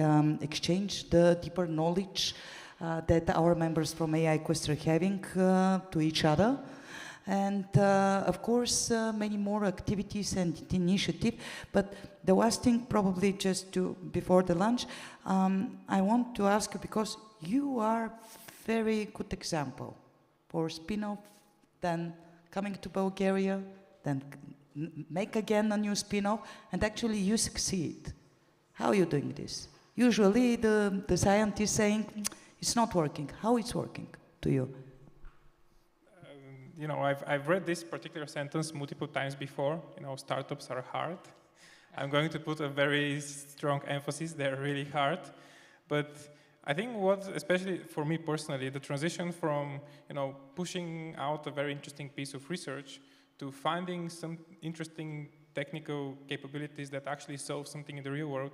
exchange the deeper knowledge that our members from AI Quest are having to each other. And of course, many more activities and initiatives. But the last thing, probably just before the lunch, I want to ask you, because you are very good example for spin-off, then coming to Bulgaria, then make again a new spin-off, and actually you succeed. How are you doing this? Usually the scientist saying, it's not working. How it's working to you? You know, I've read this particular sentence multiple times before. You know, startups are hard. I'm going to put a very strong emphasis. They're really hard. But I think what, especially for me personally, the transition from, you know, pushing out a very interesting piece of research to finding some interesting technical capabilities that actually solve something in the real world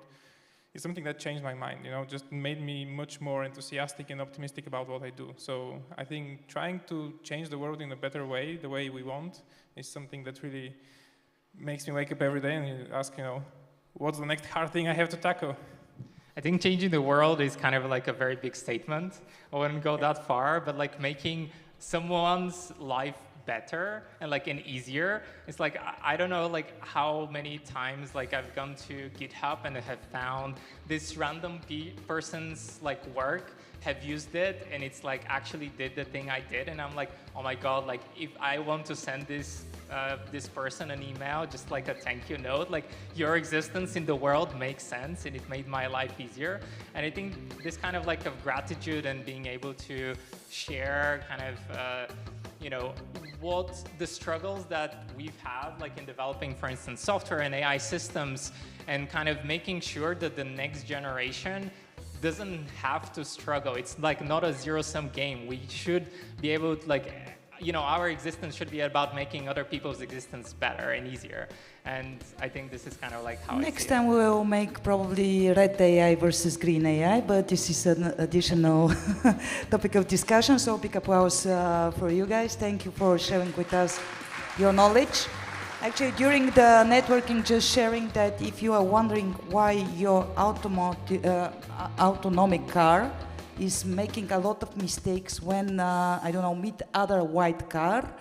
is something that changed my mind, you know, just made me much more enthusiastic and optimistic about what I do. So I think trying to change the world in a better way, the way we want, is something that really makes me wake up every day and ask, you know, what's the next hard thing I have to tackle? I think changing the world is kind of like a very big statement. I wouldn't go that far, but like making someone's life better and like and easier. It's like, I don't know like how many times like I've gone to GitHub and I have found this random person's like work, have used it, and it's like actually did the thing I did, and I'm like, oh my god, like if I want to send this person an email, just like a thank you note, like your existence in the world makes sense and it made my life easier. And I think this kind of like of gratitude and being able to share kind of you know, what the struggles that we've had, like in developing, for instance, software and AI systems, and kind of making sure that the next generation doesn't have to struggle. It's like not a zero-sum game. We should be able to, like, you know, our existence should be about making other people's existence better and easier. And I think this is kind of like how next time we will make probably red AI versus green AI, but this is an additional topic of discussion. So big applause for you guys. Thank you for sharing with us your knowledge. Actually, during the networking, just sharing that if you are wondering why your autonomic car is making a lot of mistakes when, I don't know, meet other white car,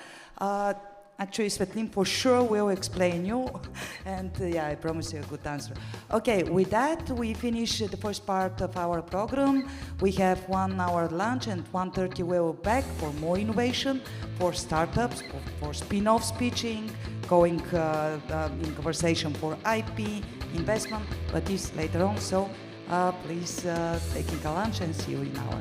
actually, Svetlin for sure will explain you, and yeah, I promise you a good answer. Okay, with that, we finish the first part of our program. We have 1 hour lunch, and 1:30 we'll be back for more innovation, for startups, for spin-offs pitching, going in conversation for IP, investment, but this later on, so please taking a lunch and see you in an hour.